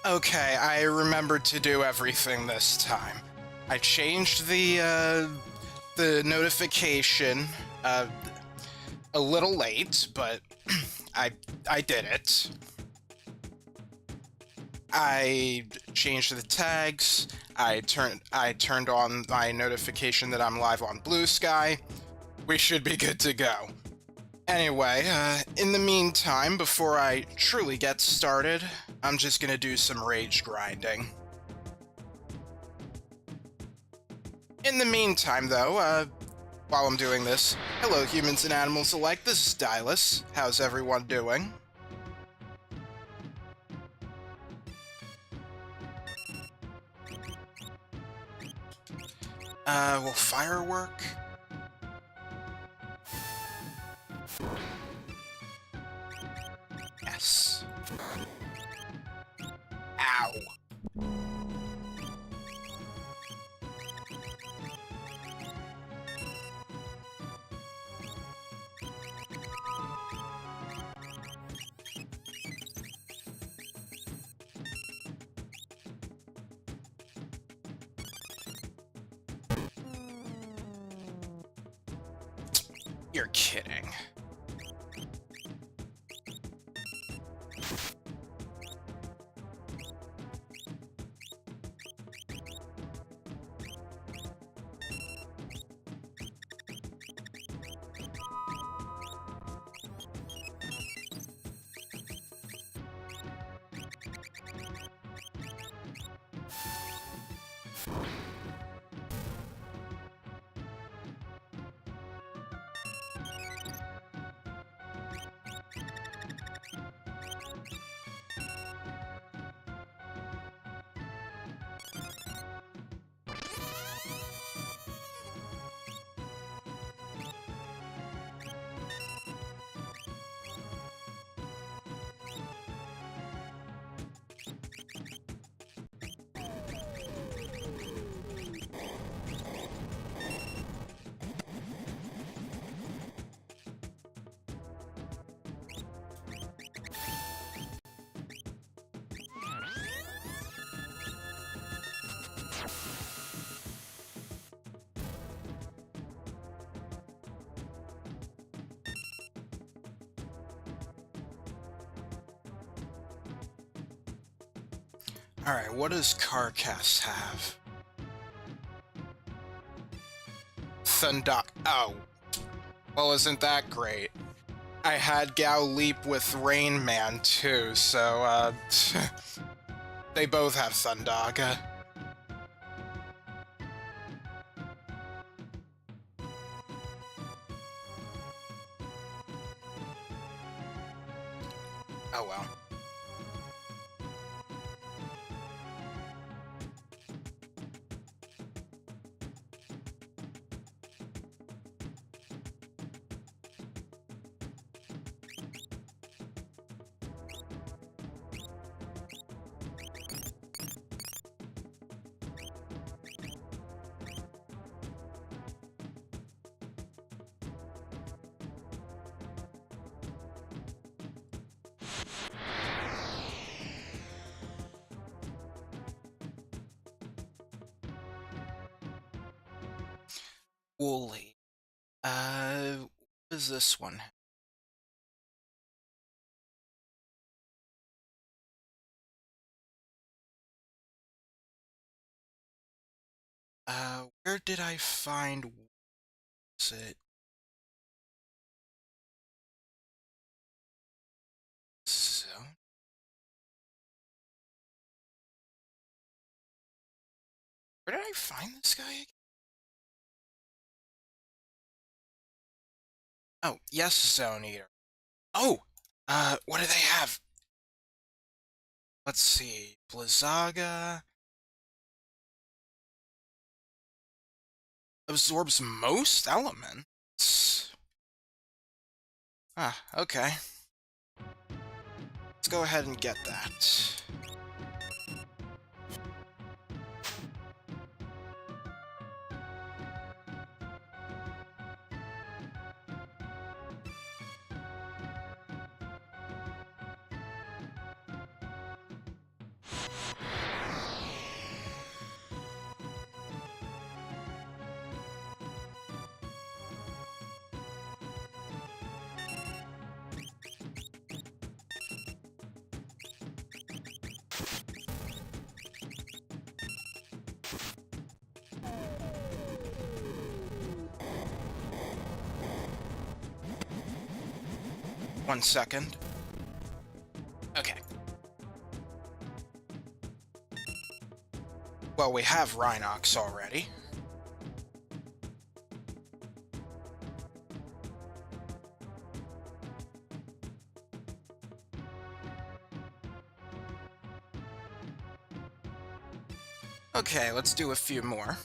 Okay, I remembered to do everything this time. I changed the notification uh, a little late, but I I did it. I changed the tags. I turned on my notification that I'm live on Blue Sky. We should be good to go. Anyway, in the meantime, before I truly get started, I'm just gonna do some rage grinding. In the meantime, though, while I'm doing this, hello humans and animals alike, this is Stylus. How's everyone doing? Well, firework? Yes. Ow. You're kidding. Alright, what does Carcass have? Thunder. Oh. Well, isn't that great? I had Gao Leap with Rain Man too, so, they both have Thundaga. Oh well. Woolly. What is this one? Where did I find... Was it... Zone? Where did I find this guy again? Oh, yes, Zone Eater. Oh! What do they have? Let's see. Blizzaga... Absorbs most elements? Ah, okay. Let's go ahead and get that. 1 second. Okay. Well, we have Rhinox already. Okay, let's do a few more.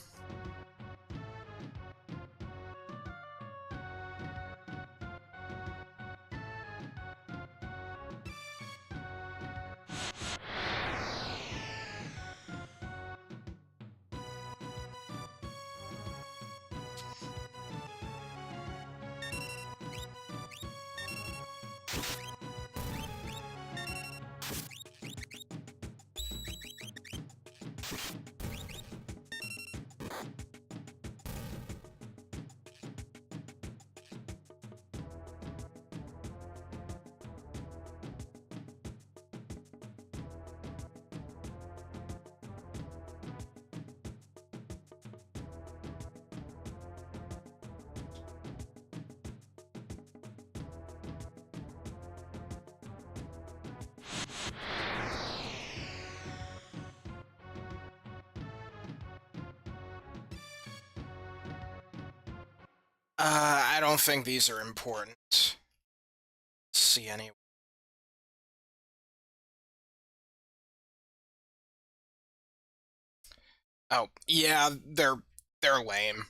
I don't think these are important. Let's see any. Oh, yeah, they're lame.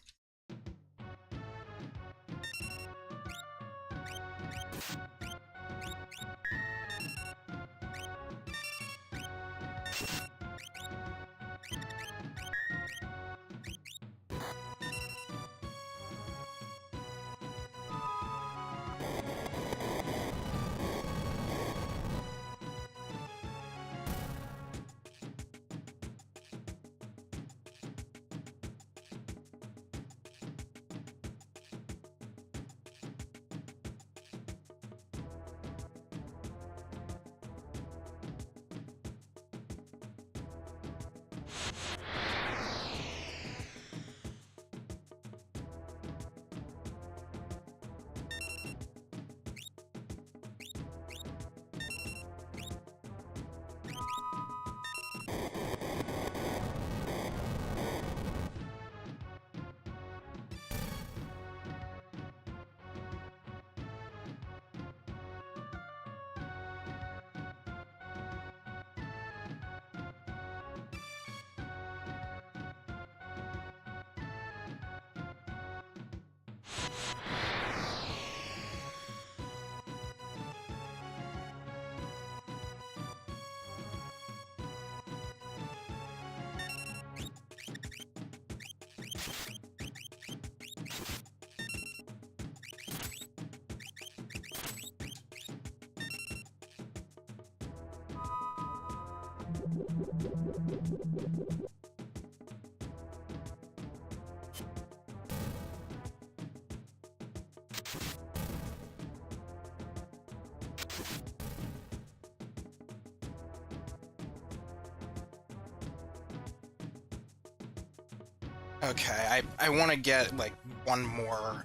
Okay, I want to get, like, one more,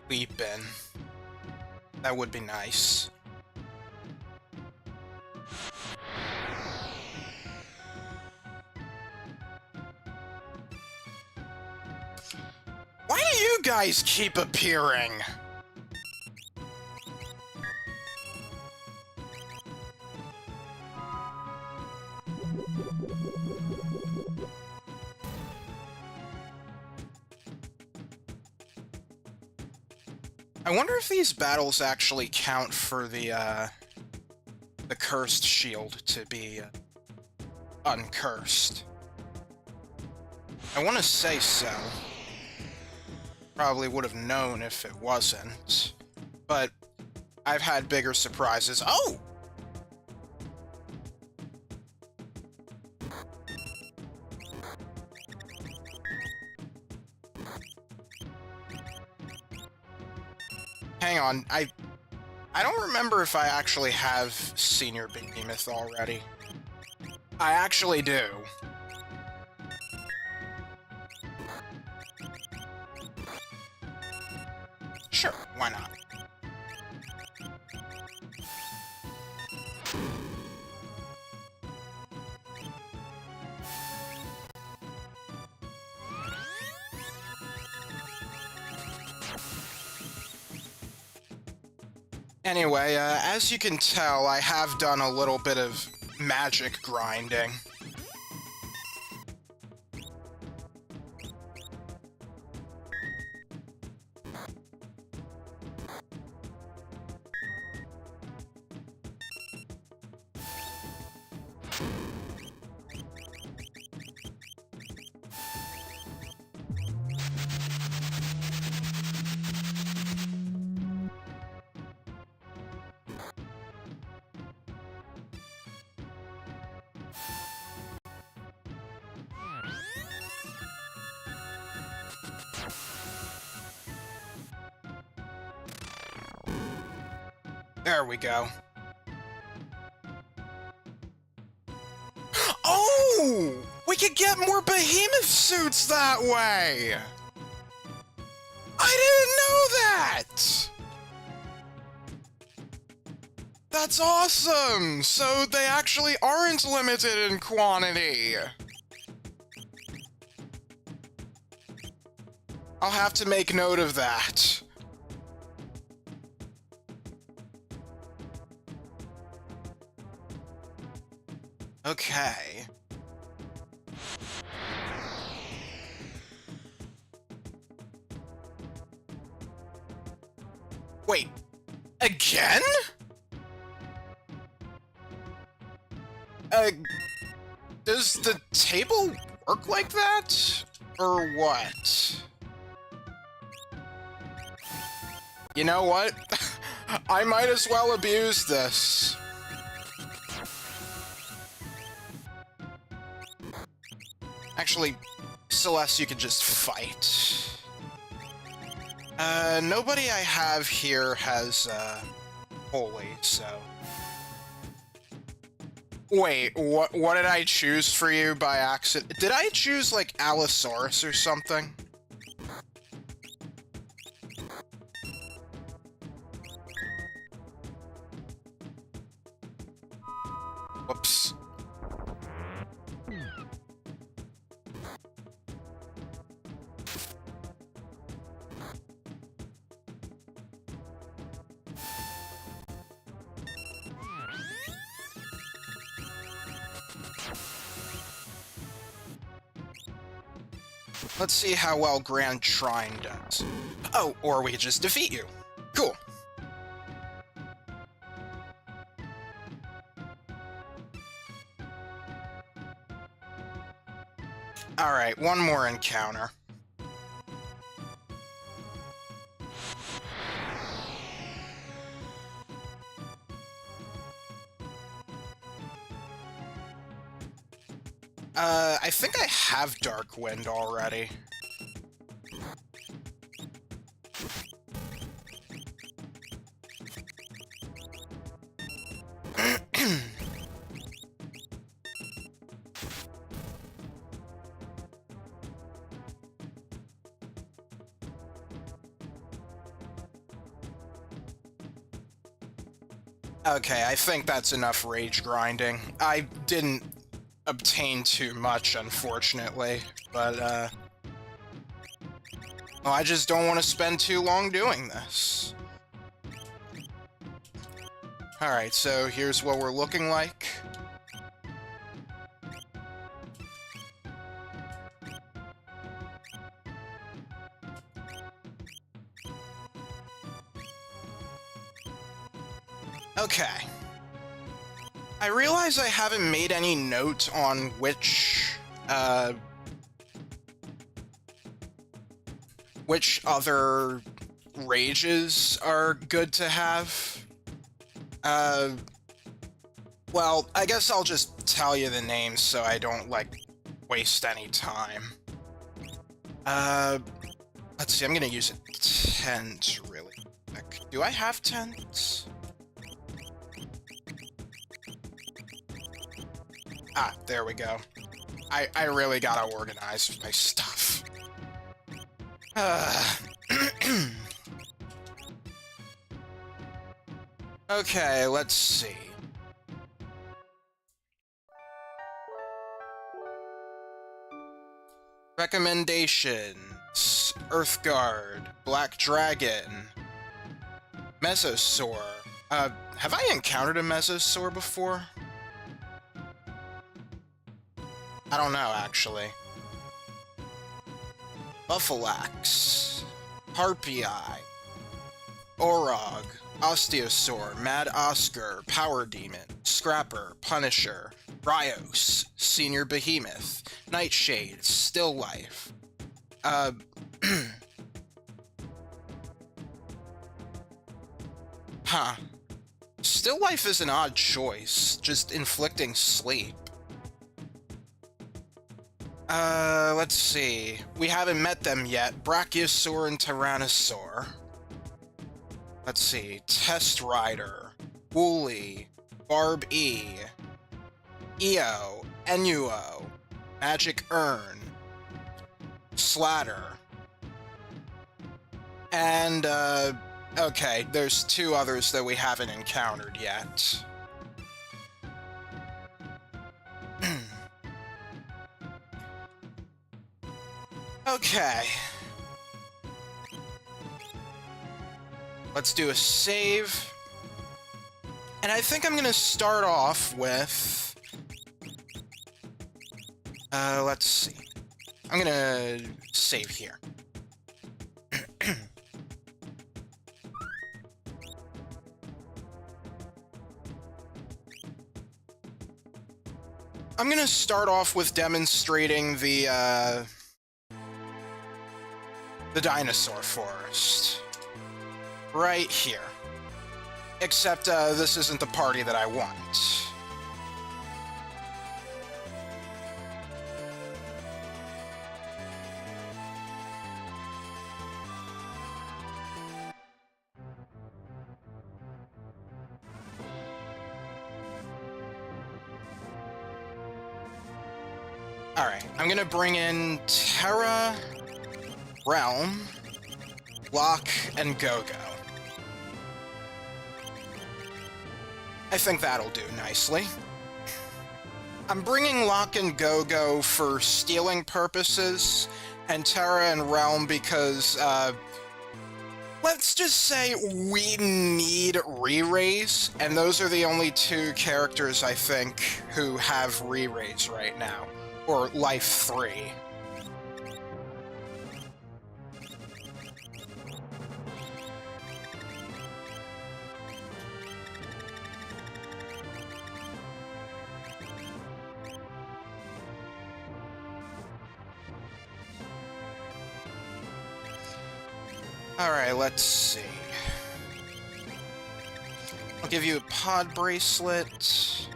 leap in. That would be nice. Why do you guys keep appearing? I wonder if these battles actually count for the cursed shield to be uncursed. I want to say so. Probably would have known if it wasn't. But I've had bigger surprises. Oh! Hang on, I don't remember if I actually have Senior Behemoth already. I actually do. Sure, why not? Anyway, as you can tell, I have done a little bit of magic grinding. There we go. Oh! We could get more behemoth suits that way! I didn't know that! That's awesome! So they actually aren't limited in quantity! I'll have to make note of that. Okay. Wait, again? Does the table work like that? Or what? You know what? I might as well abuse this. Actually, Celeste, you could just fight. Nobody I have here has, Holy, so... Wait, what did I choose for you by accident? Did I choose, like, Allosaurus or something? Whoops. Let's see how well Grand Shrine does. Oh, or we could just defeat you. Cool. Alright, one more encounter. I think I have Dark Wind already. Okay, I think that's enough rage grinding. I didn't obtain too much, unfortunately, but, well, I just don't want to spend too long doing this. Alright, so here's what we're looking like. Okay. I realize I haven't made any note on which other rages are good to have. Well, I guess I'll just tell you the names so I don't, like, waste any time. Let's see, I'm gonna use a tent really Do I have tents? Ah, there we go. I really gotta organize my stuff. Okay, let's see. Recommendations. Earthguard, Black Dragon, Mesosaur. Have I encountered a Mesosaur before? I don't know, actually. Buffalax, Harpii, Orog, Osteosaur, Mad Oscar, Power Demon, Scrapper, Punisher, Rios, Senior Behemoth, Nightshade, Still Life. Huh. Still Life is an odd choice, just inflicting sleep. Let's see. We haven't met them yet. Brachiosaur and Tyrannosaur. Let's see. Test Rider, Wooly, Barb E, Eo, Enuo, Magic Urn, Slatter, and, okay, there's two others that we haven't encountered yet. Okay. Let's do a save. And I think I'm gonna start off with... let's see. I'm gonna save here. I'm gonna start off with demonstrating the dinosaur forest. Right here. Except, this isn't the party that I want. Alright, I'm gonna bring in Terra, Realm, Locke, and Go-Go. I think that'll do nicely. I'm bringing Locke and Go-Go for stealing purposes, and Terra and Realm because, let's just say we need re-raise, and those are the only two characters, I think, who have re-raise right now. Or Life 3. Alright, let's see. I'll give you a pod bracelet.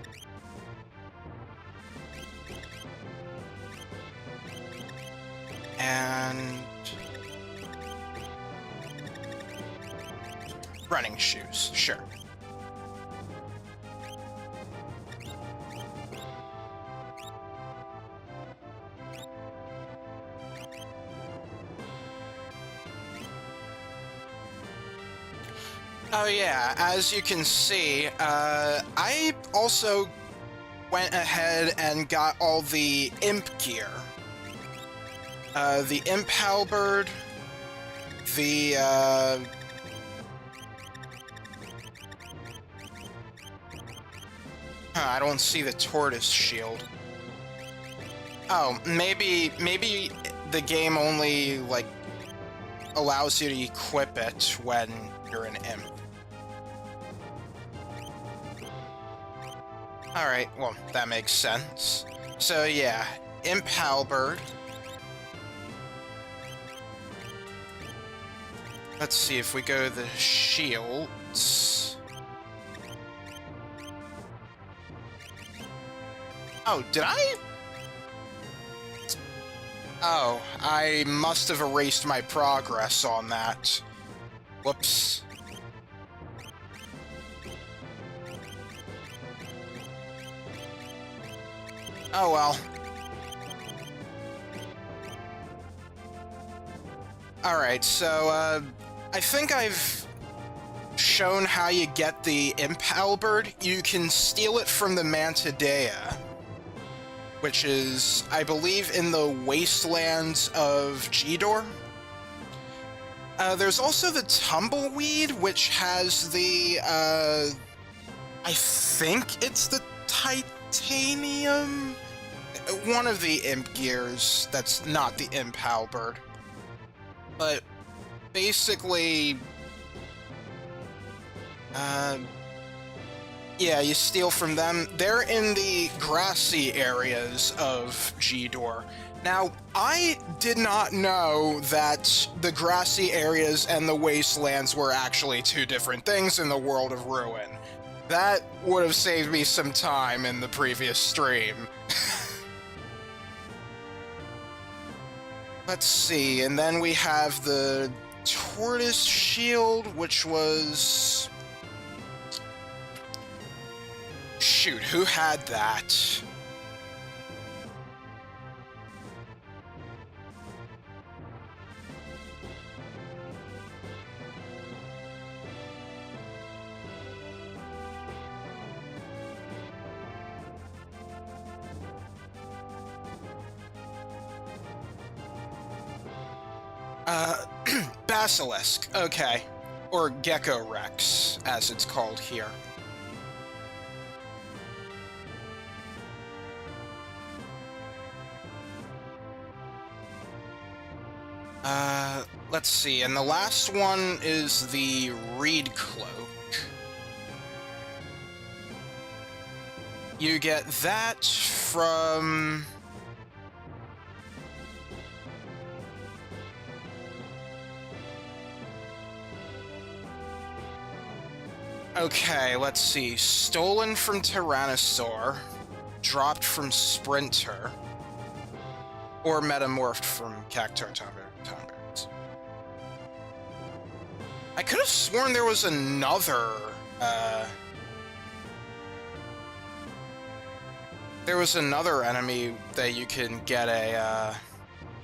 And... running shoes, sure. Oh yeah, as you can see, I also went ahead and got all the imp gear. The imp halberd, the, I don't see the tortoise shield. Oh, maybe the game only, like, allows you to equip it when you're an imp. Alright, well, that makes sense. So yeah, imp halberd. Let's see if we go the shields. Oh, did I? Oh, I must have erased my progress on that. Whoops. Oh well. Alright, so, I think I've shown how you get the imp halberd. You can steal it from the Mantidea, which is, I believe, in the wastelands of G-Door. There's also the tumbleweed, which has the, I think it's the titanium? One of the imp gears that's not the imp halberd. But basically, yeah, you steal from them. They're in the grassy areas of G-Door. Now, I did not know that the grassy areas and the wastelands were actually two different things in the world of Ruin. That would have saved me some time in the previous stream. Let's see, and then we have the Tortoise Shield, which was... Shoot, who had that? Basilisk, okay. Or Gecko Rex, as it's called here. Let's see, and the last one is the Reed Cloak. You get that from... Okay, let's see. Stolen from Tyrannosaur, dropped from Sprinter, or metamorphed from Cactuar Tomberries. I could have sworn there was another, there was another enemy that you can get a,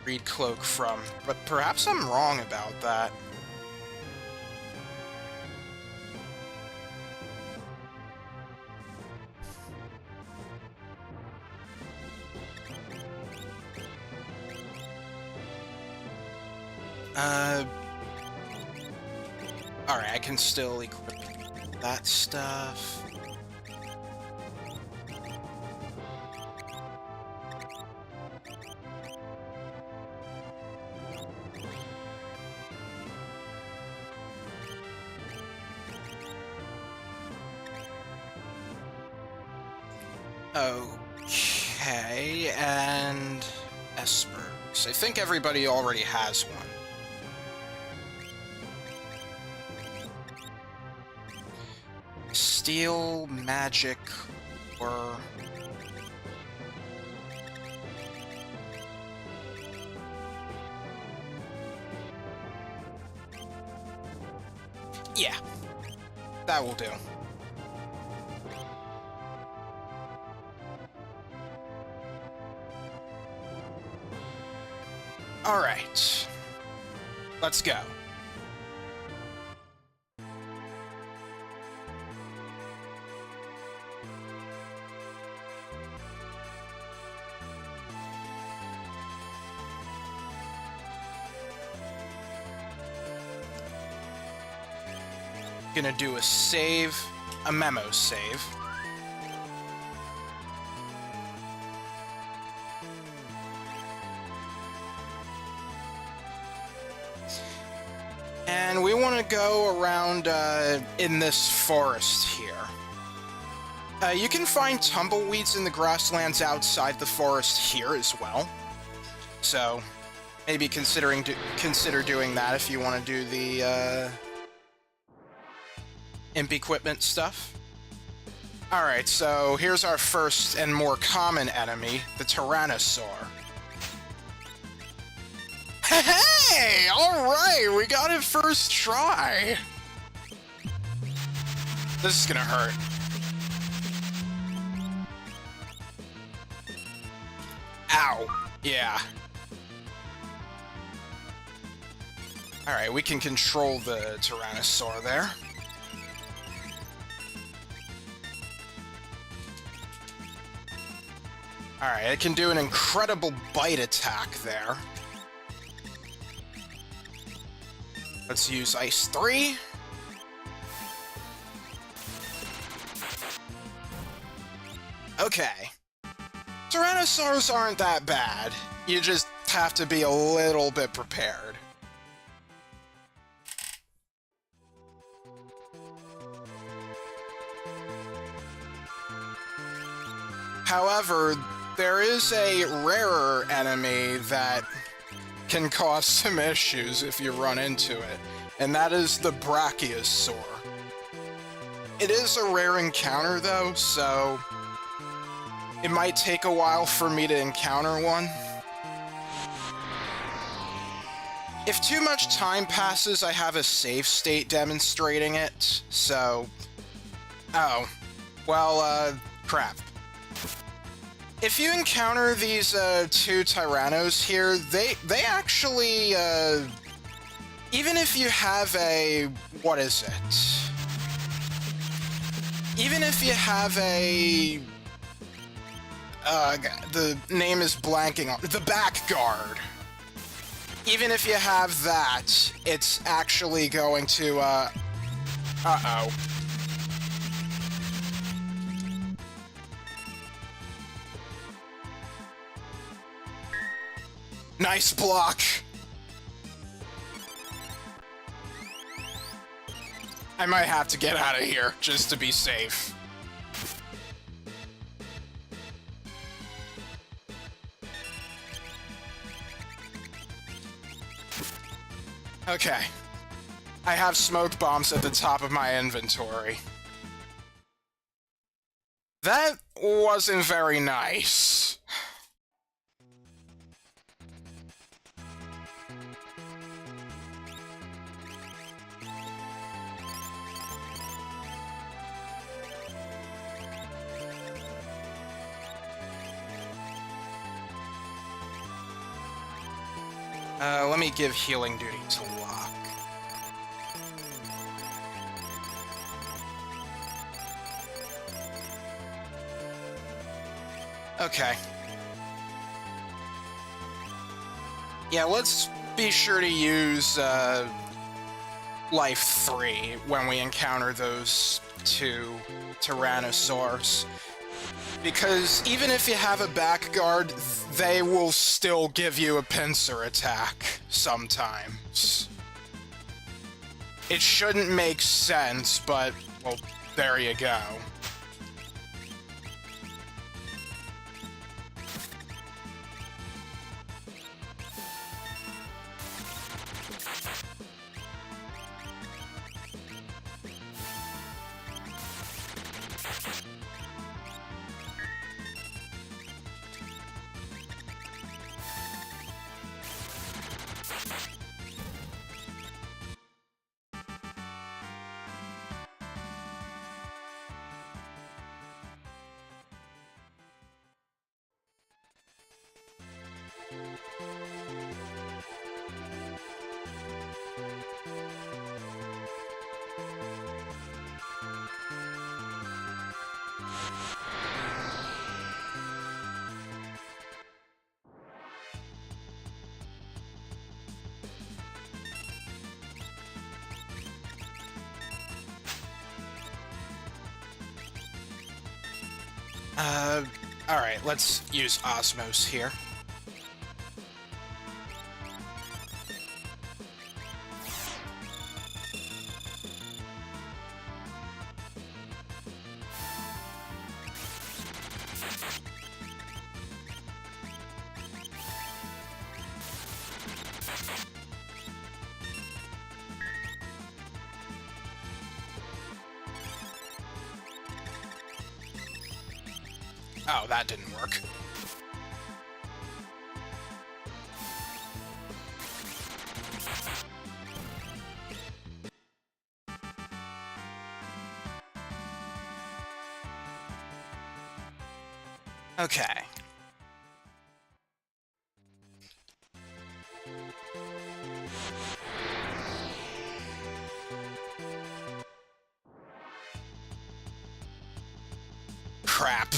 Reed Cloak from, but perhaps I'm wrong about that. Alright, I can still equip that stuff. Okay, and Esper's. I think everybody already has one. Steel, magic, or... Yeah, that will do. All right, let's go. Gonna do a save, a memo save. And we want to go around in this forest here. You can find tumbleweeds in the grasslands outside the forest here as well. So maybe consider doing that if you want to do the imp equipment stuff. Alright, so here's our first and more common enemy, the Tyrannosaur. Hey! Alright, we got it first try! This is gonna hurt. Ow. Yeah. Alright, we can control the Tyrannosaur there. Alright, it can do an incredible bite attack there. Let's use Ice 3. Okay. Tyrannosaurs aren't that bad. You just have to be a little bit prepared. However, there is a rarer enemy that can cause some issues if you run into it, and that is the Brachiosaur. It is a rare encounter though, so it might take a while for me to encounter one. If too much time passes, I have a save state demonstrating it, so... Oh. Well, crap. If you encounter these, two Tyrannos here, they actually, even if you have a... What is it? Even if you have a... the name is blanking on... The back guard. Even if you have that, it's actually going to, Uh-oh. Nice block! I might have to get out of here, just to be safe. Okay. I have smoke bombs at the top of my inventory. That wasn't very nice. Let me give healing duty to Locke. Okay. Yeah, let's be sure to use, Life 3 when we encounter those two Tyrannosaurs. Because even if you have a back guard, they will still give you a pincer attack sometimes. It shouldn't make sense, but, well, there you go. Alright, let's use Osmos here. Oh, that didn't work. Okay. crap.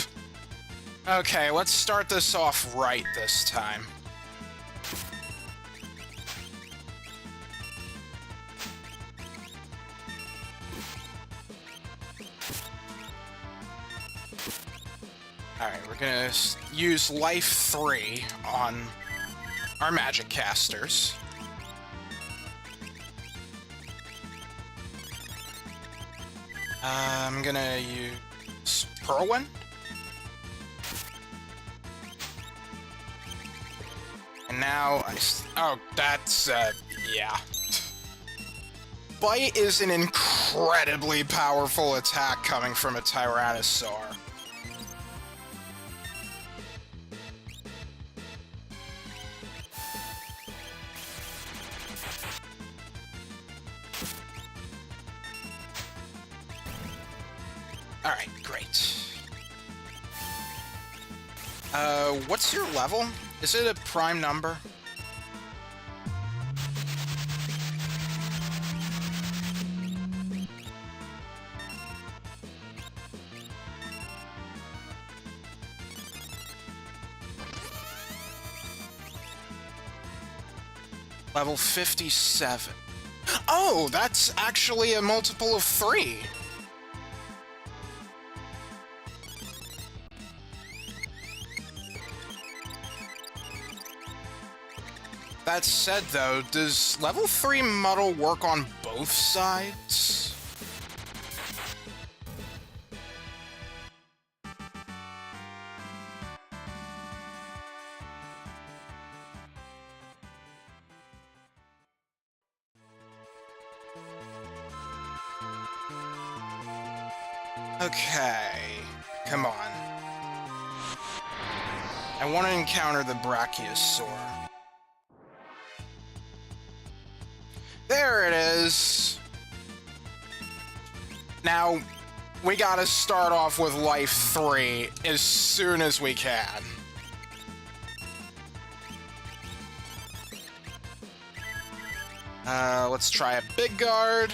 Okay, let's start this off right this time. Alright, we're gonna use Life 3 on our magic casters. I'm gonna use Whirlwind. And now oh, that's, yeah. Bite is an incredibly powerful attack coming from a Tyrannosaur. Alright, great. What's your level? Is it a prime number? Level 57. Oh, that's actually a multiple of 3. That said, though, does level 3 muddle work on both sides? Okay, come on. I want to encounter the Brachiosaur. There it is! Now, we gotta start off with Life 3 as soon as we can. Let's try a Big Guard.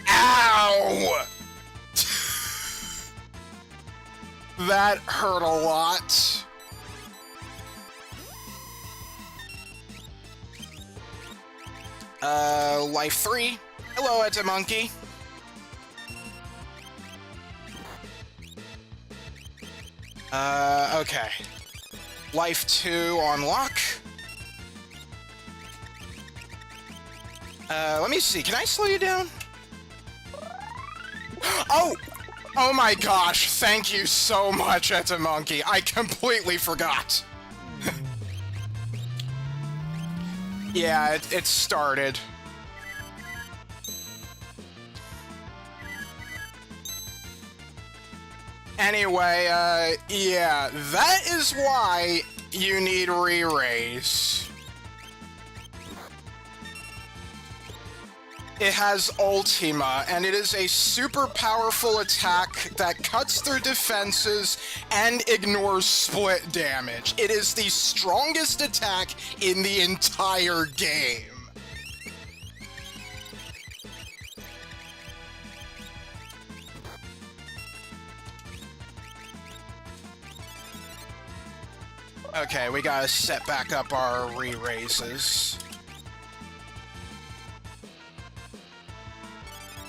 Ow! That hurt a lot. Life 3. Hello, it's a monkey. Okay. Life 2 on lock. Let me see. Can I slow you down? Oh! Oh my gosh, thank you so much, It's a monkey. I completely forgot. Yeah, it started. Anyway, yeah, that is why you need re-raise. It has Ultima, and it is a super powerful attack that cuts through defenses and ignores split damage. It is the strongest attack in the entire game. Okay, we gotta set back up our re-raises.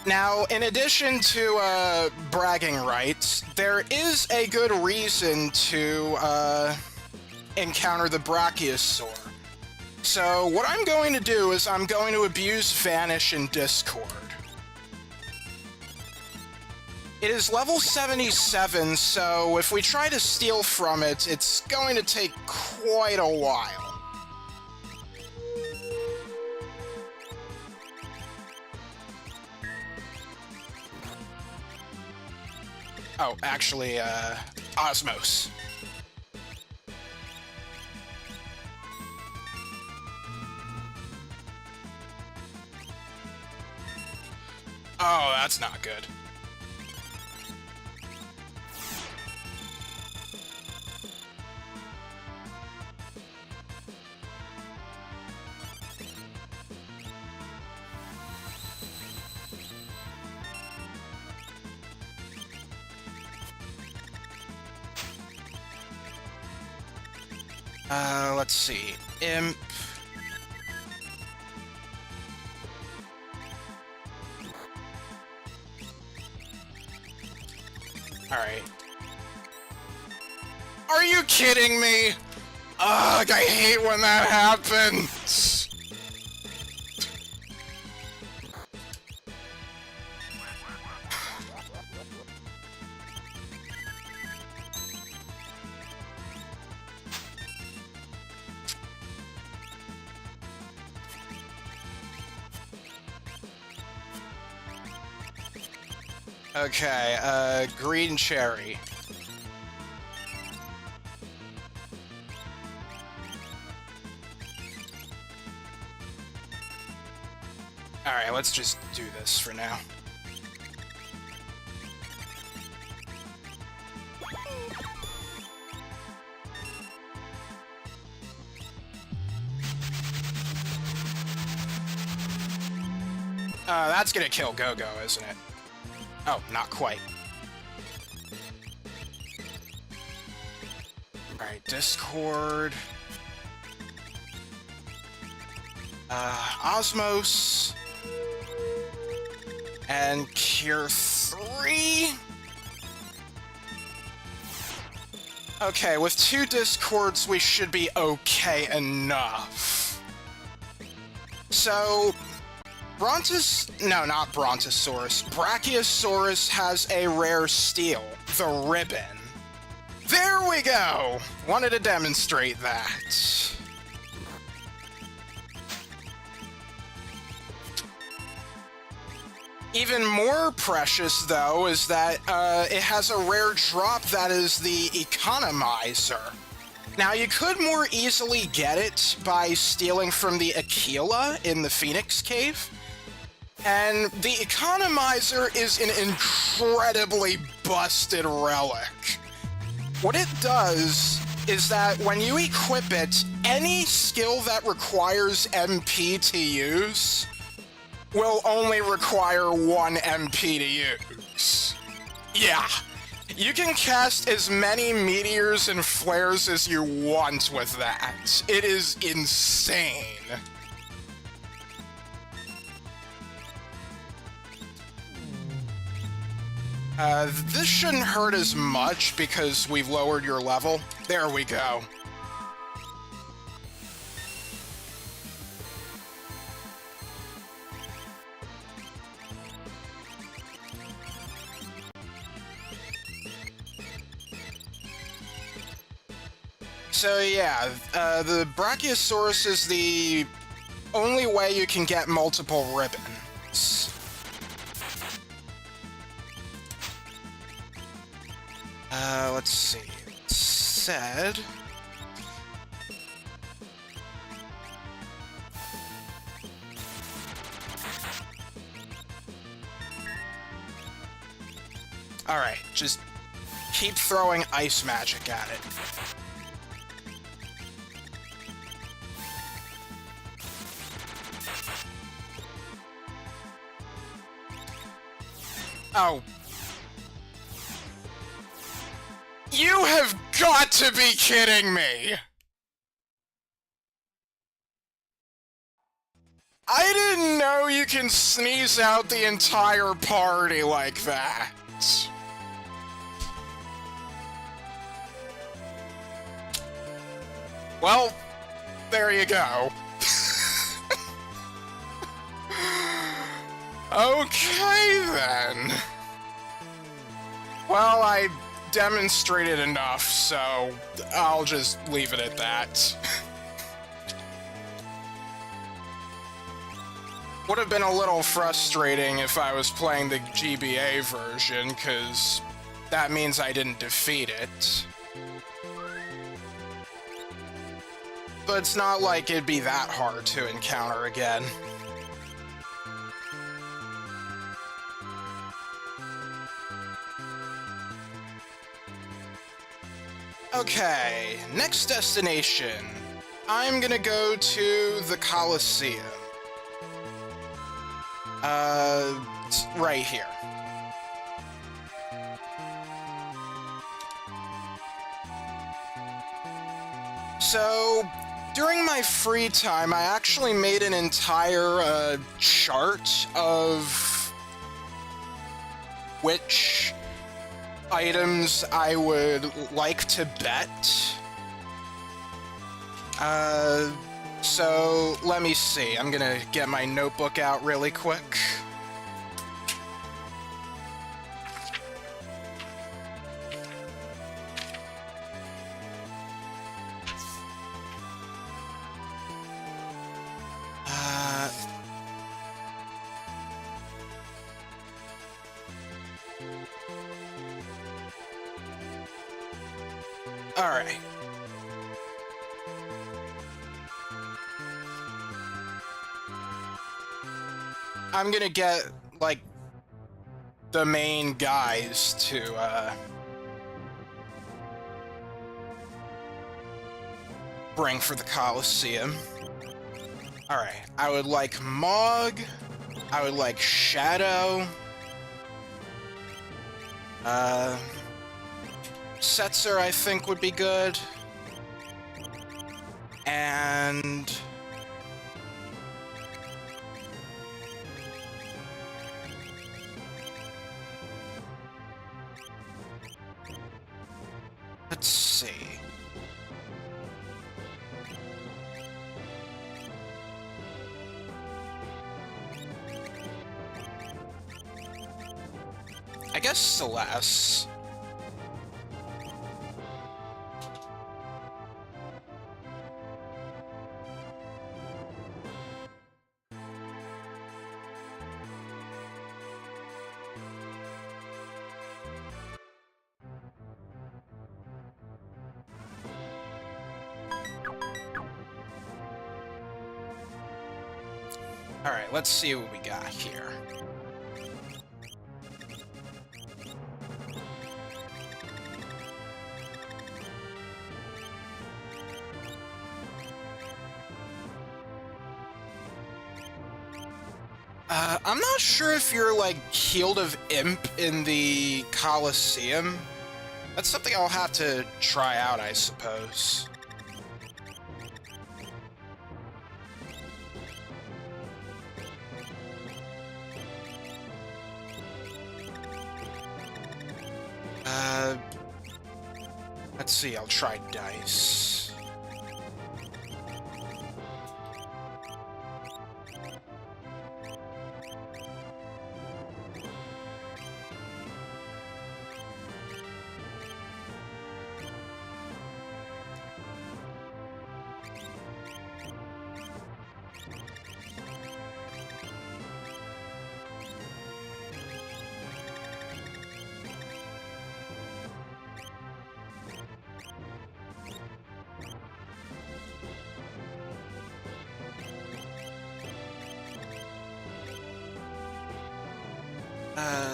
Now, in addition to, bragging rights, there is a good reason to, encounter the Brachiosaur. So, what I'm going to do is I'm going to abuse Vanish and Discord. It is level 77, so if we try to steal from it, it's going to take quite a while. Oh, actually, Osmos. Oh, that's not good. Let's see. Imp. Alright. Are you kidding me? Ugh, I hate when that happens! Okay, green cherry. Alright, let's just do this for now. That's gonna kill Go-Go, isn't it? Oh, not quite. Alright, Discord. Osmos. And Cure 3? Okay, with 2 Discords, we should be okay enough. So... no, not Brontosaurus. Brachiosaurus has a rare steel, the Ribbon. There we go! Wanted to demonstrate that. Even more precious, though, is that it has a rare drop that is the Economizer. Now, you could more easily get it by stealing from the Aquila in the Phoenix Cave, and the Economizer is an incredibly busted relic. What it does is that when you equip it, any skill that requires MP to use will only require 1 MP to use. Yeah, you can cast as many meteors and flares as you want with that. It is insane. This shouldn't hurt as much because we've lowered your level. There we go. So yeah, the Brachiosaurus is the only way you can get multiple ribbons. Let's see. It said... Alright, just keep throwing ice magic at it. Oh. You have got to be kidding me! I didn't know you can sneeze out the entire party like that. Well, there you go. Okay, then. Well, I demonstrated enough, so I'll just leave it at that. Would have been a little frustrating if I was playing the GBA version, because that means I didn't defeat it. But it's not like it'd be that hard to encounter again. Okay, next destination. I'm gonna go to the Colosseum. It's right here. So, during my free time, I actually made an entire chart of which items I would like to bet. So let me see. I'm gonna get my notebook out really quick. All right. I'm gonna get, like, the main guys to, bring for the Coliseum. Alright, I would like Mog, I would like Shadow, Setzer I think would be good, and... let's see. I guess Celeste. Alright, let's see what we got here. I'm not sure if you're, like, Healed of Imp in the Coliseum. That's something I'll have to try out, I suppose. Let's see, I'll try dice.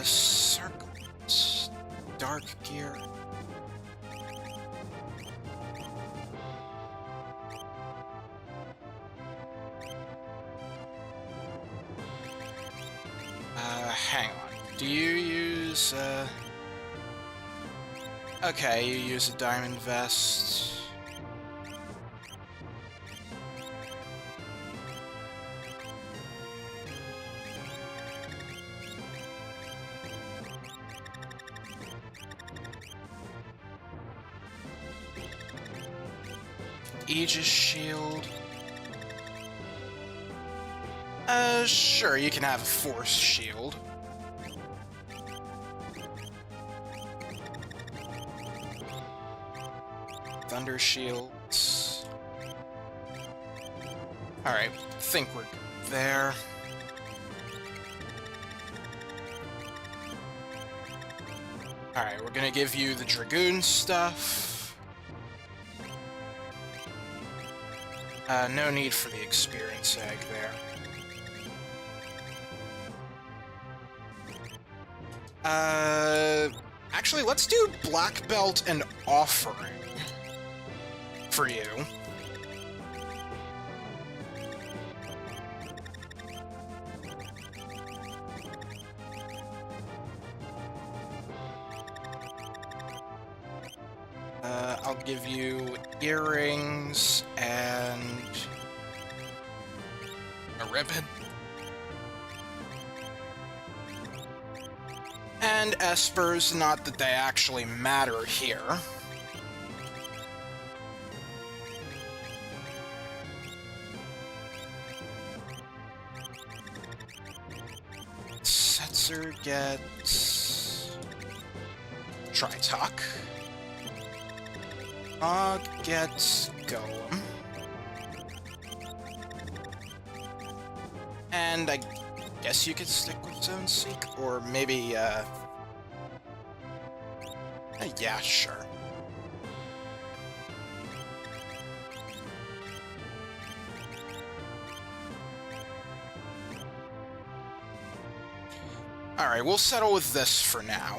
Circlet, Dark Gear. Hang on. Do you use, okay, you use a diamond vest. Aegis shield. Sure, you can have a force shield. Thunder shields. Alright, think we're good there. Alright, we're gonna give you the Dragoon stuff. No need for the experience egg there. Actually, let's do Black Belt and Offering for you. I'll give you earrings and a ribbon. And espers, not that they actually matter here. Setzer gets Tritalk. Mog gets Golem. And I guess you could stick with Zone Seek, or maybe, yeah, sure. Alright, we'll settle with this for now.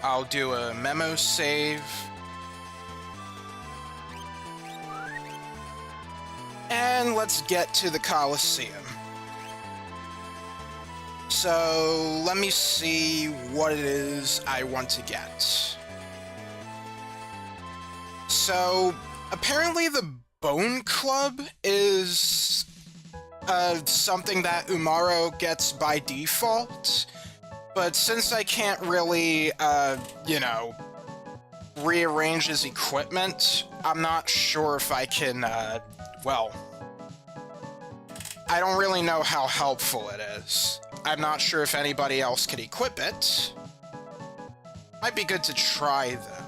I'll do a memo save. And let's get to the Coliseum. So, let me see what it is I want to get. So, apparently the Bone Club is something that Umaro gets by default. But since I can't really, you know, rearrange his equipment, I'm not sure if I can, well, I don't really know how helpful it is. I'm not sure if anybody else could equip it. Might be good to try, though.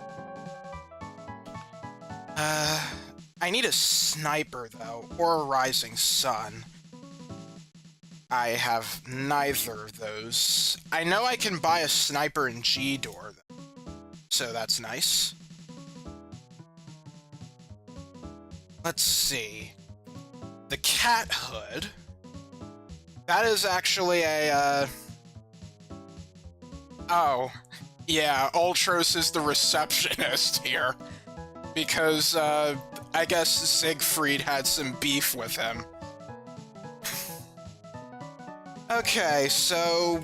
I need a sniper, though, or a rising sun. I have neither of those. I know I can buy a sniper in G-Door, so that's nice. Let's see. The cat hood. That is actually a, Oh, yeah, Ultros is the receptionist here. Because, I guess Siegfried had some beef with him. Okay, so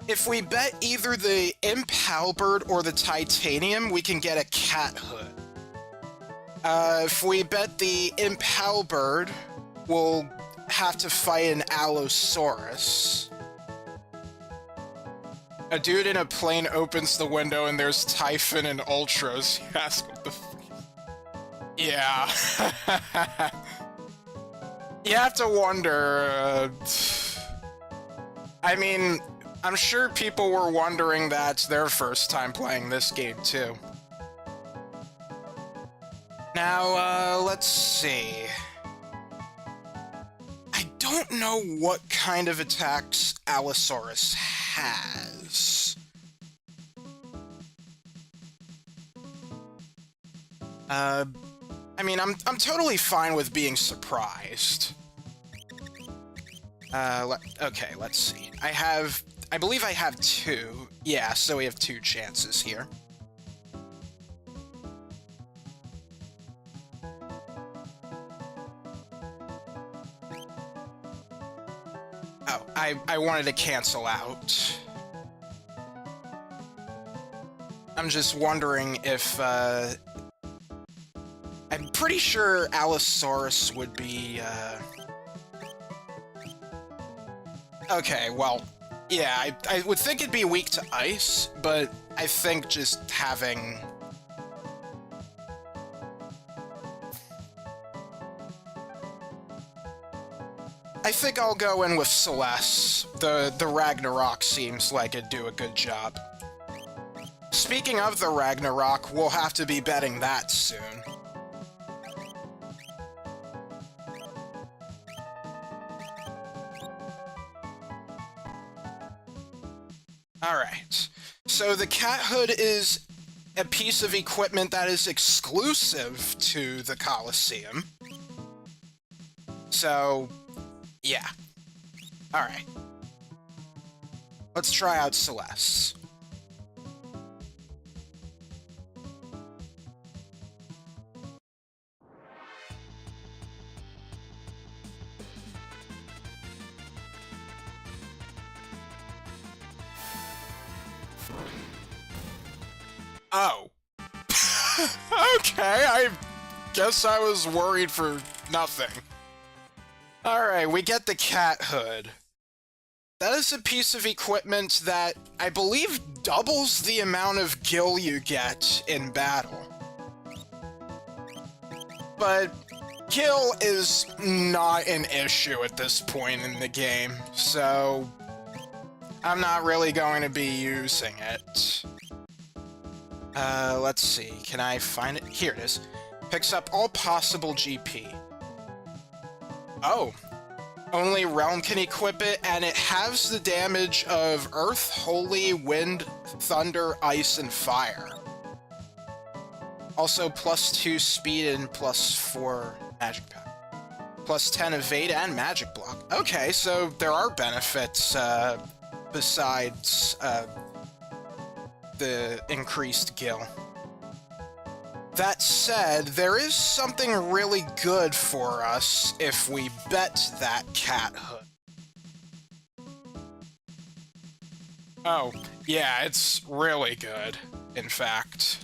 if we bet either the Imp Halberd or the Titanium, we can get a cat hood. If we bet the Imp Halberd, we'll have to fight an Allosaurus. A dude in a plane opens the window and there's Typhon and Ultros. You ask what the f— Yeah. You have to wonder, I mean, I'm sure people were wondering that's their first time playing this game, too. Now, let's see. I don't know what kind of attacks Allosaurus has. I mean, I'm totally fine with being surprised. Okay, let's see. I believe I have two. Yeah, so we have two chances here. Oh, I wanted to cancel out. I'm just wondering if, I'm pretty sure Allosaurus would be, Okay, well, yeah, I would think it'd be weak to ice, but I think just having... I think I'll go in with Celeste. The Ragnarok seems like it'd do a good job. Speaking of the Ragnarok, we'll have to be betting that soon. Alright, so the cat hood is a piece of equipment that is exclusive to the Coliseum. So, yeah. Alright. Let's try out Celeste. Oh. Okay, I guess I was worried for nothing. Alright, we get the cat hood. That is a piece of equipment that I believe doubles the amount of gil you get in battle. But gil is not an issue at this point in the game, so I'm not really going to be using it. Let's see, can I find it? Here it is. Picks up all possible GP. Oh. Only Realm can equip it, and it halves the damage of Earth, Holy, Wind, Thunder, Ice, and Fire. Also, +2 speed and +4 magic power. +10 evade and magic block. Okay, so there are benefits, besides, the increased gil. That said, there is something really good for us if we bet that cat hood. Oh, yeah, it's really good, in fact.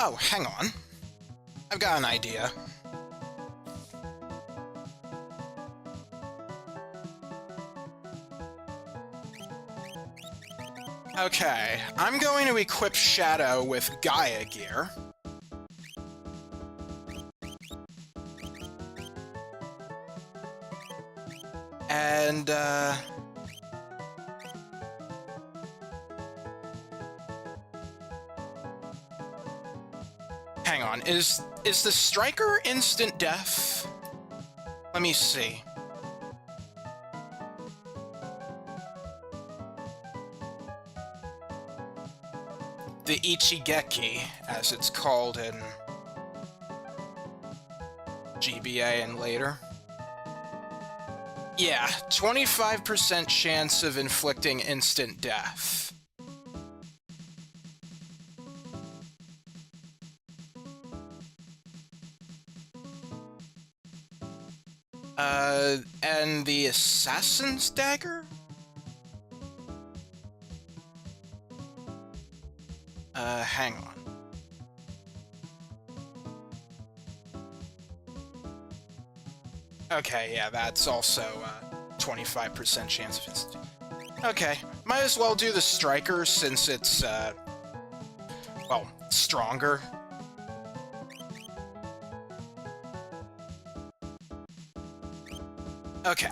Oh, hang on. I've got an idea. Okay, I'm going to equip Shadow with Gaia gear. And, hang on, is the Striker instant death? Let me see. The Ichigeki, as it's called in GBA and later. Yeah, 25% chance of inflicting instant death. And the Assassin's Dagger? Hang on. Okay, yeah, that's also, 25% chance of instant. Okay, might as well do the Striker since it's, well, stronger. Okay.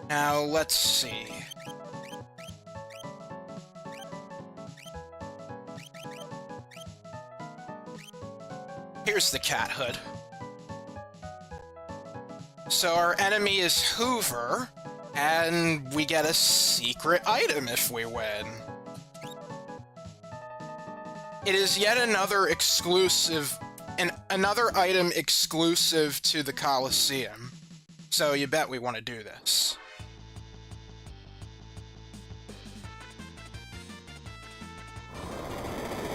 Now, let's see. Here's the cat hood. So our enemy is Hoover, and we get a secret item if we win. It is yet another exclusive, another item exclusive to the Colosseum. So you bet we want to do this.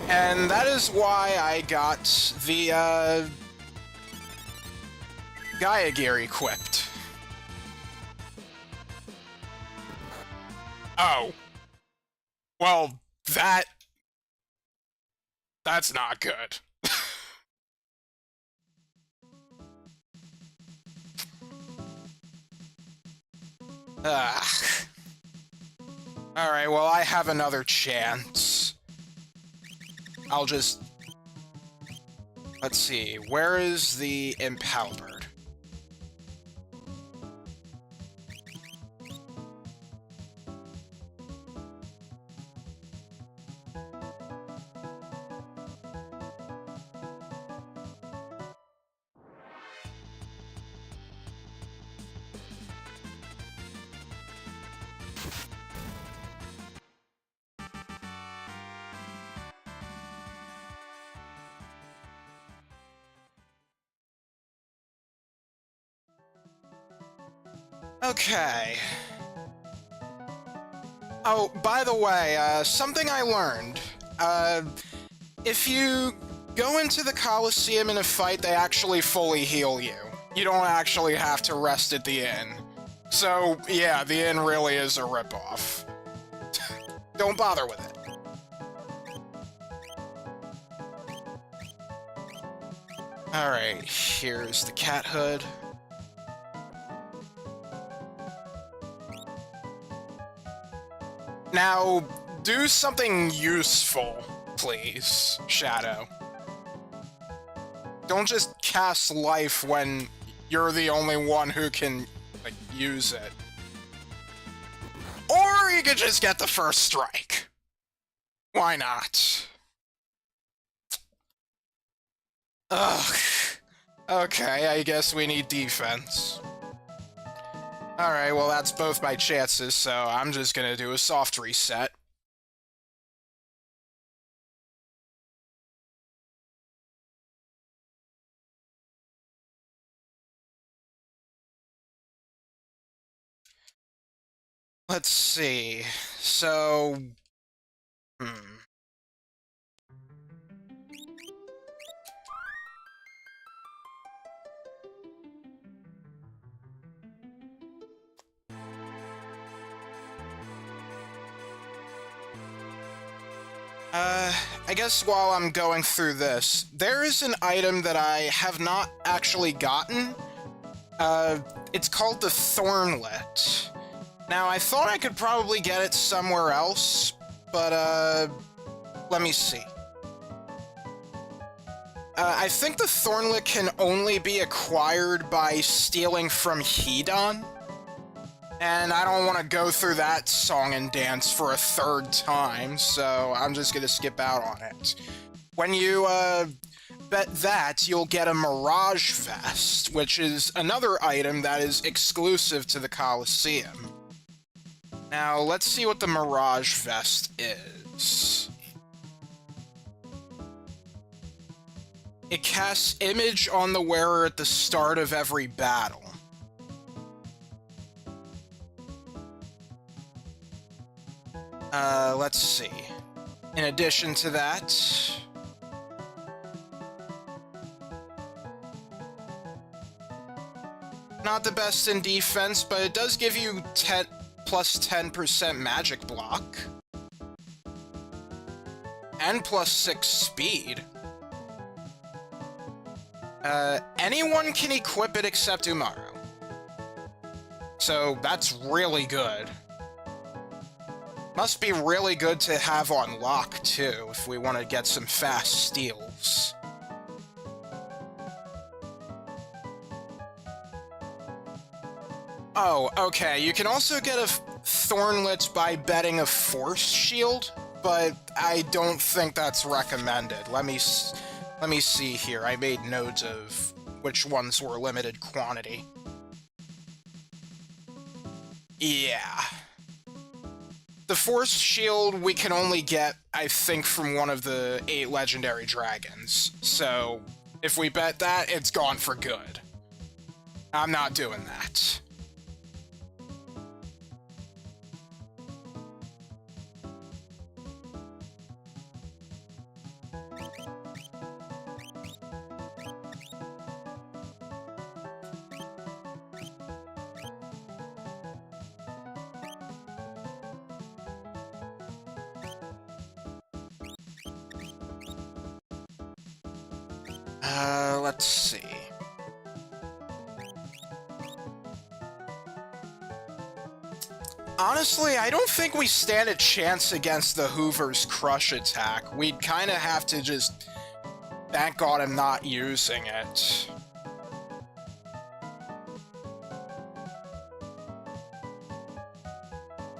And that is why I got the, Gaia gear equipped. Oh. Well, that's not good. Alright, well, I have another chance. I'll just... Let's see, where is the Imp Halberd? Okay. Oh, by the way, something I learned. If you go into the Coliseum in a fight, they actually fully heal you. You don't actually have to rest at the inn. So, yeah, the inn really is a ripoff. Don't bother with it. Alright, here's the cat hood. Now, do something useful, please, Shadow. Don't just cast life when you're the only one who can, like, use it. Or you could just get the first strike. Why not? Ugh. Okay, I guess we need defense. Alright, well that's both my chances, so I'm just gonna do a soft reset. Let's see. So... I guess while I'm going through this, there is an item that I have not actually gotten. It's called the Thornlet. Now, I thought I could probably get it somewhere else, but, let me see. I think the Thornlet can only be acquired by stealing from Hedon. And I don't want to go through that song and dance for a third time, so I'm just gonna skip out on it. When you, bet that, you'll get a Mirage Vest, which is another item that is exclusive to the Coliseum. Now, let's see what the Mirage Vest is. It casts Image on the wearer at the start of every battle. Let's see. In addition to that... Not the best in defense, but it does give you plus 10% magic block. And plus 6 speed. Anyone can equip it except Umaru. So that's really good. Must be really good to have on lock, too, if we want to get some fast steals. Oh, okay, you can also get a Thornlet by betting a Force Shield, but I don't think that's recommended. Let me see here. I made notes of which ones were limited quantity. Yeah. The Force Shield we can only get, I think, from one of the 8 legendary dragons. So, if we bet that, it's gone for good. I'm not doing that. Let's see. Honestly, I don't think we stand a chance against the Hoover's Crush attack. We'd kind of have to just... Thank God I'm not using it.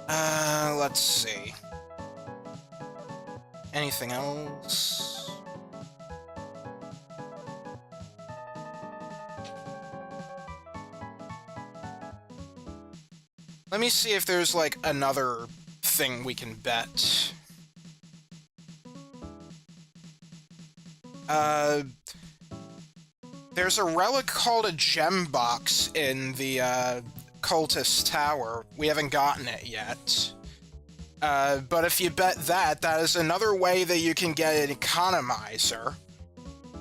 Let's see. Anything else? Let me see if there's, like, another thing we can bet. There's a relic called a gem box in the, Cultist Tower. We haven't gotten it yet. But if you bet that, that is another way that you can get an economizer.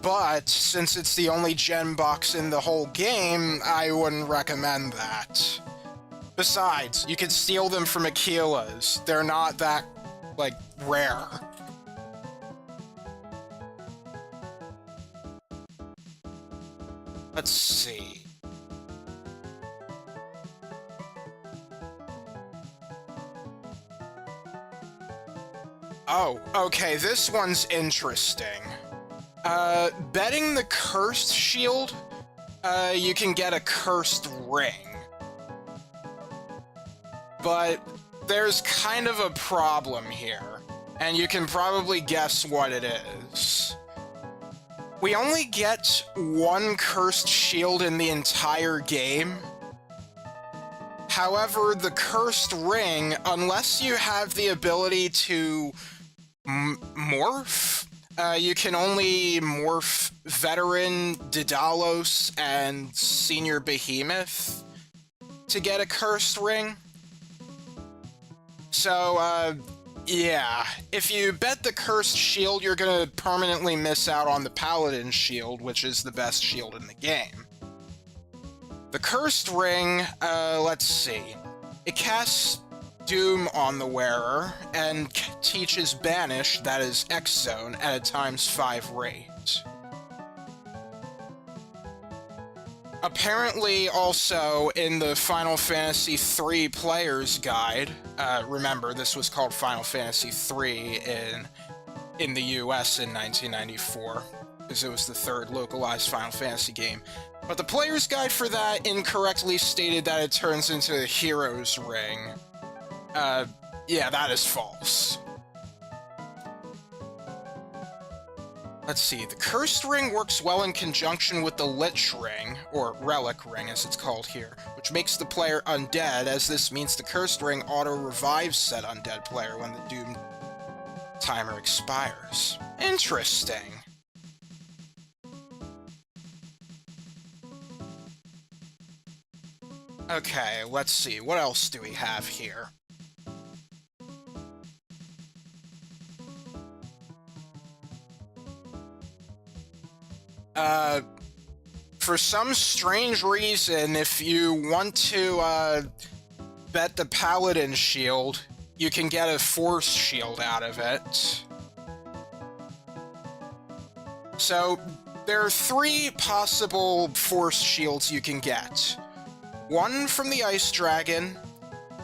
But since it's the only gem box in the whole game, I wouldn't recommend that. Besides, you can steal them from Aquila's. They're not that, like, rare. Let's see. Oh, okay, this one's interesting. Betting the Cursed Shield, you can get a Cursed Ring. But there's kind of a problem here, and you can probably guess what it is. We only get one Cursed Shield in the entire game. However, the Cursed Ring, unless you have the ability to morph, you can only morph Veteran, Daedalus, and Senior Behemoth to get a Cursed Ring. So, yeah, if you bet the Cursed Shield, you're gonna permanently miss out on the Paladin Shield, which is the best shield in the game. The Cursed Ring, let's see. It casts Doom on the wearer, and teaches Banish, that is X-Zone, at a ×5 rate. Apparently, also, in the Final Fantasy III Player's Guide, remember, this was called Final Fantasy III in the US in 1994, because it was the third localized Final Fantasy game. But the Player's Guide for that incorrectly stated that it turns into a Hero's Ring. Yeah, that is false. Let's see, the Cursed Ring works well in conjunction with the Lich Ring, or Relic Ring as it's called here, which makes the player undead, as this means the Cursed Ring auto-revives said undead player when the Doom timer expires. Interesting. Okay, let's see, what else do we have here? For some strange reason, if you want to, bet the Paladin Shield, you can get a Force Shield out of it. So, there are 3 possible Force Shields you can get. One from the Ice Dragon,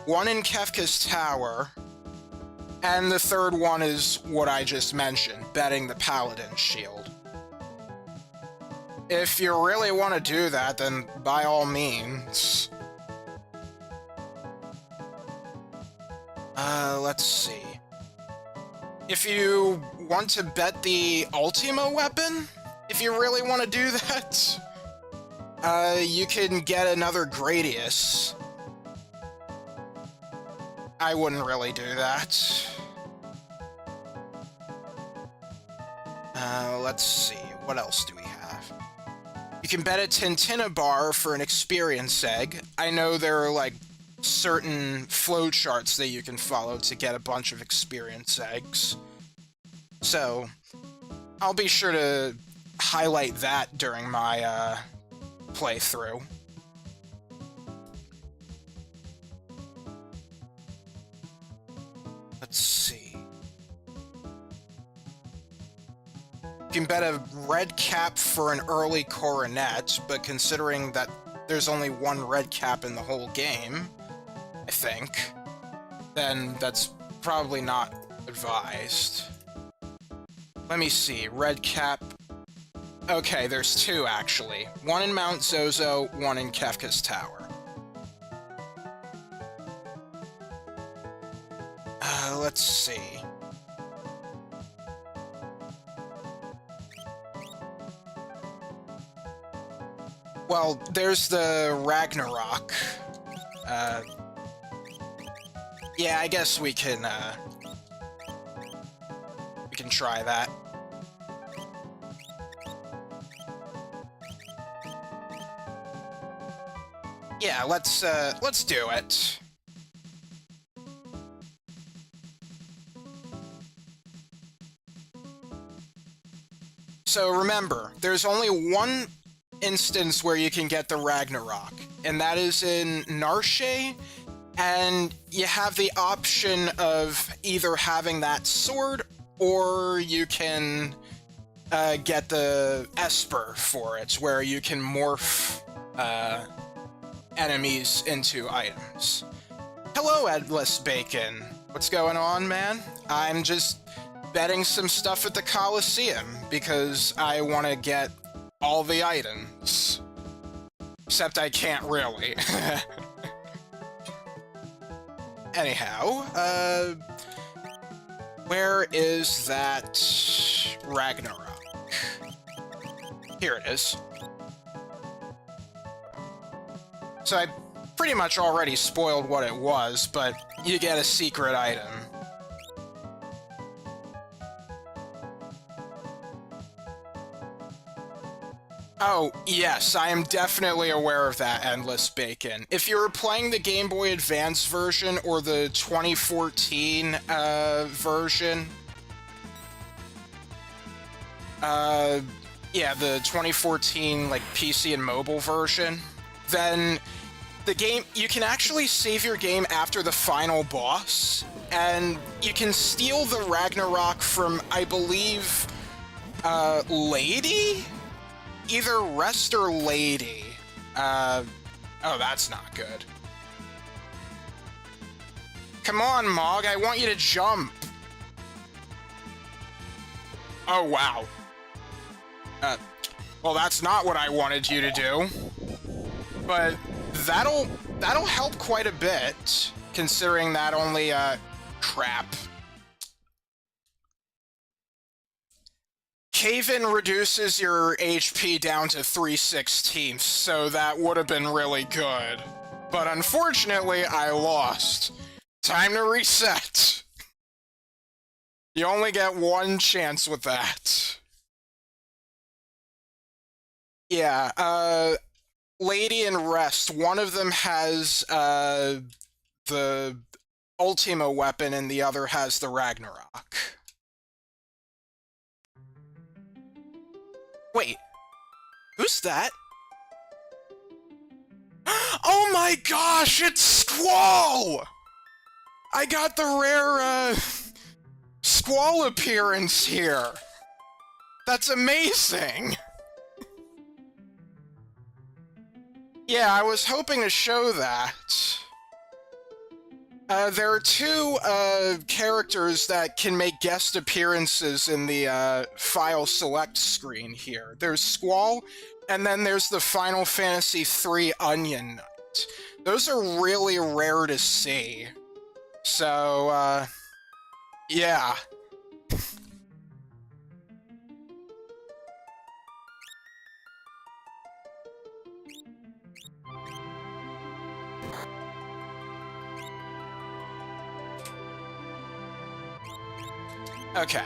one in Kefka's Tower, and the third one is what I just mentioned, betting the Paladin Shield. If you really want to do that, then by all means. Let's see. If you want to bet the Ultima weapon, if you really want to do that, you can get another Gradius. I wouldn't really do that. Let's see. What else do we have? You can bet a Tintina bar for an experience egg. I know there are, like, certain flowcharts that you can follow to get a bunch of experience eggs. So, I'll be sure to highlight that during my, playthrough. Let's see. You can bet a red cap for an early coronet, but considering that there's only one red cap in the whole game, I think, then that's probably not advised. Let me see, red cap. Okay, there's 2 actually. One in Mount Zozo, one in Kefka's Tower. Let's see. Well, there's the Ragnarok. Yeah, I guess we can try that. Yeah, let's do it. So remember, there's only one instance where you can get the Ragnarok, and that is in Narshe, and you have the option of either having that sword, or you can get the Esper for it, where you can morph enemies into items. Hello, Endless Bacon. What's going on, man? I'm just betting some stuff at the Coliseum because I want to get all the items. Except I can't really. Anyhow, where is that Ragnarok? Here it is. So I pretty much already spoiled what it was, but you get a secret item. Oh, yes, I am definitely aware of that, Endless Bacon. If you were playing the Game Boy Advance version or the 2014 version, yeah, the 2014 like PC and mobile version, then the game, you can actually save your game after the final boss, and you can steal the Ragnarok from, I believe, Lady? Either Rest or Lady. Oh, that's not good. Come on, Mog, I want you to jump. Oh, wow. Well, that's not what I wanted you to do. But that'll help quite a bit, considering that only, crap. Cave-In reduces your HP down to 3/16, so that would have been really good. But unfortunately, I lost. Time to reset. You only get one chance with that. Yeah, Lady and Rest, one of them has, the Ultima weapon and the other has the Ragnarok. Wait, who's that? Oh my gosh, it's Squall! I got the rare, Squall appearance here. That's amazing! Yeah, I was hoping to show that. There are two, characters that can make guest appearances in the, file select screen here. There's Squall, and then there's the Final Fantasy III Onion Knight. Those are really rare to see. So, yeah. Okay.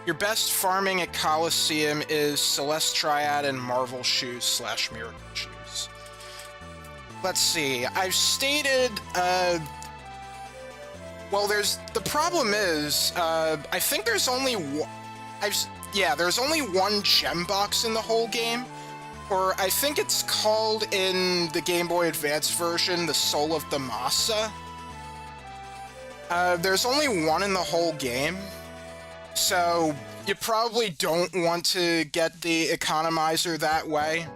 Your best farming at Coliseum is Celeste Triad and Marvel Shoes / Miracle Shoes. Let's see, I've stated, well, the problem is, I think there's only there's only one gem box in the whole game. Or I think it's called in the Game Boy Advance version, the Soul of Dhamasa. There's only one in the whole game, so you probably don't want to get the economizer that way.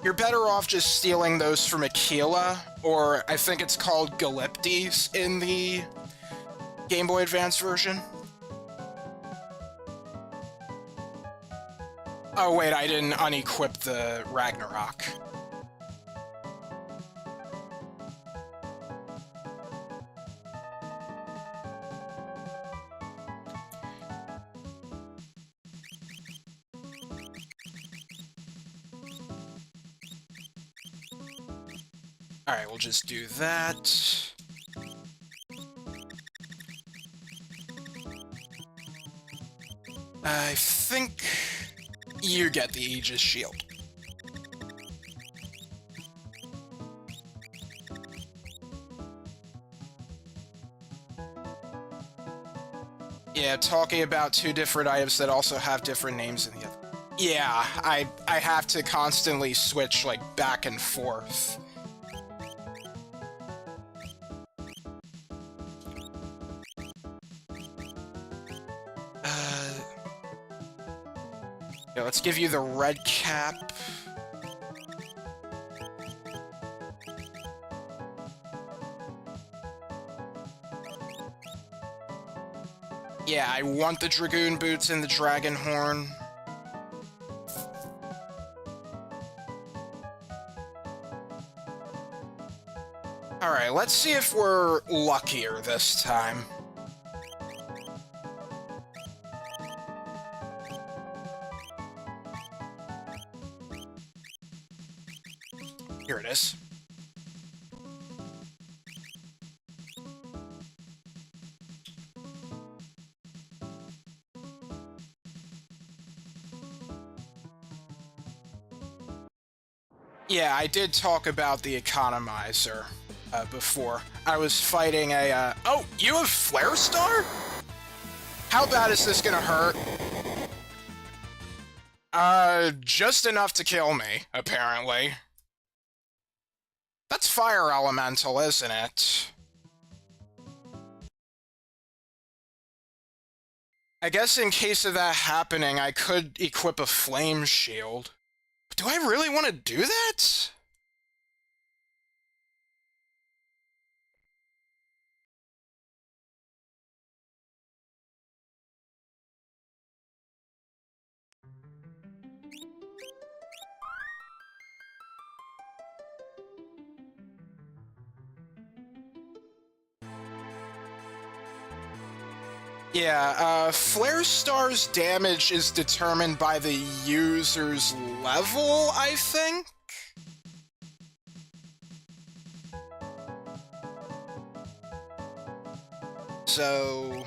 You're better off just stealing those from Aquila, or I think it's called Galiptes in the Game Boy Advance version. Oh wait, I didn't unequip the Ragnarok. Alright, we'll just do that. I think you get the Aegis shield. Yeah, talking about two different items that also have different names in the other. Yeah, I have to constantly switch, like, back and forth. Yeah, let's give you the red cap. Yeah, I want the Dragoon Boots and the Dragon Horn. Alright, let's see if we're luckier this time. Here it is. Yeah, I did talk about the economizer before. I was fighting a, Oh, you have Flare Star? How bad is this gonna hurt? Just enough to kill me, apparently. That's Fire Elemental, isn't it? I guess in case of that happening, I could equip a Flame Shield. Do I really want to do that? Yeah, Flare Star's damage is determined by the user's level, I think? So...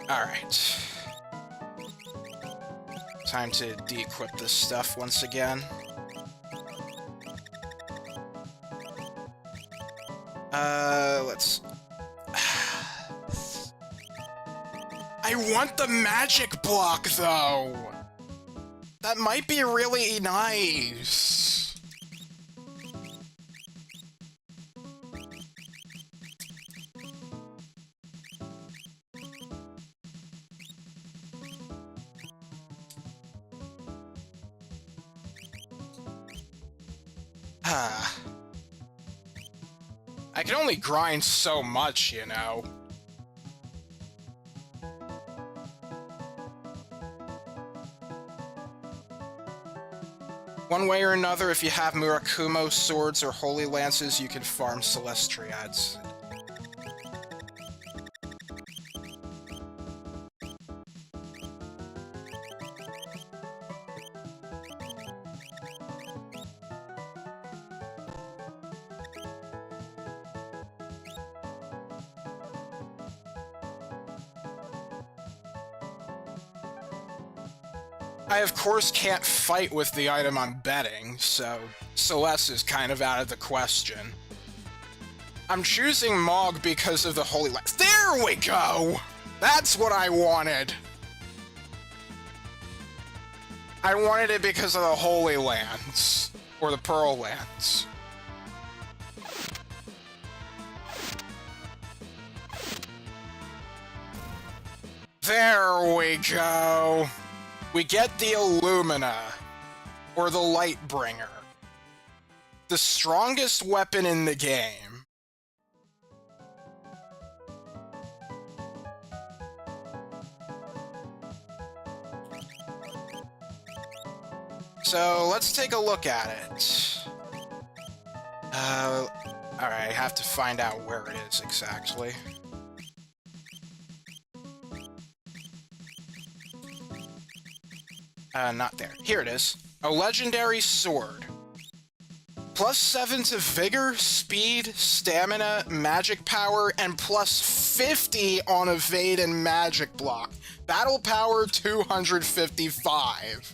Alright. Time to de-equip this stuff once again. Let's... I want the magic block, though! That might be really nice. I can only grind so much, you know. One way or another, if you have Murakumo swords or Holy Lances, you can farm Celestriads. I, of course, can't fight with the item I'm betting, so Celeste is kind of out of the question. I'm choosing Mog because of the Holy Lance. There we go! That's what I wanted! I wanted it because of the Holy Lance. Or the Pearl Lance. There we go! We get the Illumina, or the Lightbringer. The strongest weapon in the game. So, let's take a look at it. Alright, I have to find out where it is exactly. Not there. Here it is. A legendary sword. +7 to vigor, speed, stamina, magic power, and +50 on evade and magic block. Battle power 255.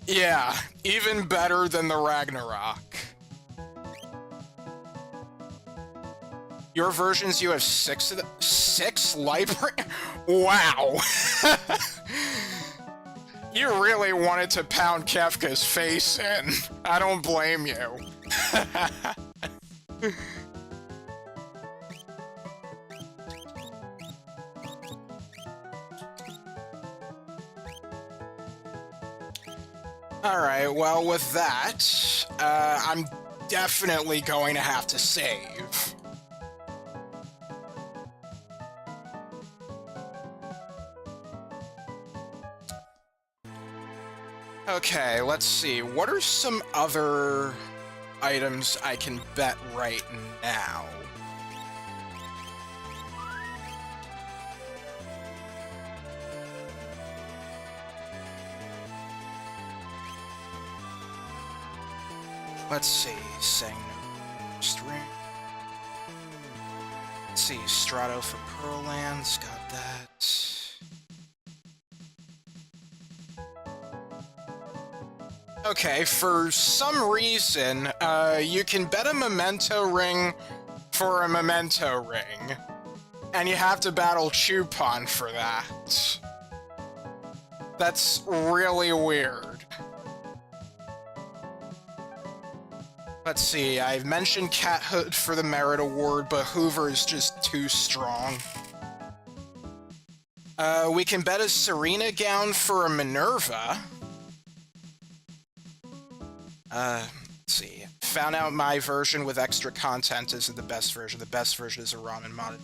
Yeah, even better than the Ragnarok. Your versions, you have 6 of the 6 library. Wow. You really wanted to pound Kefka's face in. I don't blame you. Alright, well, with that, I'm definitely going to have to save. Okay, let's see. What are some other items I can bet right now? Let's see. Saying string. Let's see. Strato for Pearl Lands. Got that. Okay, for some reason, you can bet a memento ring for a memento ring. And you have to battle Chupon for that. That's really weird. Let's see, I've mentioned Cat Hood for the Merit Award, but Hoover is just too strong. We can bet a Serena gown for a Minerva. Let's see. Found out my version with extra content isn't the best version. The best version is a ramen modded.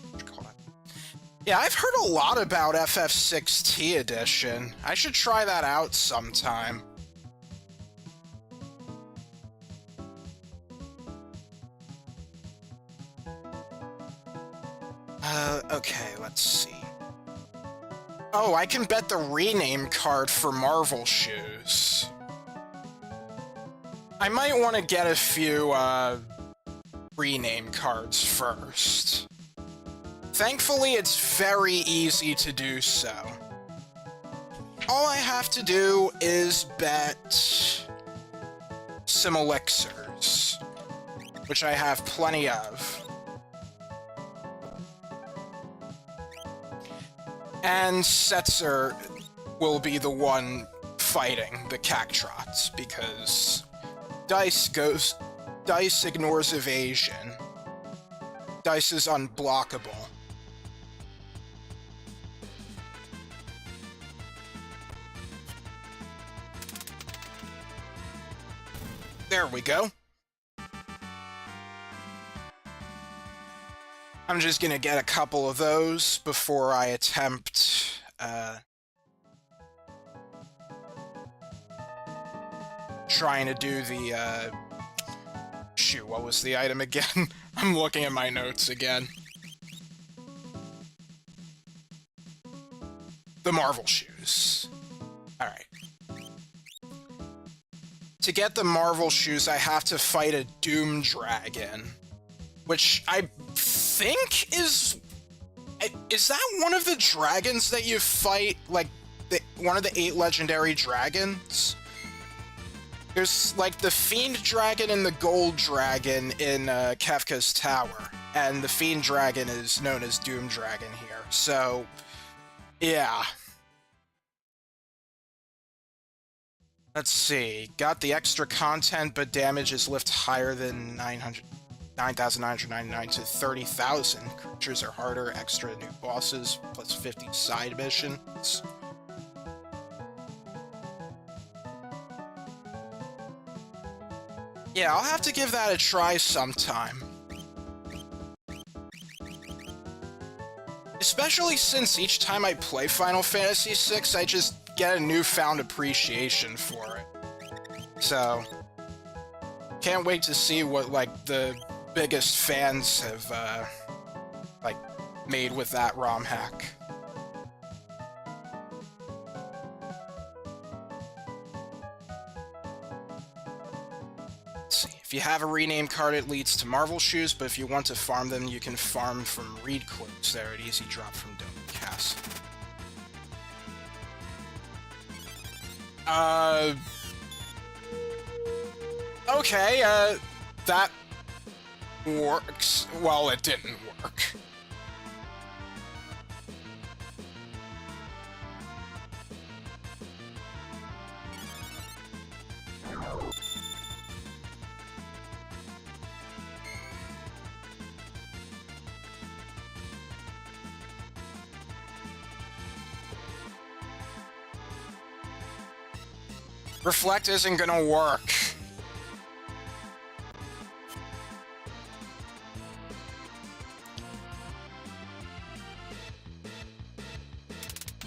Yeah, I've heard a lot about FF6T edition. I should try that out sometime. Okay, let's see. Oh, I can bet the rename card for Marvel shoes. I might want to get a few, rename cards first. Thankfully, it's very easy to do so. All I have to do is bet some elixirs, which I have plenty of. And Setzer will be the one fighting the Cactrots, because Dice ignores evasion. Dice is unblockable. There we go. I'm just gonna get a couple of those before I attempt, trying to do the, shoot, what was the item again? I'm looking at my notes again. The Marvel shoes. Alright. To get the Marvel shoes, I have to fight a Doom Dragon, which I think is that one of the dragons that you fight, like, one of the 8 legendary dragons? There's, like, the Fiend Dragon and the Gold Dragon in Kefka's Tower, and the Fiend Dragon is known as Doom Dragon here, so, yeah. Let's see, got the extra content, but damage is lifted higher than 9,999 to 30,000. Creatures are harder, extra new bosses, plus 50 side missions. Yeah, I'll have to give that a try sometime. Especially since each time I play Final Fantasy VI, I just get a newfound appreciation for it. So, can't wait to see what, like, the biggest fans have, like, made with that ROM hack. Let's see. If you have a rename card, it leads to Marvel Shoes, but if you want to farm them, you can farm from Reed Quotes there at Easy Drop from Dome Castle. Okay, that works. Well, it didn't work. Reflect isn't gonna work.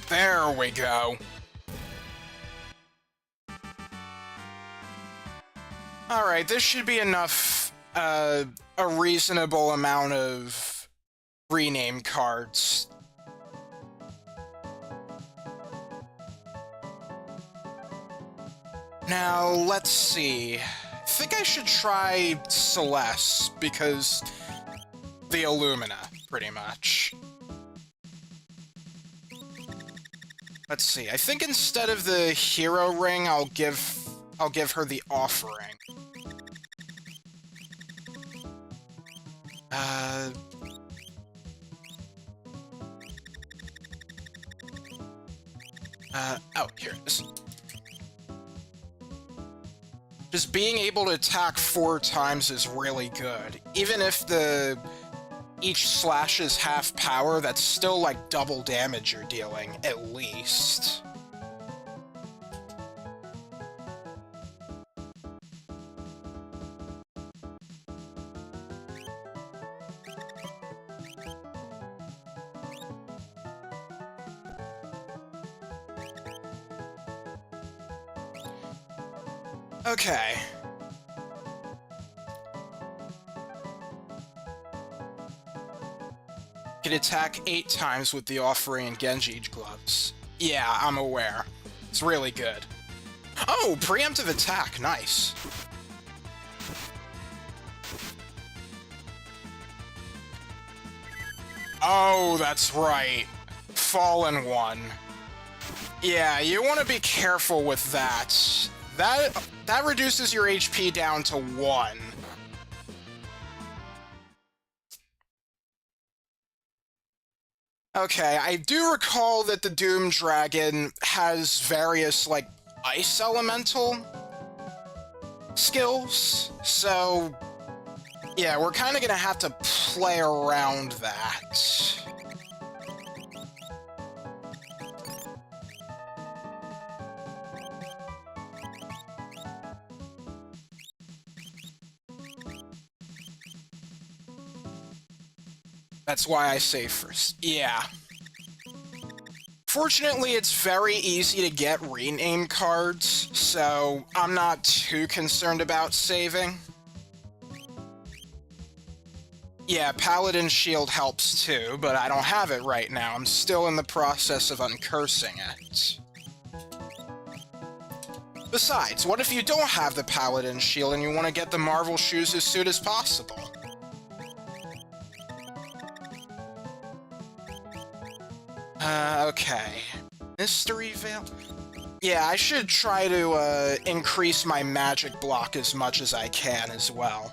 There we go. Alright, this should be enough, a reasonable amount of rename cards. Now, let's see. I think I should try Celeste, because the Illumina, pretty much. Let's see. I think instead of the hero ring, I'll give her the offering. Oh, here it is. Just being able to attack 4 times is really good. Even if each slash is half power, that's still like double damage you're dealing, at least. Okay. Can attack 8 times with the offering and Genji gloves. Yeah, I'm aware. It's really good. Oh, preemptive attack, nice. Oh, that's right. Fallen one. Yeah, you want to be careful with that. That reduces your HP down to 1. Okay, I do recall that the Doom Dragon has various, like, ice elemental skills, so yeah, we're kind of gonna have to play around that. That's why I save first. Yeah. Fortunately, it's very easy to get rename cards, so I'm not too concerned about saving. Yeah, Paladin Shield helps too, but I don't have it right now. I'm still in the process of uncursing it. Besides, what if you don't have the Paladin Shield and you want to get the Marvel Shoes as soon as possible? Okay. Mystery Veil? Yeah, I should try to, increase my magic block as much as I can as well.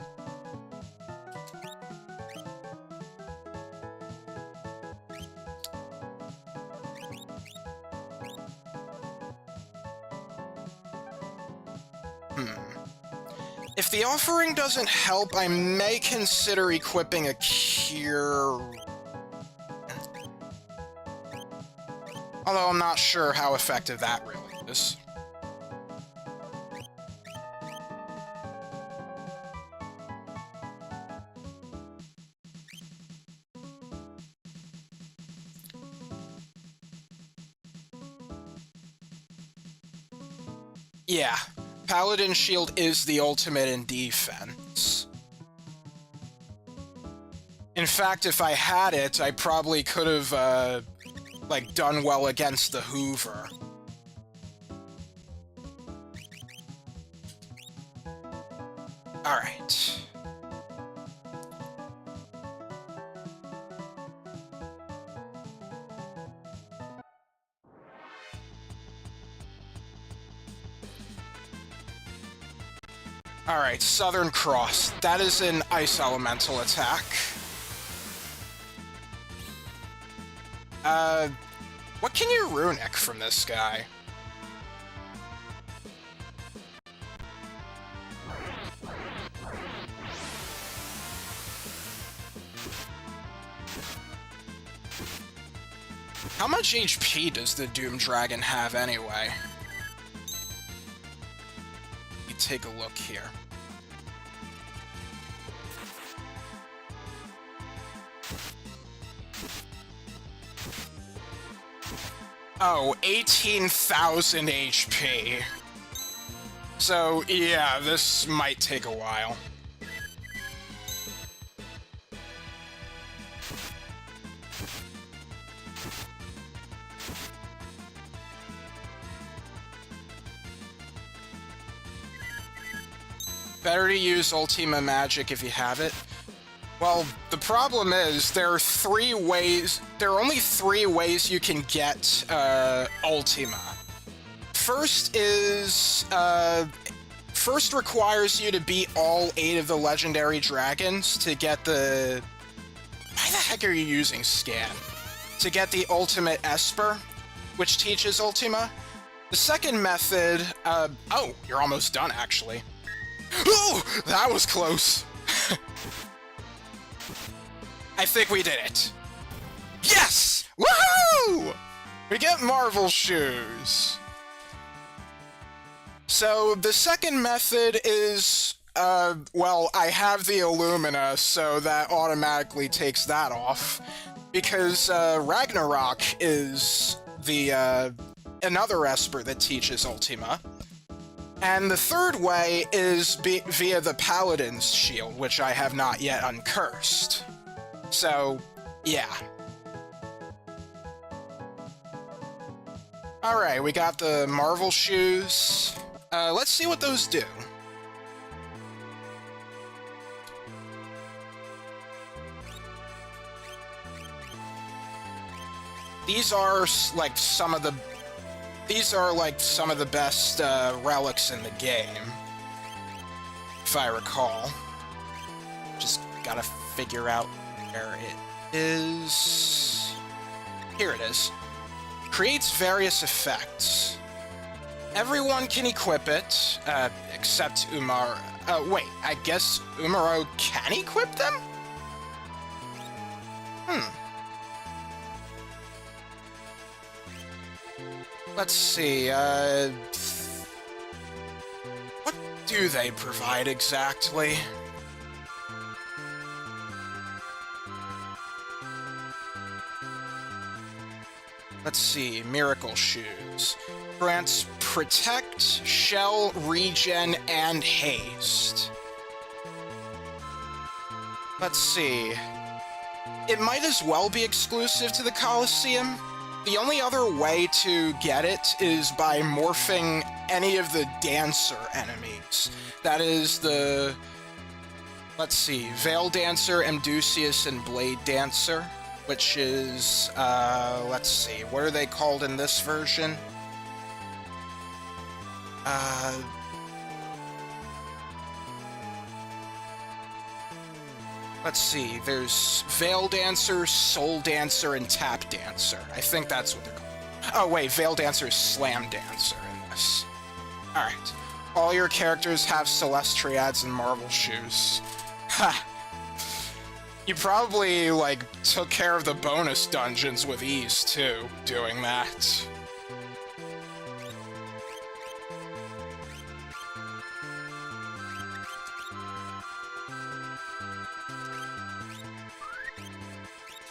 If the offering doesn't help, I may consider equipping a cure. Although I'm not sure how effective that really is. Yeah, Paladin Shield is the ultimate in defense. In fact, if I had it, I probably could have, like, done well against the Hoover. Alright. Alright, Southern Cross. That is an Ice Elemental attack. What can you runic from this guy? How much HP does the Doom Dragon have anyway? Let me take a look here. Oh, 18,000 HP. So, yeah, this might take a while. Better to use Ultima Magic if you have it. Well, the problem is there are only three ways you can get Ultima. First requires you to beat all 8 of the legendary dragons to get the... Why the heck are you using Scan? To get the ultimate Esper, which teaches Ultima. The second method, oh, you're almost done actually. Oh, that was close. I think we did it. Yes! Woohoo! We get Marvel Shoes. So the second method is, well, I have the Illumina, so that automatically takes that off. Because Ragnarok is the another Esper that teaches Ultima. And the third way is via the Paladin's Shield, which I have not yet uncursed. So, yeah. Alright, we got the Marvel Shoes. Let's see what those do. These are like some of the best relics in the game, if I recall. Just gotta figure out where it is. Here it is. Creates various effects. Everyone can equip it, except Umar. Wait, I guess Umaro can equip them? Let's see, what do they provide exactly? Let's see, Miracle Shoes. Grants Protect, Shell, Regen, and Haste. Let's see. It might as well be exclusive to the Colosseum. The only other way to get it is by morphing any of the Dancer enemies. That is the... Let's see, Veil Dancer, Amdusius, and Blade Dancer. Which is, let's see, what are they called in this version? Let's see, there's Veil Dancer, Soul Dancer, and Tap Dancer. I think that's what they're called. Oh wait, Veil Dancer is Slam Dancer in this. Alright. All your characters have Celestriads and Marvel Shoes. Ha! You probably, like, took care of the bonus dungeons with ease, too, doing that.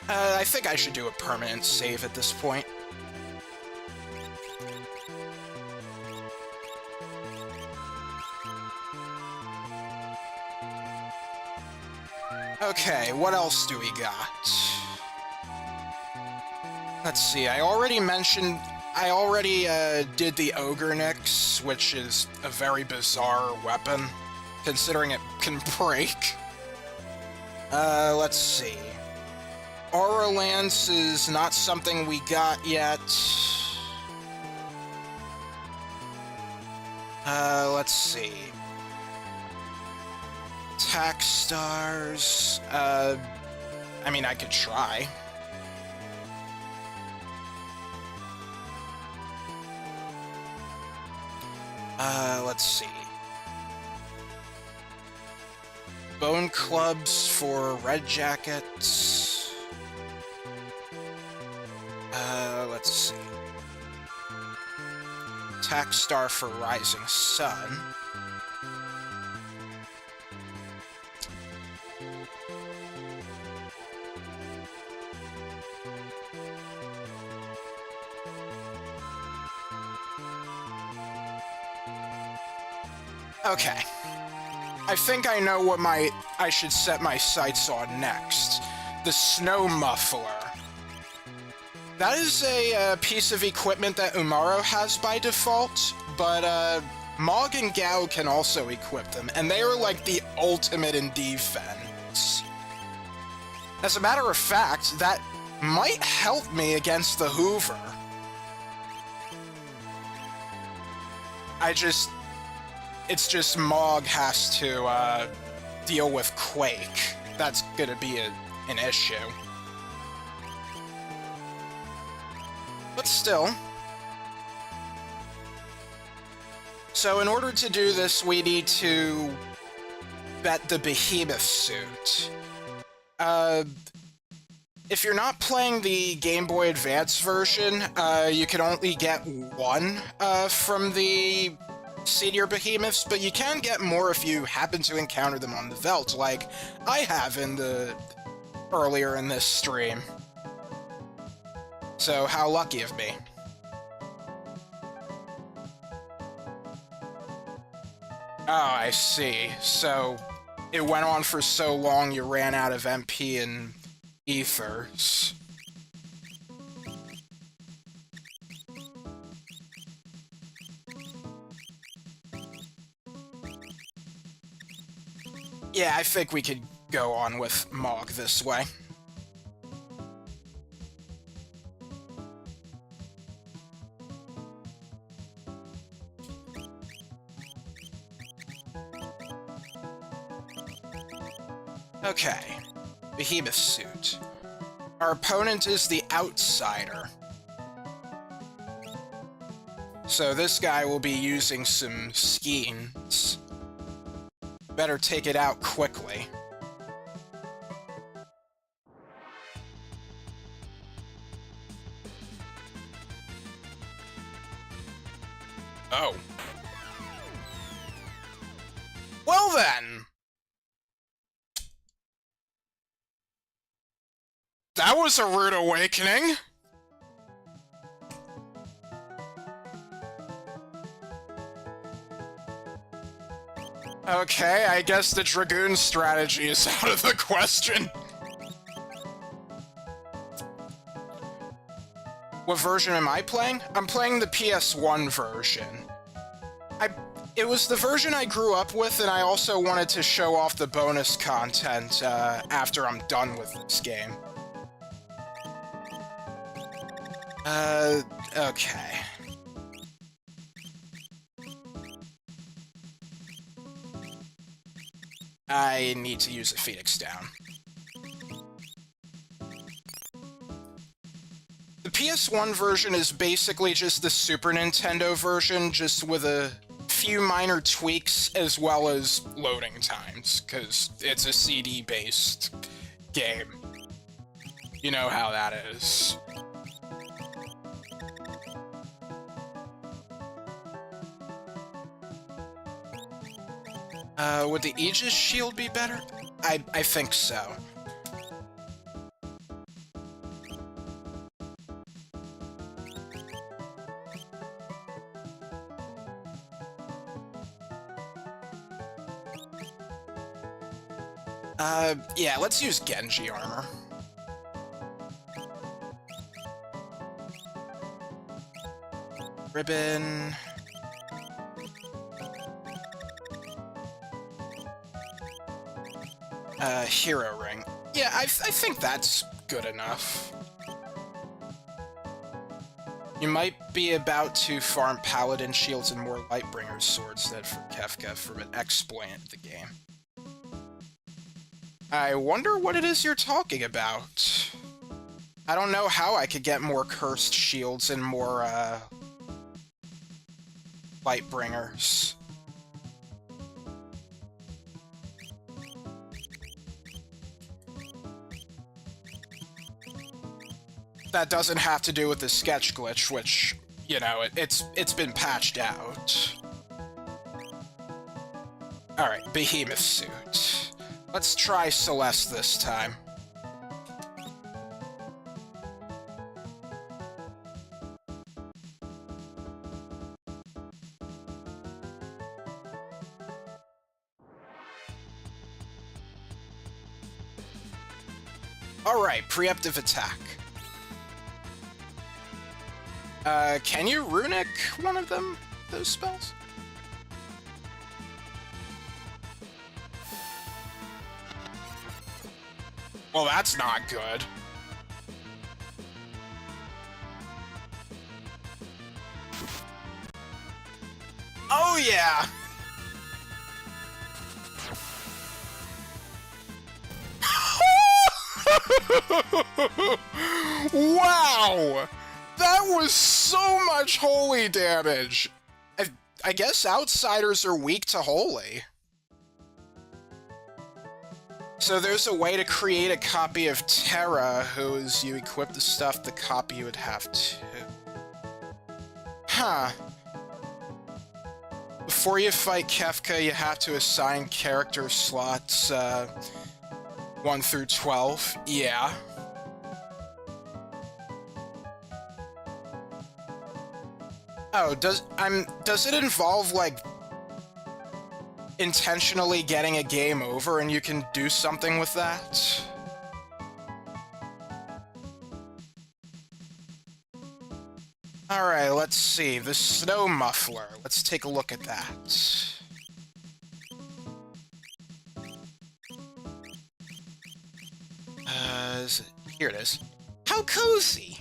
I think I should do a permanent save at this point. Okay, what else do we got? Let's see, I already did the Ogre Nyx, which is a very bizarre weapon. considering it can break. Let's see. Aura Lance is not something we got yet. Let's see. Attack Stars, I mean, I could try. Let's see. Bone Clubs for Red Jackets. Let's see. Attack Star for Rising Sun. Okay. I think I know what I should set my sights on next. The Snow Muffler. That is a piece of equipment that Umaro has by default, but Mog and Gao can also equip them, and they are like the ultimate in defense. As a matter of fact, that might help me against the Hoover. It's just Mog has to deal with Quake. That's gonna be an issue. But still. So in order to do this, we need to bet the Behemoth suit. If you're not playing the Game Boy Advance version, you can only get one from the Senior Behemoths, but you can get more if you happen to encounter them on the Veldt, like I have earlier in this stream. So how lucky of me. Oh, I see. So it went on for so long you ran out of MP and ethers. Yeah, I think we could go on with Mog this way. Okay, Behemoth suit. Our opponent is the Outsider. So this guy will be using some schemes. Better take it out quickly. Oh. Well then! That was a rude awakening! Okay, I guess the Dragoon strategy is out of the question. What version am I playing? I'm playing the PS1 version. It was the version I grew up with, and I also wanted to show off the bonus content after I'm done with this game. Okay. I need to use a Phoenix down. The PS1 version is basically just the Super Nintendo version, just with a few minor tweaks as well as loading times, because it's a CD-based game. You know how that is. Would the Aegis shield be better? I think so. Yeah, let's use Genji armor. Ribbon. hero ring. Yeah, I think that's good enough. You might be about to farm paladin shields and more Lightbringer's swords than for Kefka from an exploit in the game. I wonder what it is you're talking about. I don't know how I could get more cursed shields and more, Lightbringers. That doesn't have to do with the sketch glitch, which, you know, it's been patched out. Alright, Behemoth suit. Let's try Celeste this time. Alright, preemptive attack. Can you runic one of them, those spells? Well, that's not good. Oh, yeah! Wow! That was so much holy damage! I guess outsiders are weak to holy. So there's a way to create a copy of Terra, whose you equip the stuff the copy would have to. Huh. Before you fight Kefka, you have to assign character slots, 1 through 12. Yeah. Oh, does it involve, like, intentionally getting a game over and you can do something with that? Alright, let's see. The snow muffler. Let's take a look at that. Here it is. How cozy!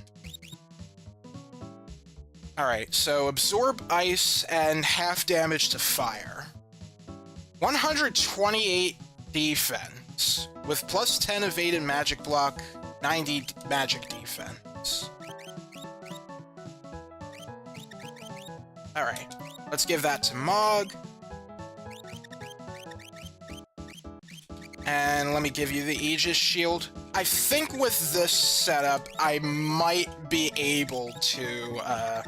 Alright, so absorb ice and half damage to fire. 128 defense, with plus 10 evaded magic block, 90 magic defense. Alright, let's give that to Mog. And let me give you the Aegis Shield. I think with this setup, I might be able to, I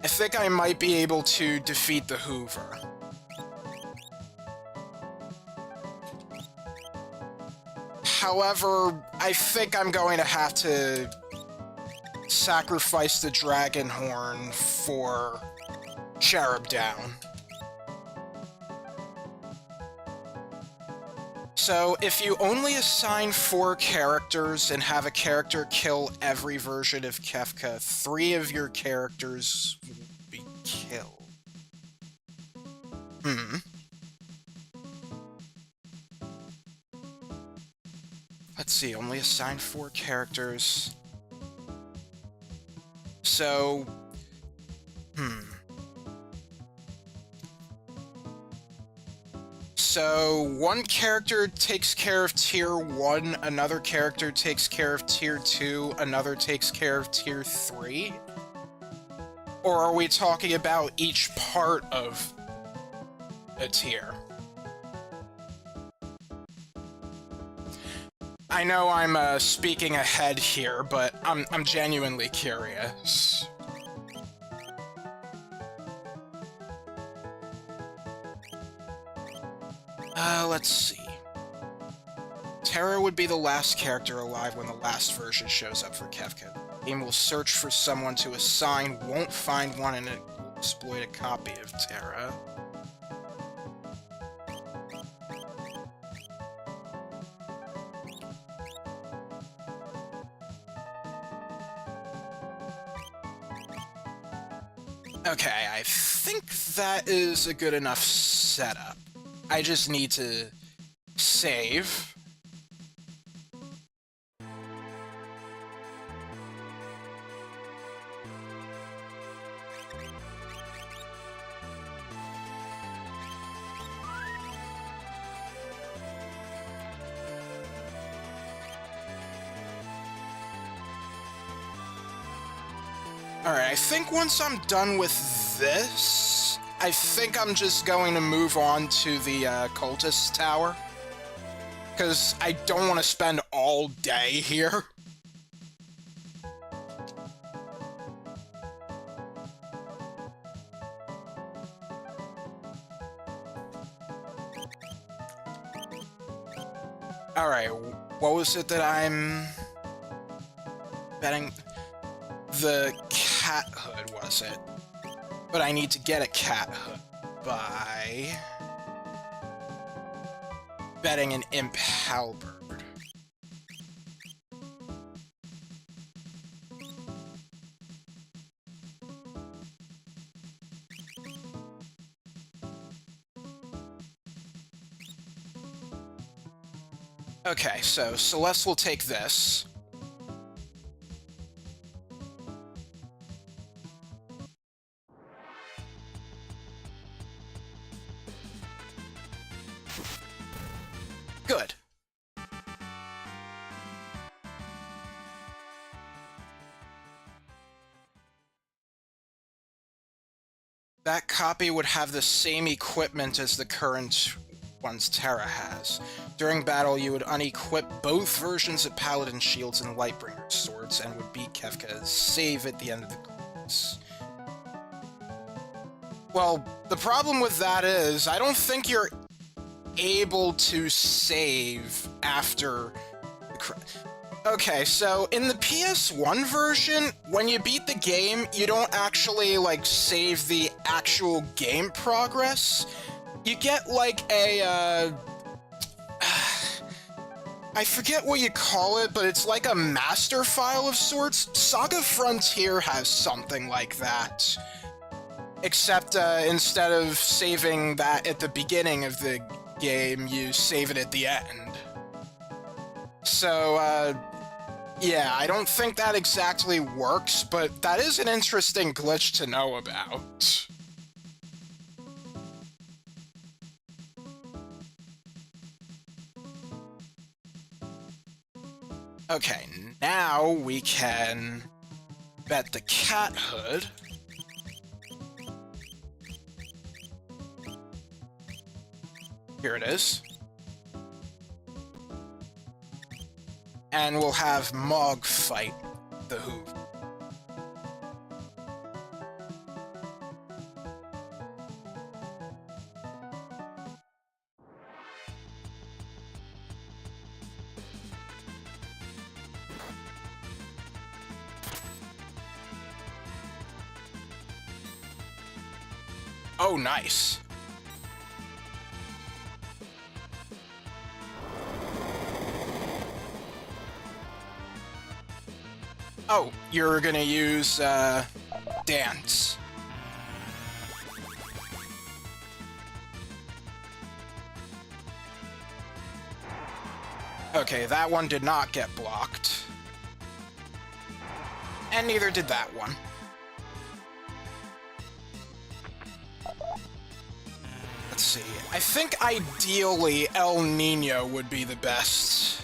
think I might be able to defeat the Hoover. However, I think I'm going to have to sacrifice the Dragon Horn for Cherub Down. So, if you only assign 4 characters and have a character kill every version of Kefka, 3 of your characters will be killed. Let's see, only assign 4 characters. So... So, one character takes care of Tier 1, another character takes care of Tier 2, another takes care of Tier 3? Or are we talking about each part of a tier? I know I'm speaking ahead here, but I'm genuinely curious. Let's see. Terra would be the last character alive when the last version shows up for Kefka. The game will search for someone to assign, won't find one, and it will exploit a copy of Terra. Okay, I think that is a good enough setup. I just need to save. Alright, I think once I'm done with this, I think I'm just going to move on to the cultist tower. Because I don't want to spend all day here. Alright, what was it that I'm betting? The cat hood, was it? But I need to get a cat hood by betting an imp halberd. Okay, so Celeste will take this. Good. That copy would have the same equipment as the current ones Terra has. During battle, you would unequip both versions of Paladin shields and Lightbringer swords, and would beat Kefka's save at the end of the course. Well, the problem with that is, I don't think you're able to save after the Okay, so in the PS1 version, when you beat the game, you don't actually, like, save the actual game progress. You get, like, a, I forget what you call it, but it's like a master file of sorts. Saga Frontier has something like that. Except, instead of saving that at the beginning of the game, you save it at the end. So, yeah, I don't think that exactly works, but that is an interesting glitch to know about. Okay, now we can bet the cat hood. Here it is. And we'll have Mog fight the Hoof. Oh, nice. Oh, you're gonna use, dance. Okay, that one did not get blocked. And neither did that one. Let's see. I think ideally El Nino would be the best.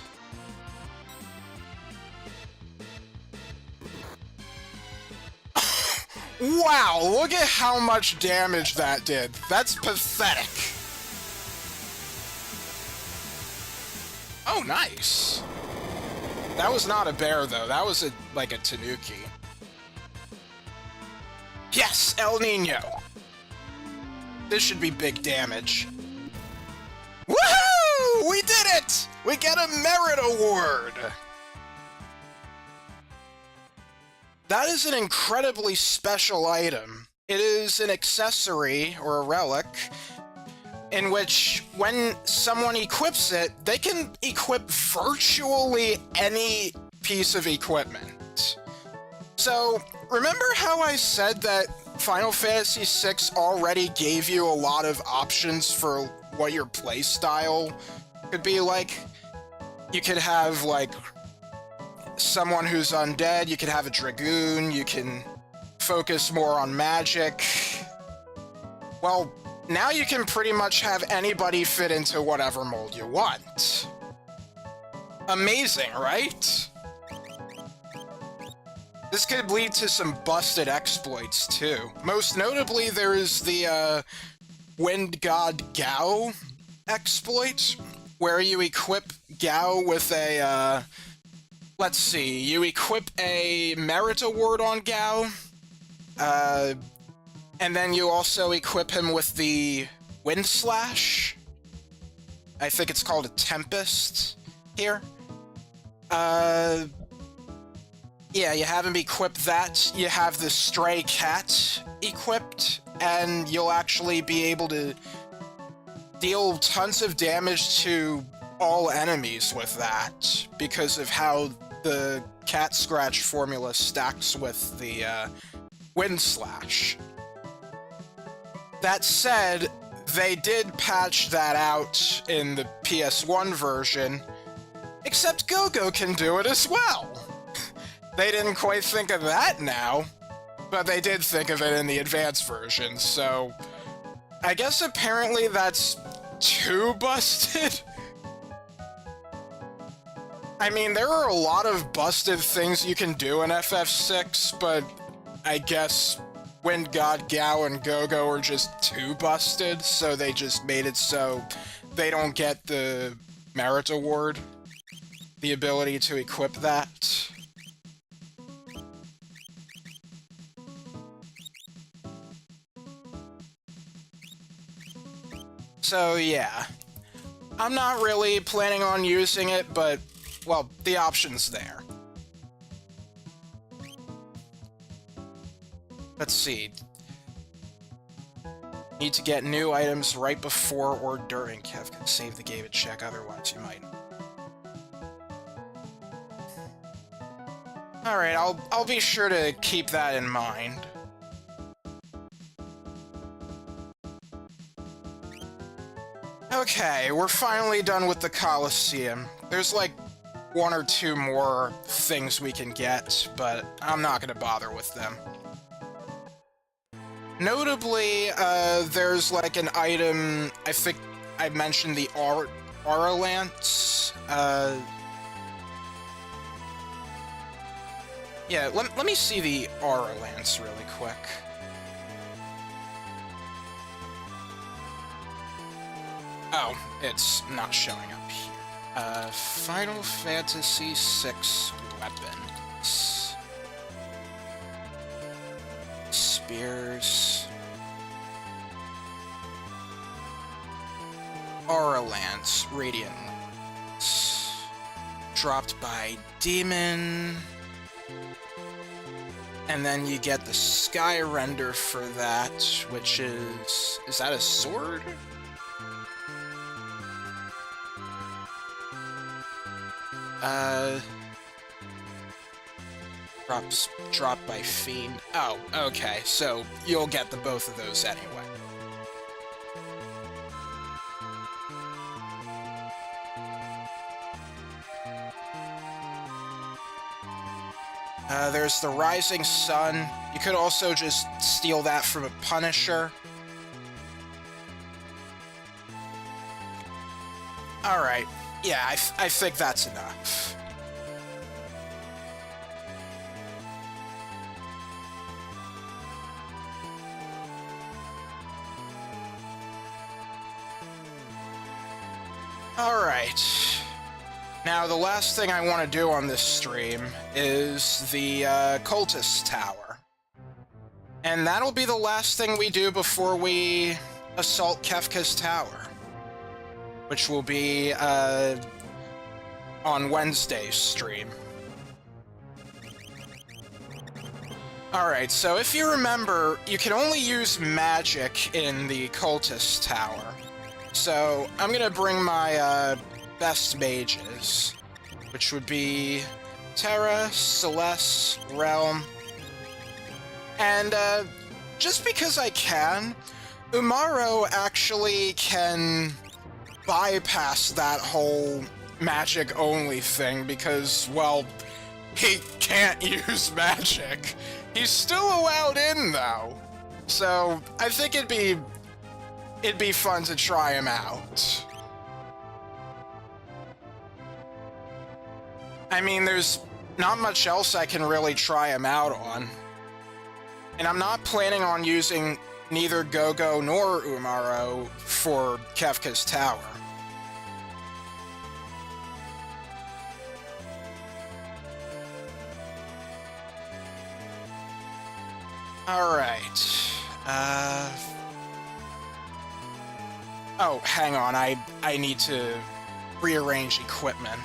Wow, look at how much damage that did. That's pathetic. Oh, nice. That was not a bear, though. That was like a tanuki. Yes, El Nino. This should be big damage. Woohoo! We did it! We get a merit award! That is an incredibly special item. It is an accessory, or a relic, in which, when someone equips it, they can equip virtually any piece of equipment. So, remember how I said that Final Fantasy VI already gave you a lot of options for what your playstyle could be like? You could have, like, someone who's undead, you could have a Dragoon, you can focus more on magic. Well, now you can pretty much have anybody fit into whatever mold you want. Amazing, right? This could lead to some busted exploits, too. Most notably, there is the, Wind God Gao exploit, where you equip Gao with a, let's see, you equip a merit award on Gao, and then you also equip him with the Wind Slash. I think it's called a Tempest here. Yeah, you have him equip that. You have the Stray Cat equipped, and you'll actually be able to deal tons of damage to all enemies with that, because of how the Cat Scratch formula stacks with the Wind Slash. That said, they did patch that out in the PS1 version, except Go-Go can do it as well. They didn't quite think of that now, but they did think of it in the advanced version, so I guess apparently that's too busted? I mean, there are a lot of busted things you can do in FF6, but I guess Wind God Gao and Go-Go are just too busted, so they just made it so they don't get the merit award, the ability to equip that. So yeah, I'm not really planning on using it, but, well, the option's there. Let's see. Need to get new items right before or during Kefka. Save the game and check, otherwise you might. Alright, I'll be sure to keep that in mind. Okay, we're finally done with the Colosseum. There's like one or two more things we can get, but I'm not gonna bother with them. Notably, there's like an item, I think I mentioned the Aura Lance. Yeah, let me see the Aura Lance really quick. Oh, it's not showing up here. Final Fantasy VI weapons. Spears. Aura Lance, Radiant Lance. Dropped by Demon. And then you get the Sky Render for that, which is that a sword? Dropped by Fiend. Oh, okay, so you'll get the both of those anyway. There's the Rising Sun. You could also just steal that from a Punisher. Alright, yeah, I think that's enough. Alright. Now, the last thing I want to do on this stream is the Cultist Tower. And that'll be the last thing we do before we assault Kefka's Tower, which will be on Wednesday's stream. Alright, so if you remember, you can only use magic in the Cultist Tower. So, I'm gonna bring my best mages, which would be Terra, Celeste, Realm, And just because I can, Umaro actually can bypass that whole magic-only thing because, well, he can't use magic. He's still allowed in, though. So, I think it'd be fun to try him out. I mean, there's not much else I can really try him out on. And I'm not planning on using neither Gogo nor Umaro for Kefka's Tower. Alright. Oh, hang on, I need to rearrange equipment.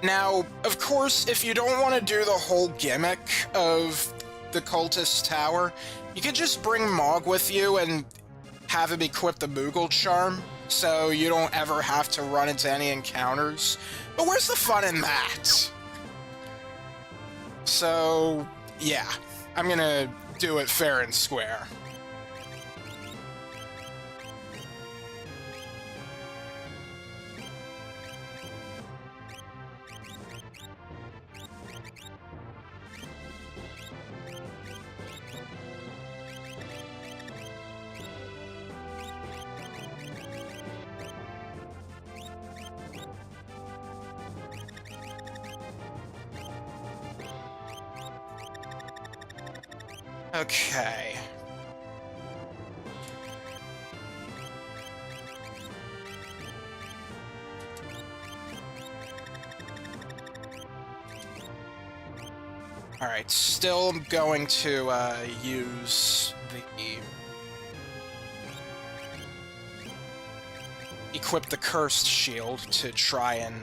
Now, of course, if you don't want to do the whole gimmick of the Cultist Tower, you could just bring Mog with you and have him equip the Moogle Charm, so you don't ever have to run into any encounters. But where's the fun in that? So, yeah, I'm gonna do it fair and square. Okay. Alright, still going to use the... equip the Cursed Shield to try and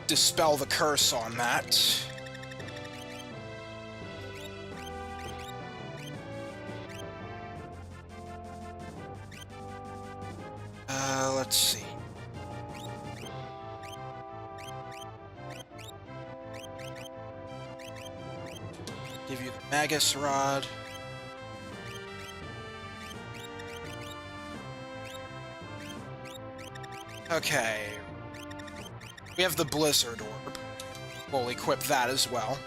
dispel the curse on that. Let's see. Give you the Magus Rod. Okay. We have the Blizzard Orb. We'll equip that as well.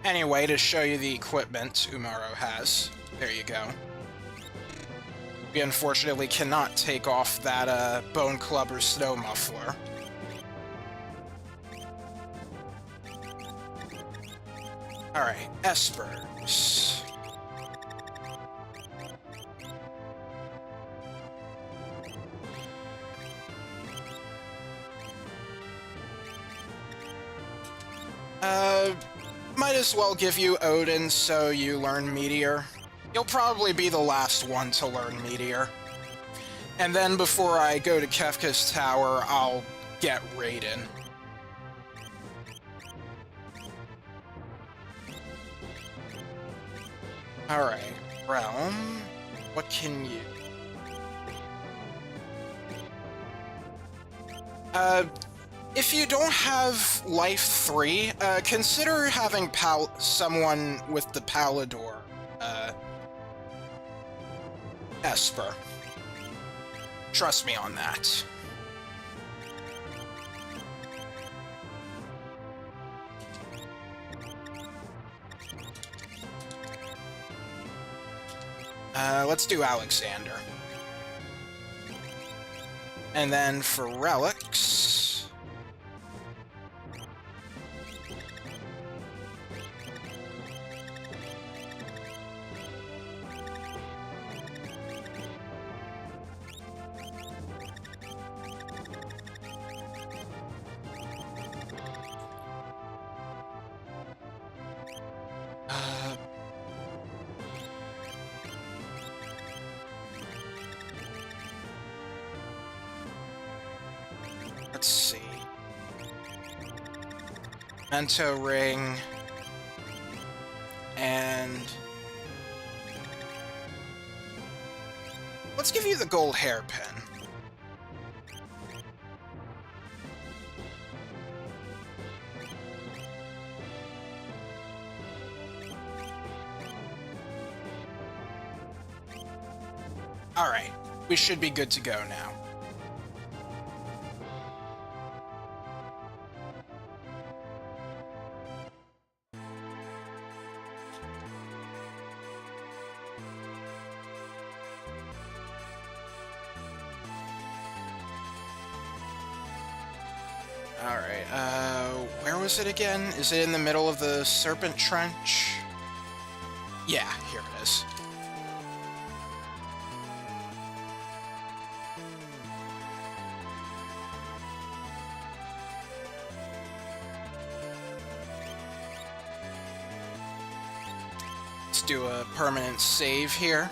Anyway, to show you the equipment Umaro has, there you go. We unfortunately cannot take off that Bone Club or Snow Muffler. Alright, Espers. Might as well give you Odin so you learn Meteor. You'll probably be the last one to learn Meteor. And then before I go to Kefka's Tower, I'll get Raiden. Alright, Realm. What can you... if you don't have Life 3, consider having someone with the Palador, Esper. Trust me on that. Let's do Alexander. And then for relics... let's see. Mento Ring and let's give you the gold hairpin. Alright, we should be good to go now. Alright, where was it again? Is it in the middle of the Serpent Trench? Yeah, here it is. Let's do a permanent save here.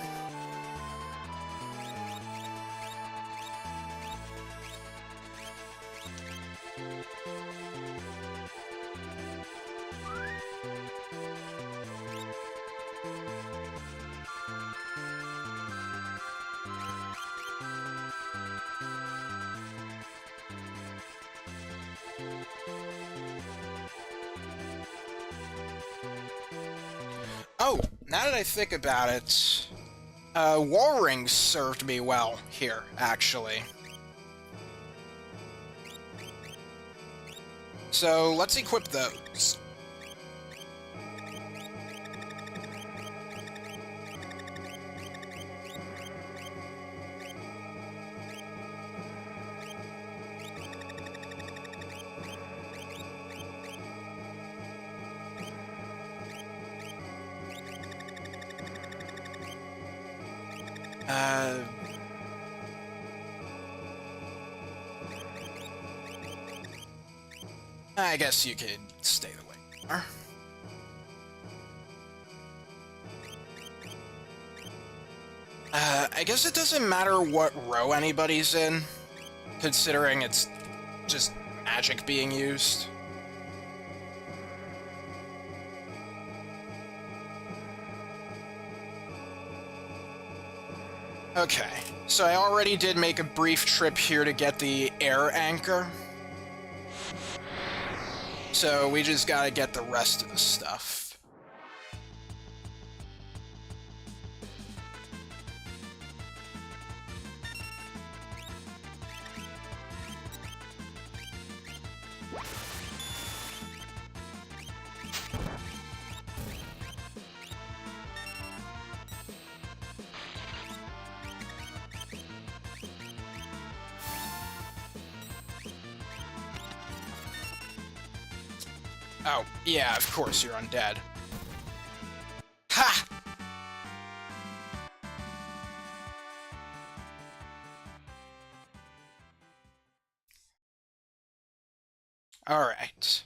Oh, now that I think about it, wall rings served me well here, actually. So let's equip those. I guess you could stay the way you are. I guess it doesn't matter what row anybody's in, considering it's just magic being used. Okay, so I already did make a brief trip here to get the air anchor. So we just gotta get the rest of the stuff. Oh, yeah, of course you're undead. Ha! Alright.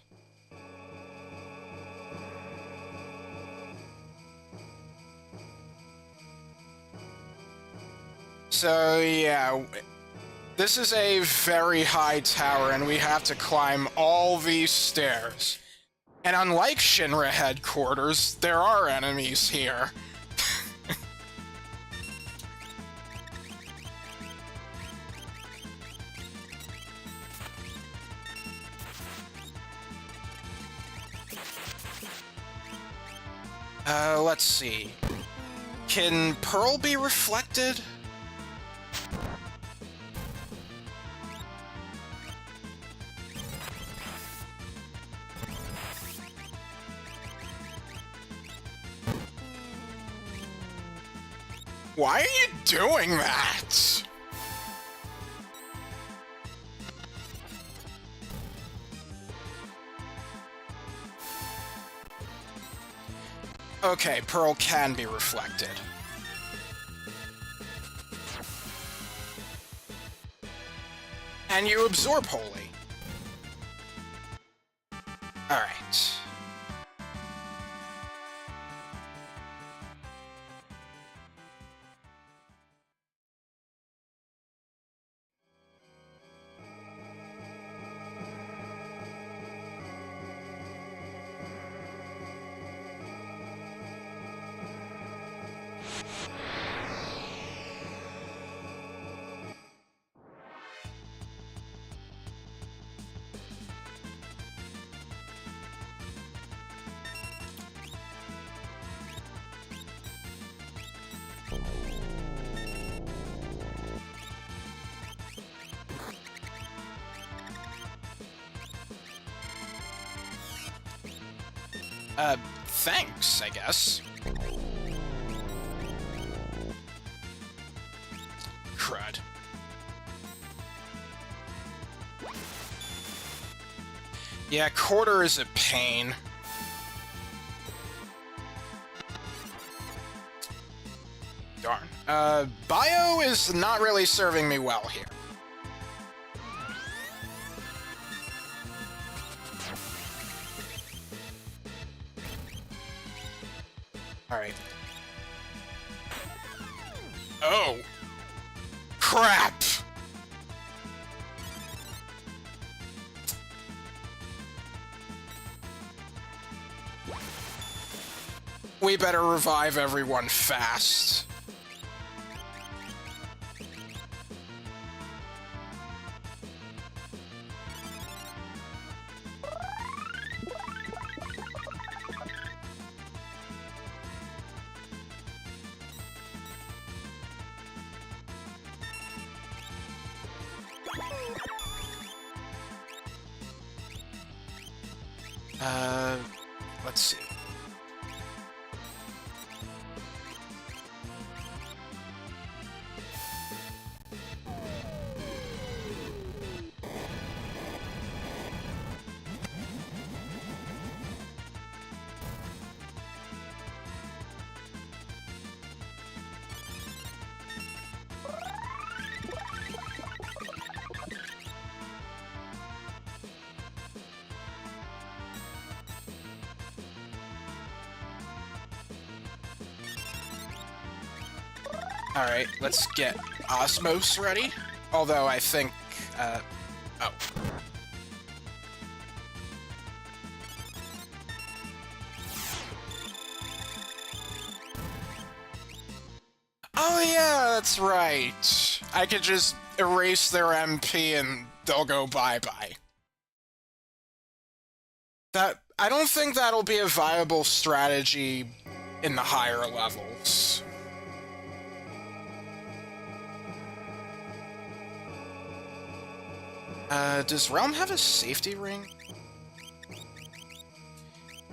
So, yeah, this is a very high tower, and we have to climb all these stairs. And unlike Shinra headquarters, there are enemies here. Let's see. Can Pearl be reflected? Why are you doing that? Okay, Pearl can be reflected. And you absorb wholly. Alright. Thanks, I guess. Crud. Yeah, quarter is a pain. Darn. Bio is not really serving me well here. Alright. Oh! Crap! We better revive everyone fast. Let's see. Alright, let's get Osmos ready. Although I think, oh. Oh yeah, that's right. I could just erase their MP and they'll go bye-bye. I don't think that'll be a viable strategy in the higher levels. Does Realm have a safety ring?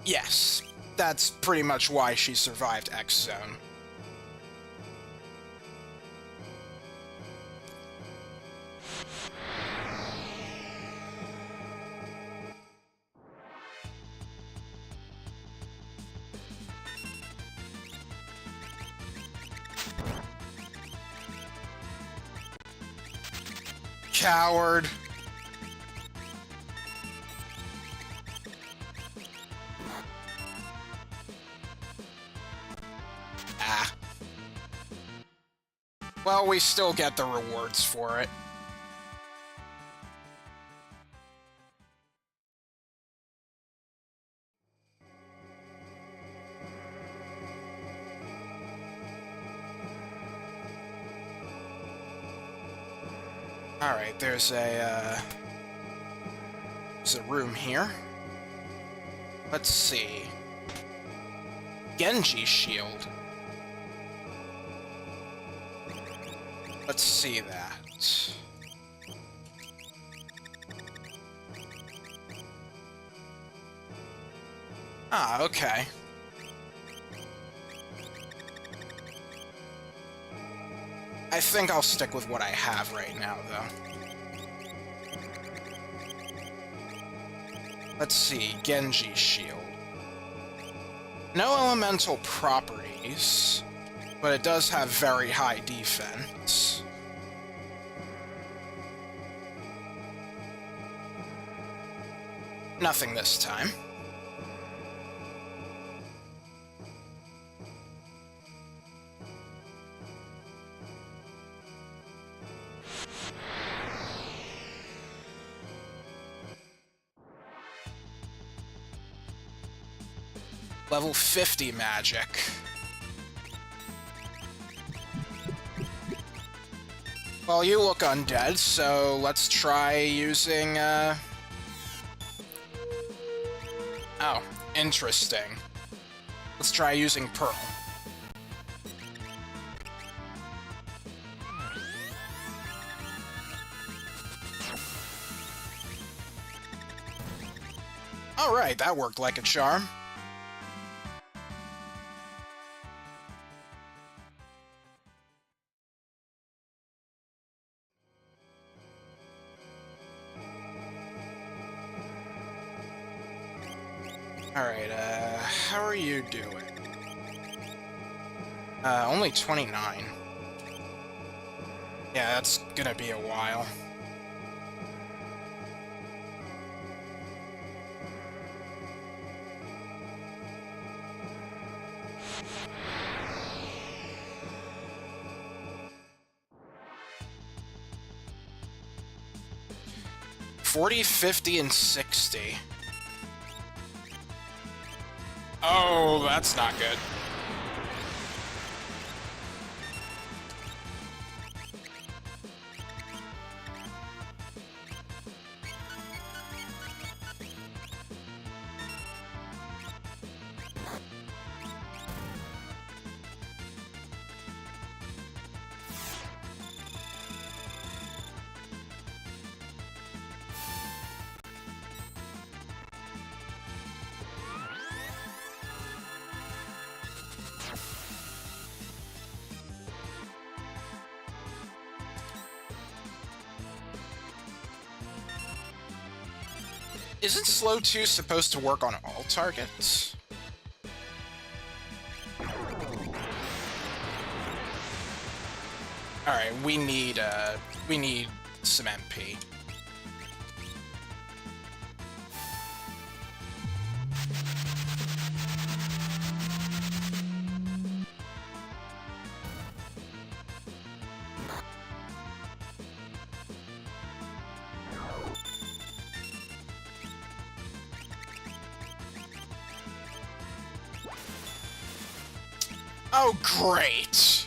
Yes, that's pretty much why she survived X-Zone. Coward. Ah. Well, we still get the rewards for it. Alright, there's a room here. Let's see. Genji shield. Let's see that. Ah, okay. I think I'll stick with what I have right now, though. Let's see, Genji shield. No elemental properties, but it does have very high defense. Nothing this time. Level 50 magic. Well, you look undead, so let's try using, Oh, interesting. Let's try using Pearl. Alright, that worked like a charm. Alright, how are you doing? Only 29. Yeah, that's gonna be a while. $40, $50, and $60. Oh, that's not good. Isn't slow 2 supposed to work on all targets? Alright, we need some MP. Oh, great!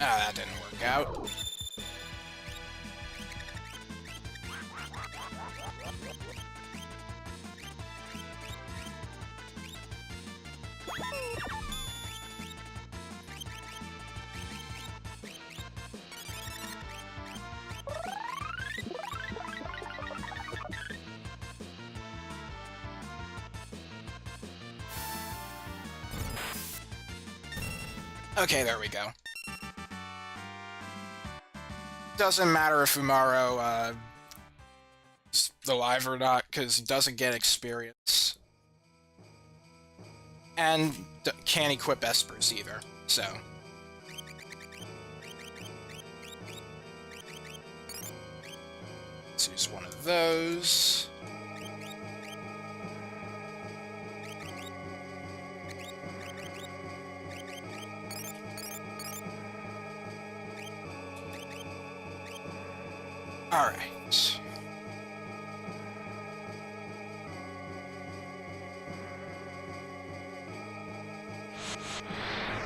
Ah, that didn't work out. Okay, there we go. Doesn't matter if Umaro is alive or not, because he doesn't get experience. And can't equip Espers either, so... Let's use one of those. Alright.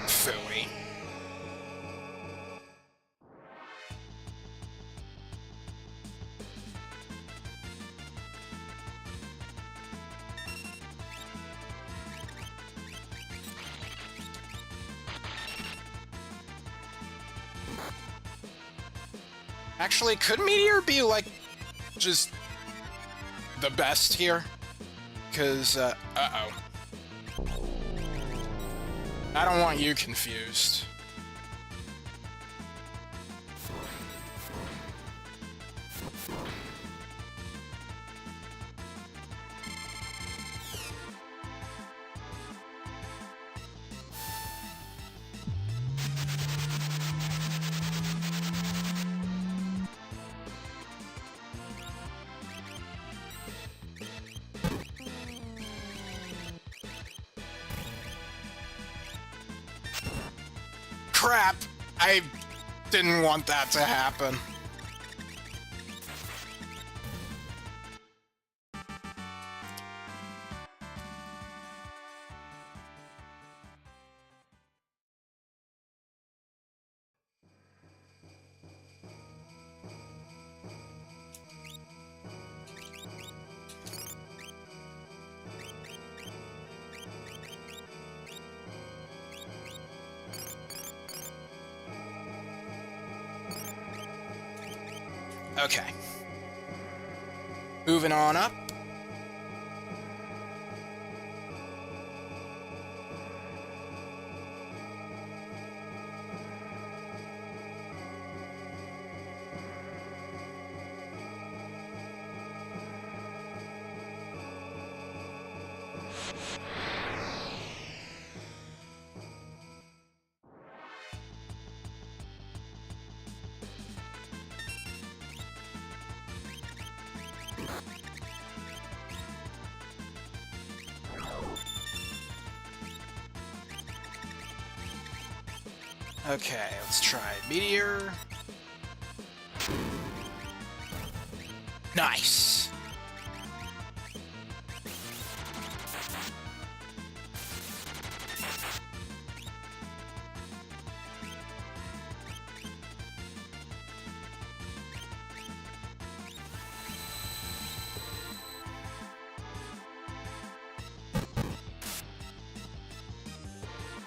Phooey. Actually, could Meteor be, like, just the best here? Because, uh-oh. I don't want you confused. Crap! I didn't want that to happen. Okay. Moving on up. Okay, let's try Meteor. Nice!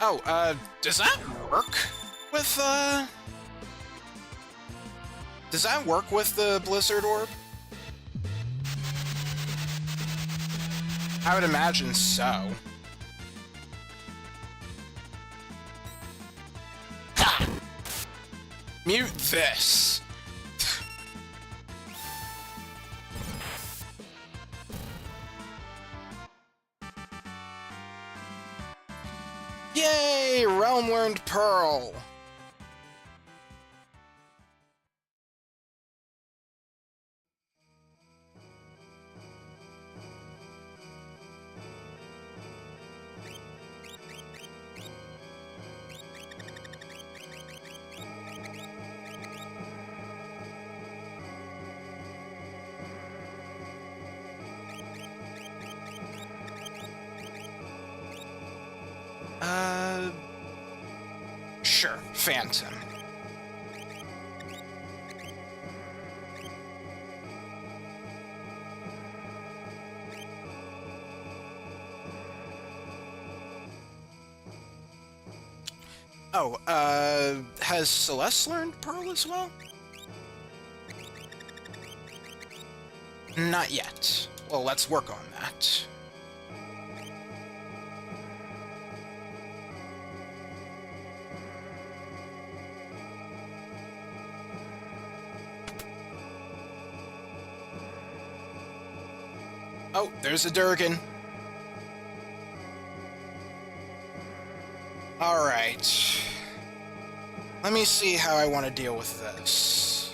Oh, does that work with, Does that work with the Blizzard Orb? I would imagine so. Ha! Mute this! Yay! Realm Learned Pearl! Sure, Phantom. Oh, has Celeste learned Pearl as well? Not yet. Well, let's work on that. Oh, there's a Durgan. Alright. Let me see how I want to deal with this.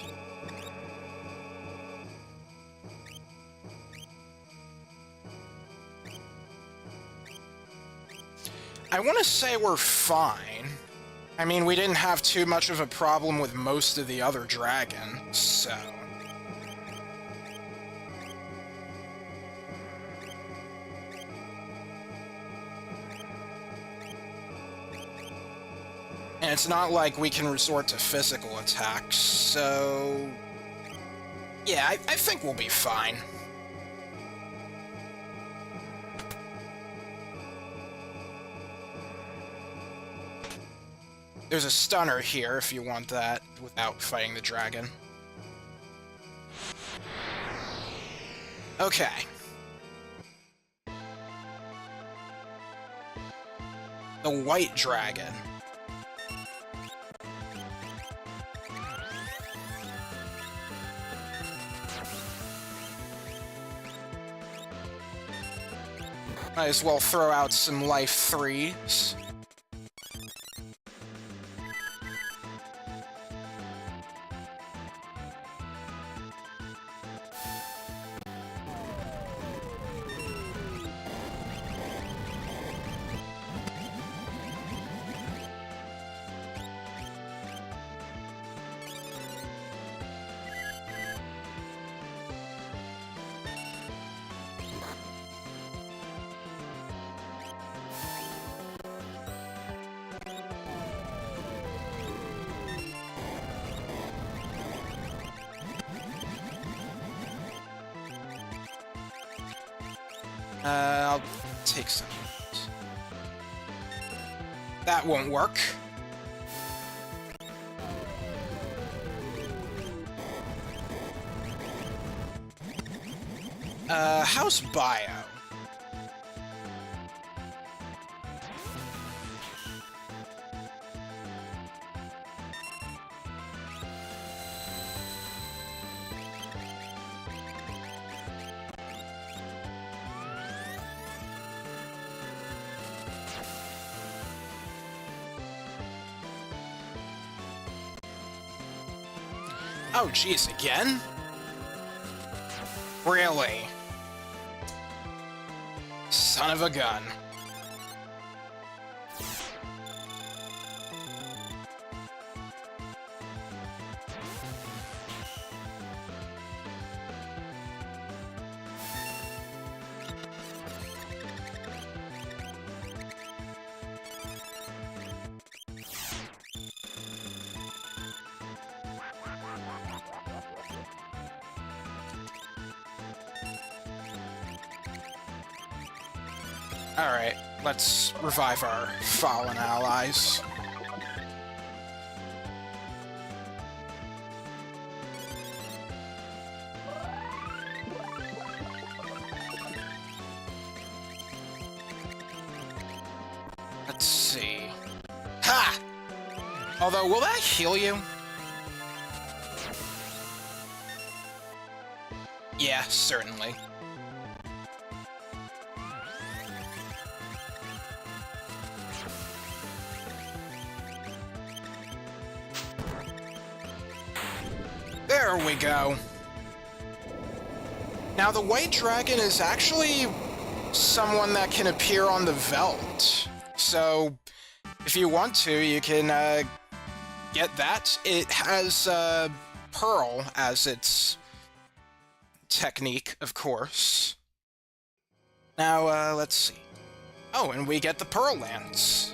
I want to say we're fine. I mean, we didn't have too much of a problem with most of the other dragons, so... And it's not like we can resort to physical attacks, so... Yeah, I think we'll be fine. There's a stunner here if you want that without fighting the dragon. Okay. The white dragon. Might as well throw out some life 3s. I'll take some. That won't work. How's Bio? Oh, jeez, again? Really? Son of a gun. Alright, let's revive our fallen allies. Let's see. Ha! Although, will that heal you? Yeah, certainly. There we go. Now, the White Dragon is actually someone that can appear on the Veldt. So, if you want to, you can get that. It has Pearl as its technique, of course. Now, let's see. Oh, and we get the Pearl Lance.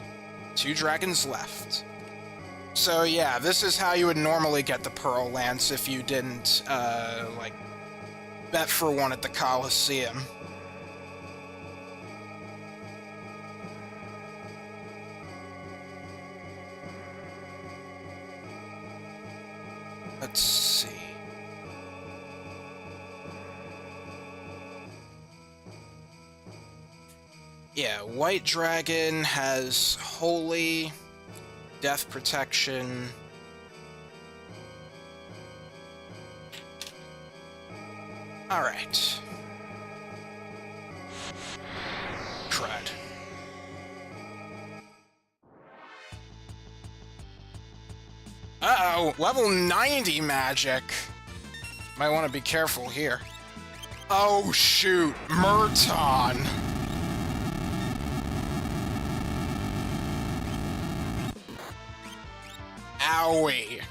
2 dragons left. So yeah, this is how you would normally get the Pearl Lance if you didn't, like, bet for one at the Coliseum. Let's see. Yeah, White Dragon has Holy, Death Protection. Alright. Crud. Uh-oh, level 90 magic. Might want to be careful here. Oh shoot, Murton. Owie.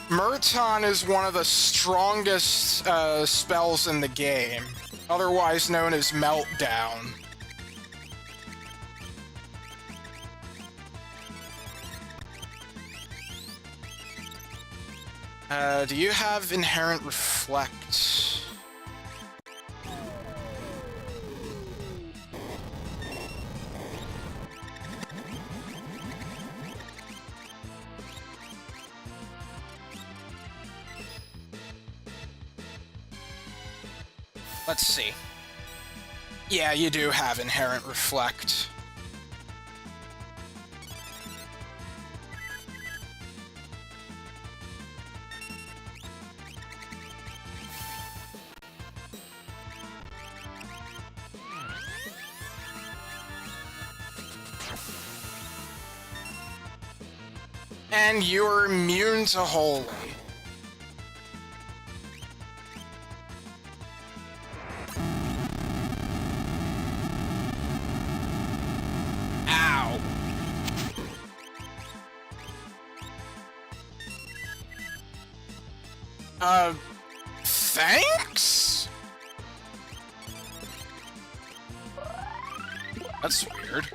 Murton is one of the strongest spells in the game, otherwise known as Meltdown. Do you have Inherent Reflect? Let's see. Yeah, you do have Inherent Reflect. And you're immune to Holy. Ow. Thanks? That's weird.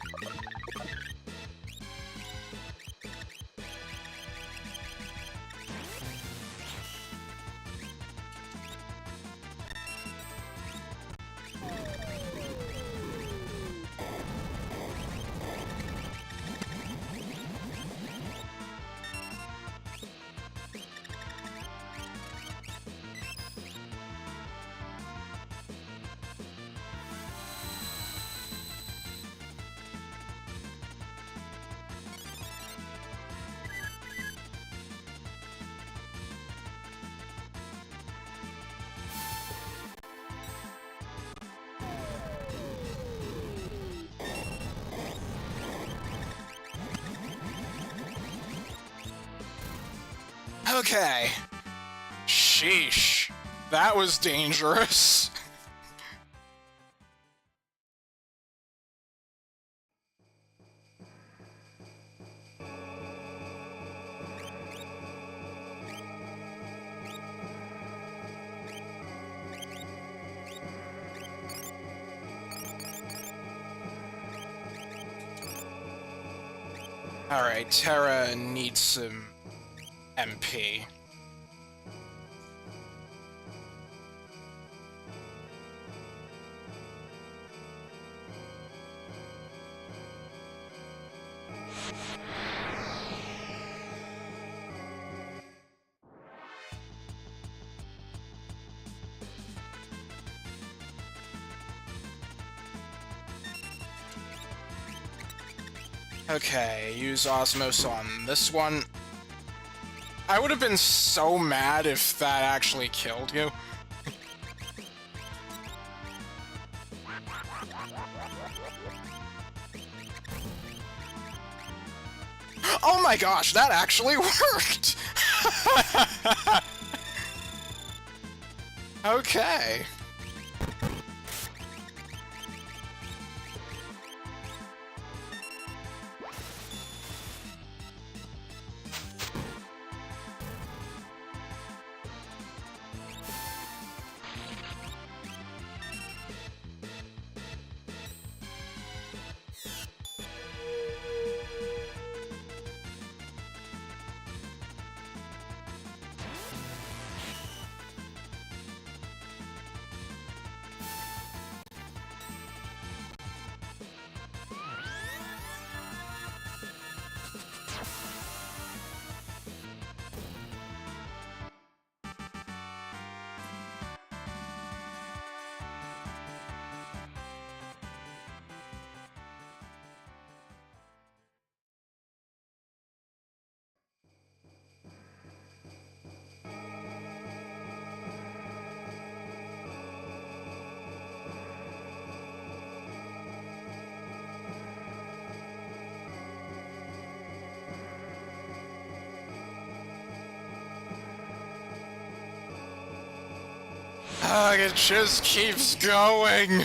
Okay. Sheesh. That was dangerous. Alright, Terra needs some MP. Okay, use Osmos on this one. I would have been so mad if that actually killed you. Oh my gosh, that actually worked! Okay. It just keeps going.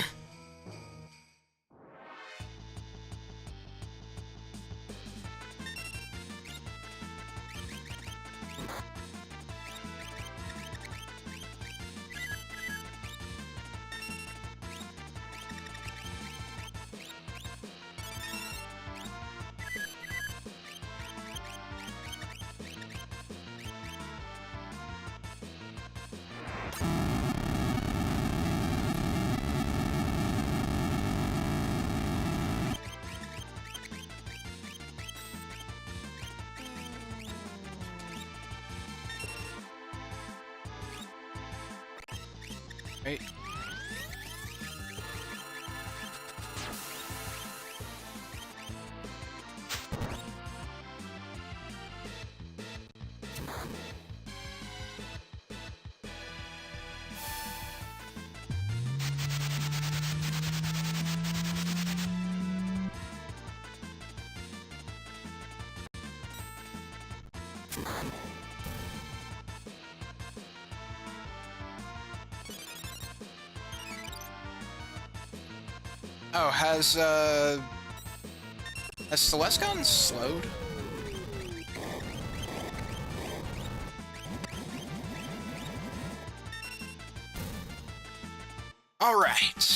Wait. Oh, has Celeste gotten slowed? All right.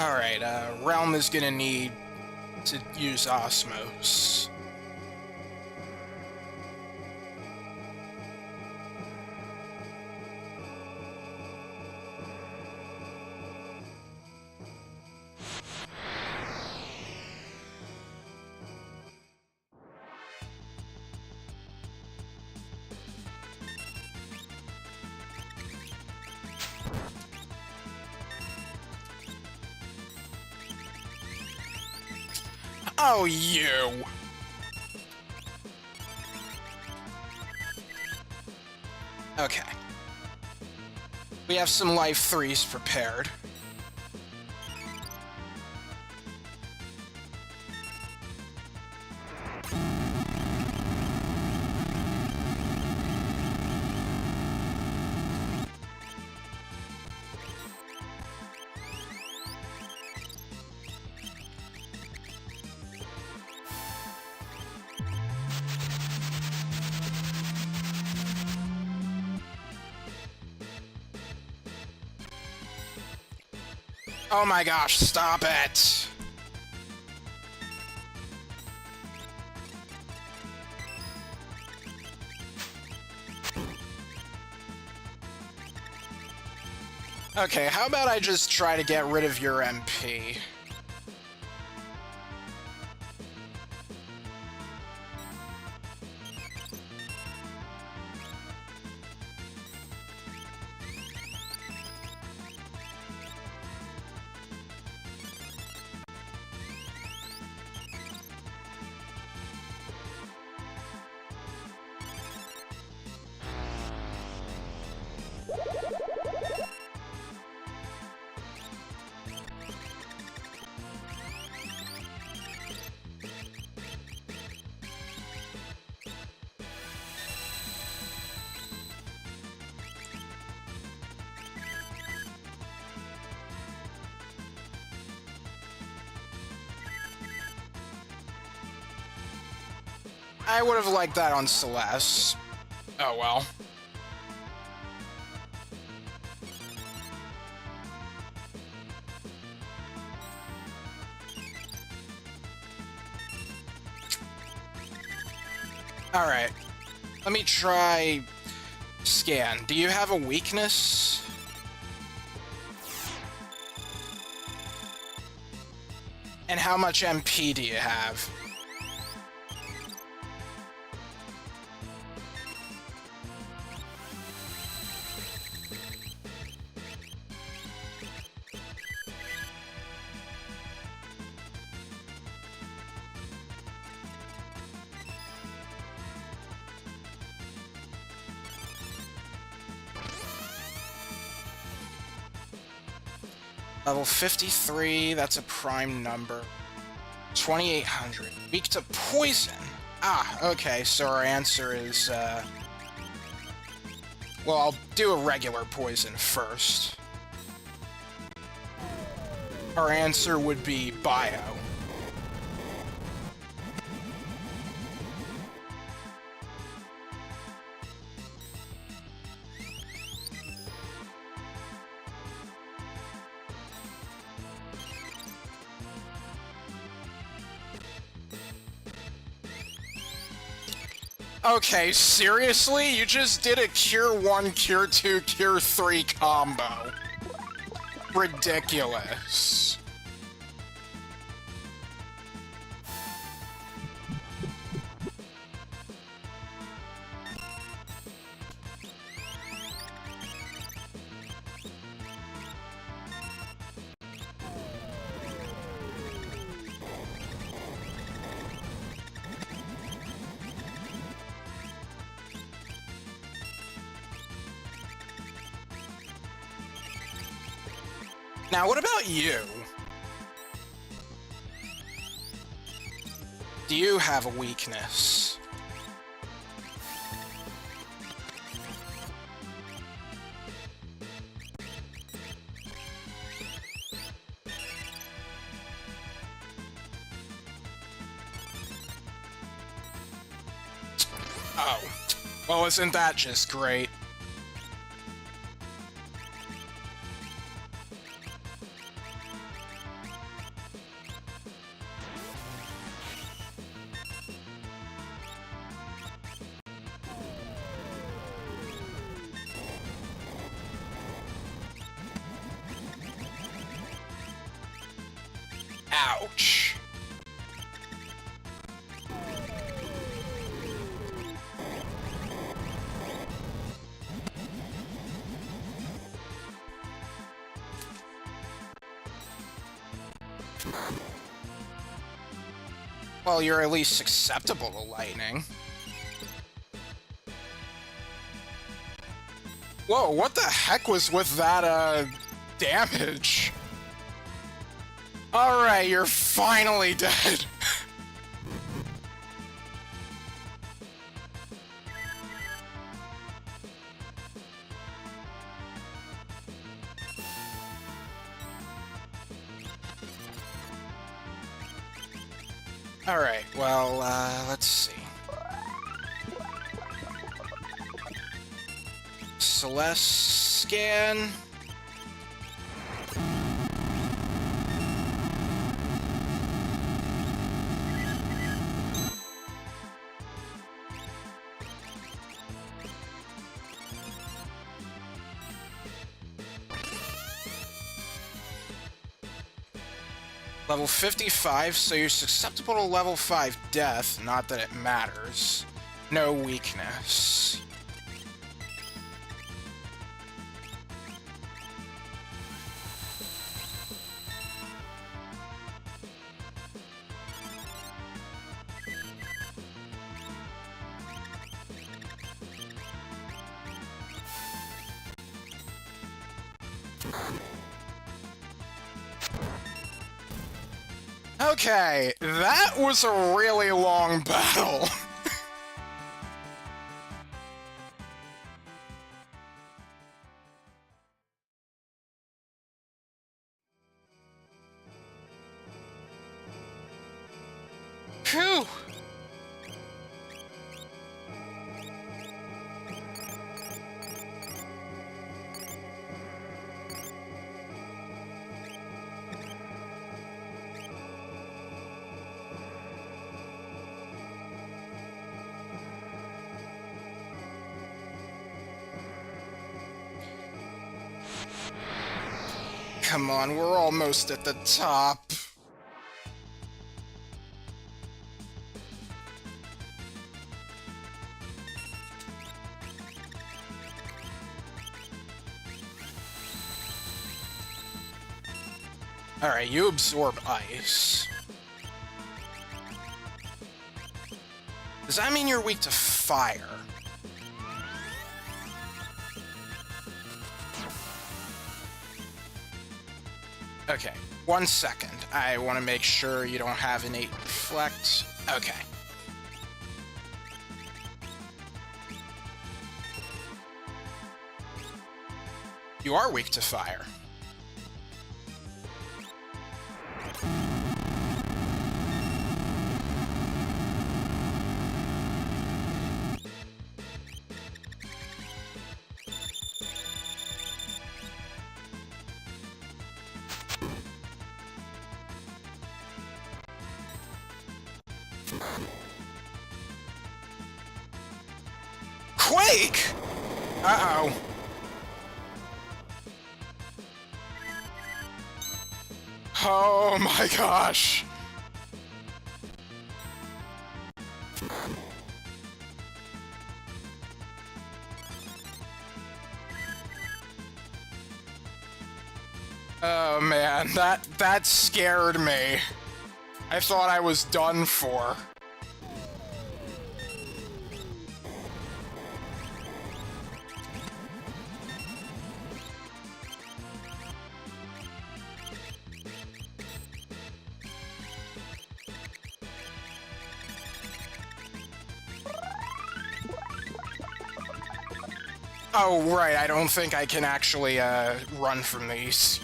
Alright, Realm is gonna need to use Osmos. Oh, you! Okay. We have some Life 3s prepared. Oh my gosh, stop it! Okay, how about I just try to get rid of your MP? I would have liked that on Celeste. Oh well. Alright. Let me try... Scan. Do you have a weakness? And how much MP do you have? Level 53, that's a prime number. 2800. Weak to poison. Ah, okay, so our answer is, well, I'll do a regular poison first. Our answer would be bio. Okay, seriously? You just did a Cure 1, Cure 2, Cure 3 combo. Ridiculous. Now, what about you? Do you have a weakness? Oh. Well, isn't that just great? Ouch. Well, you're at least susceptible to lightning. Whoa, what the heck was with that, damage? Alright, you're finally dead. Alright, well, let's see. Celeste scan. Level 55, so you're susceptible to level 5 death, not that it matters. No weakness. Okay, that was a really long battle. Phew. Come on, we're almost at the top. Alright, you absorb ice. Does that mean you're weak to fire? Okay, 1 second. I want to make sure you don't have innate reflect. Okay. You are weak to fire. Quake! Uh-oh. Oh my gosh. Oh man, that scared me. I thought I was done for. Oh, right, I don't think I can actually, run from these.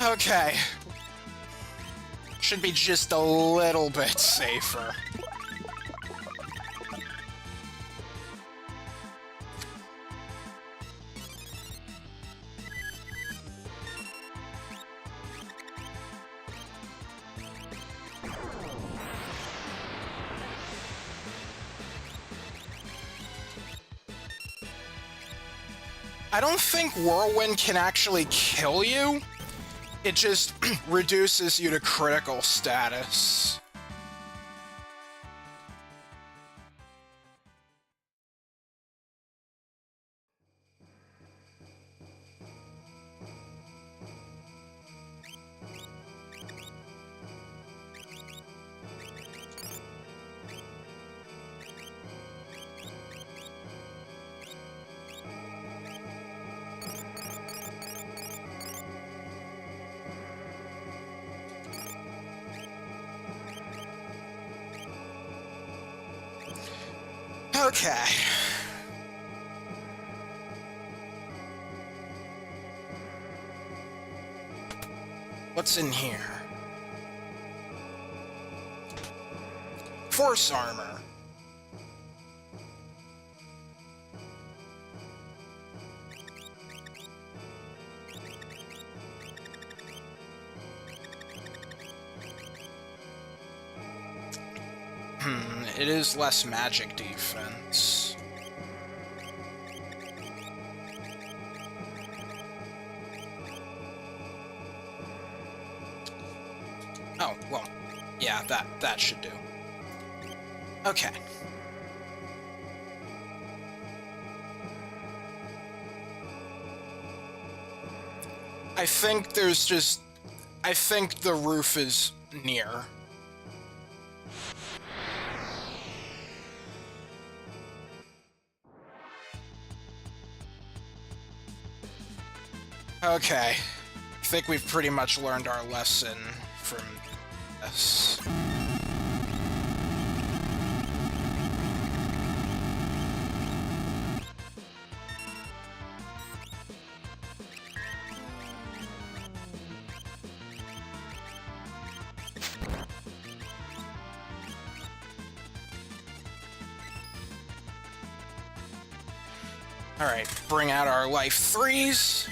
Okay. Should be just a little bit safer. I don't think Whirlwind can actually kill you. It just reduces you to critical status. Okay. What's in here? Force armor. it is less magic defense. Oh, well, yeah, that should do. Okay. I think the roof is near. Okay. I think we've pretty much learned our lesson from this. Alright, bring out our life 3s.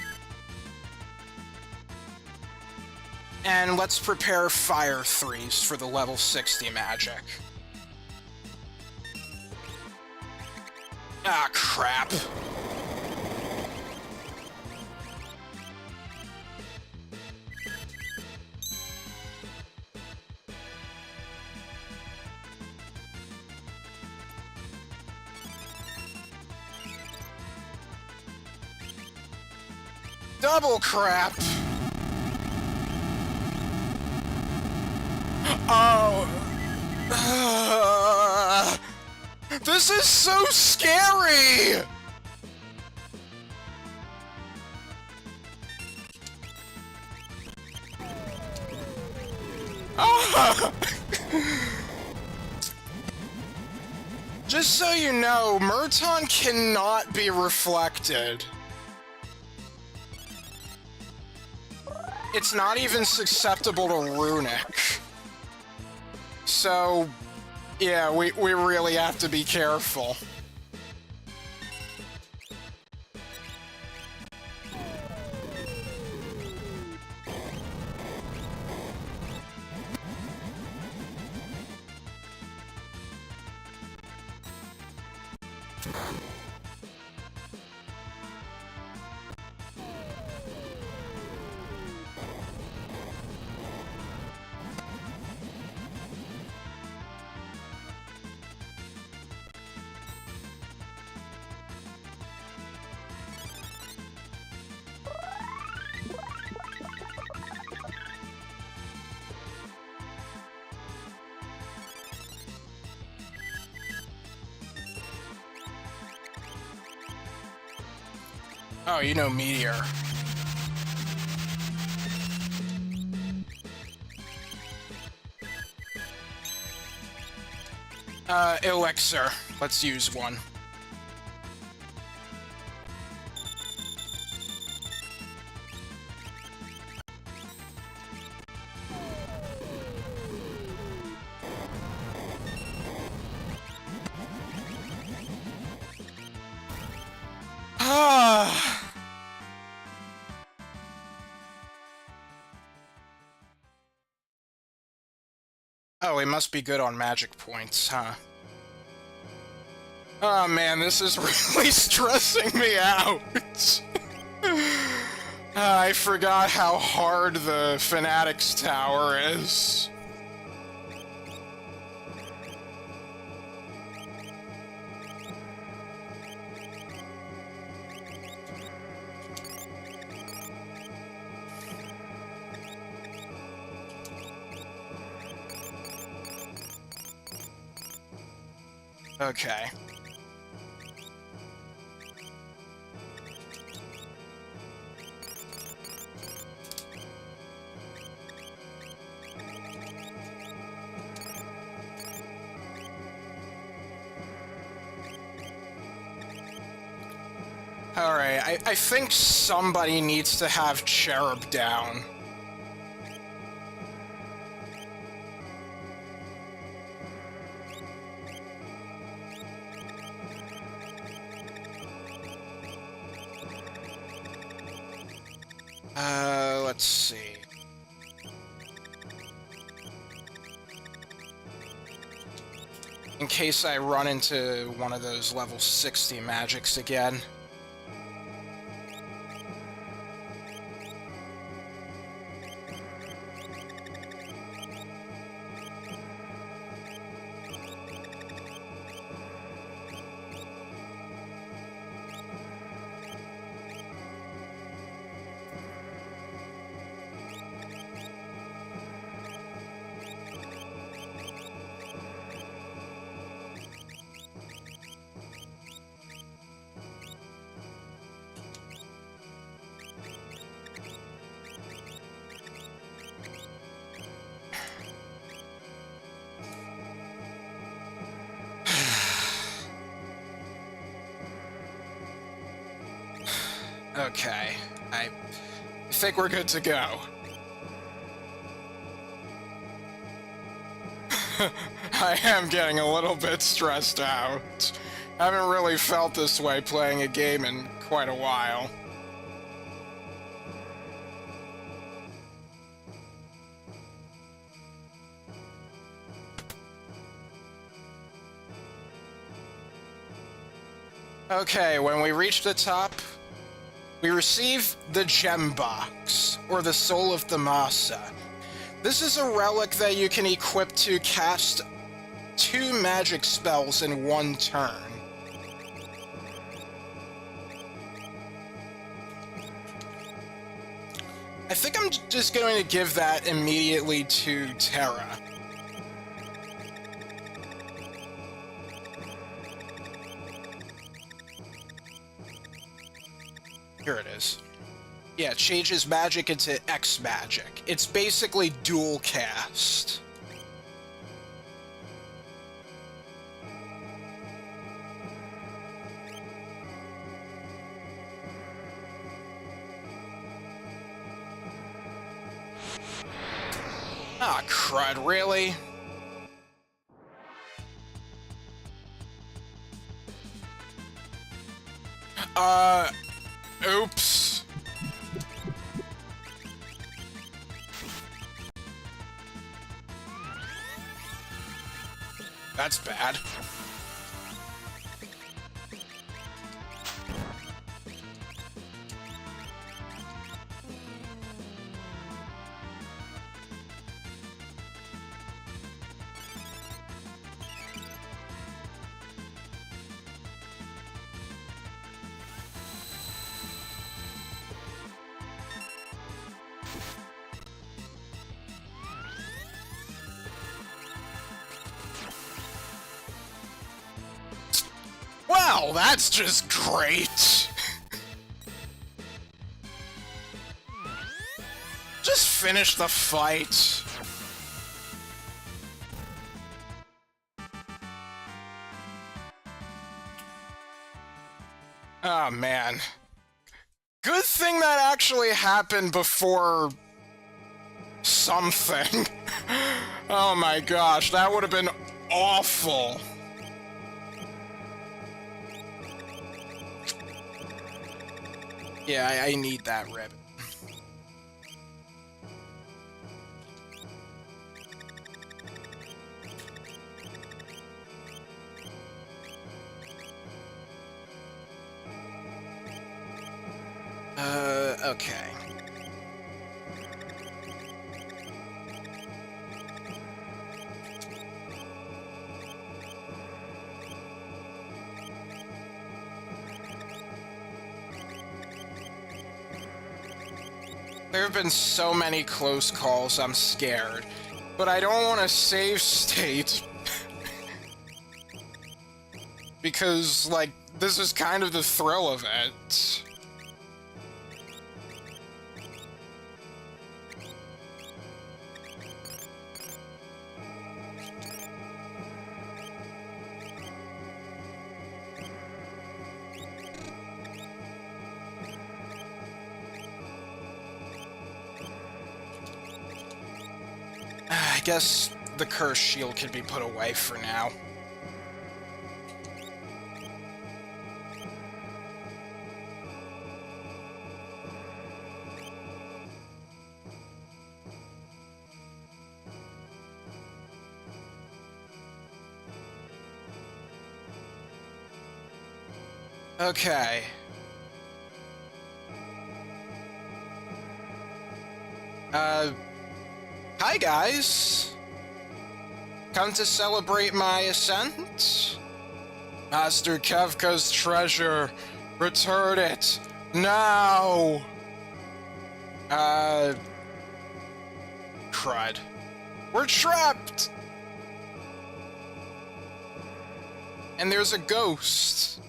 And let's prepare fire 3s for the level 60 magic. Ah, crap. Double crap! Oh... this is so scary! Just so you know, Merton cannot be reflected. It's not even susceptible to runic. So, yeah, we really have to be careful. Oh, you know Meteor. Elixir. Let's use one. Oh, he must be good on magic points, huh? Oh man, this is really stressing me out. I forgot how hard the Fanatics Tower is. Okay. Alright, I think somebody needs to have Cherub down. Let's see. in case I run into one of those level 60 magics again. Okay, I think we're good to go. I am getting a little bit stressed out. I haven't really felt this way playing a game in quite a while. Okay, when we reach the top, we receive the Gem Box, or the Soul of the Masa. This is a relic that you can equip to cast 2 magic spells in 1 turn. I think I'm just going to give that immediately to Terra. Here it is. Yeah, it changes magic into X magic. It's basically dual cast. Ah, crud, really? Oops. That's bad. Well, that's just great. Just finish the fight. Oh, man. Good thing that actually happened before something. Oh my gosh, that would have been awful. Yeah, I need that ribbon. Okay. There have been so many close calls, I'm scared. But I don't want to save state. Because, like, this is kind of the thrill of it. I guess the curse shield can be put away for now. Okay. Hi guys! Come to celebrate my ascent? Master Kefka's treasure! Return it! Now! Crud. We're trapped! And there's a ghost.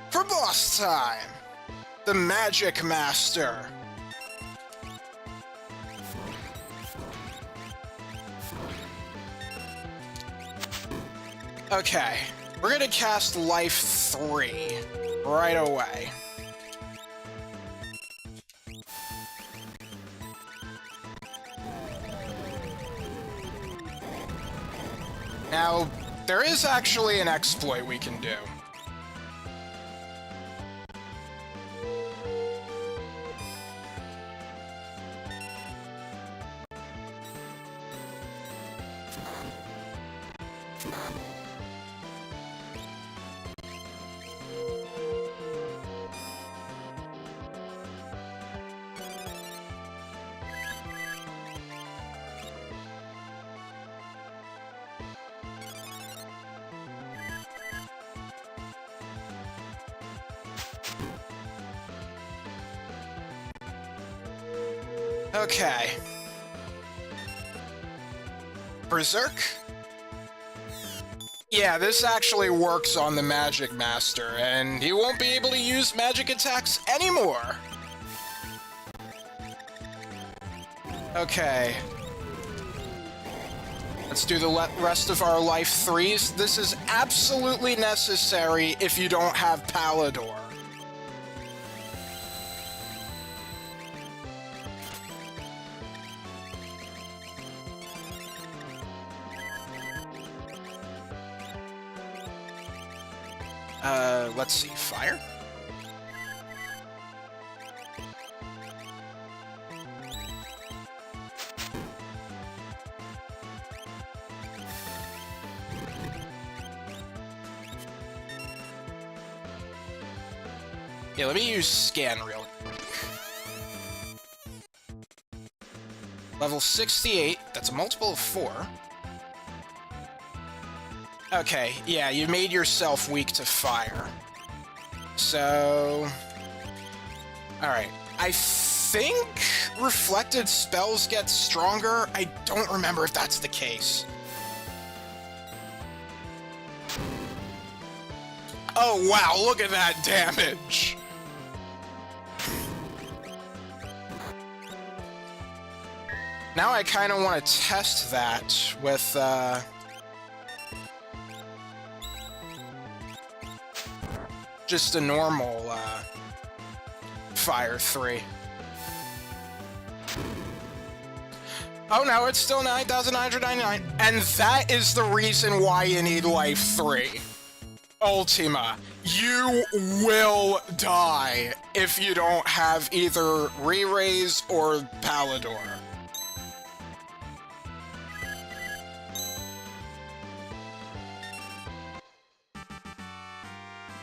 For boss time! The Magic Master! Okay, we're gonna cast Life 3 right away. Now, there is actually an exploit we can do. Okay. Berserk? Yeah, this actually works on the Magic Master, and he won't be able to use magic attacks anymore! Okay. Let's do the rest of our Life 3s. This is absolutely necessary if you don't have Palador. Let's see, fire? Yeah, let me use scan real quick. Level 68, that's a multiple of 4. Okay, yeah, you made yourself weak to fire. So... Alright, I think reflected spells get stronger. I don't remember if that's the case. Oh wow, look at that damage! Now I kind of want to test that with, just a normal, Fire 3. Oh no, it's still 9,999, and that is the reason why you need Life 3. Ultima, you will die if you don't have either Re-Raise or Palador.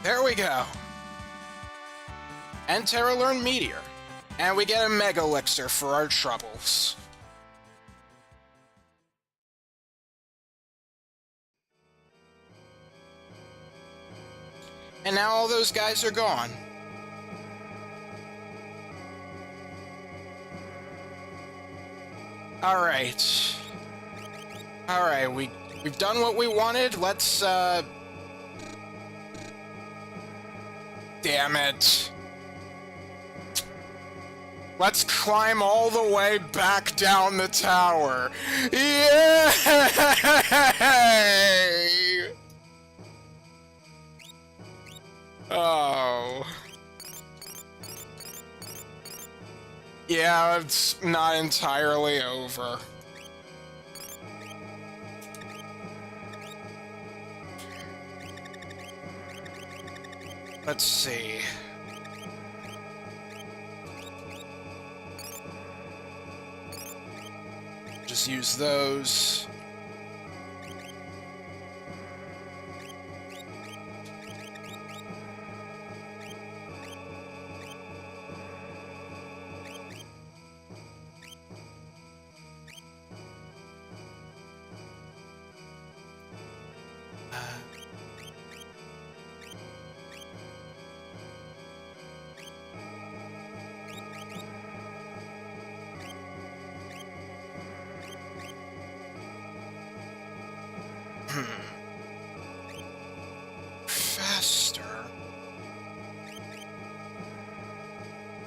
There we go. And Terra Learn Meteor. And we get a Mega Elixir for our troubles. And now all those guys are gone. Alright. Alright, we've done what we wanted. Let's, damn it. Let's climb all the way back down the tower. Yay! Oh. Yeah, it's not entirely over. Let's see. just use those. Faster.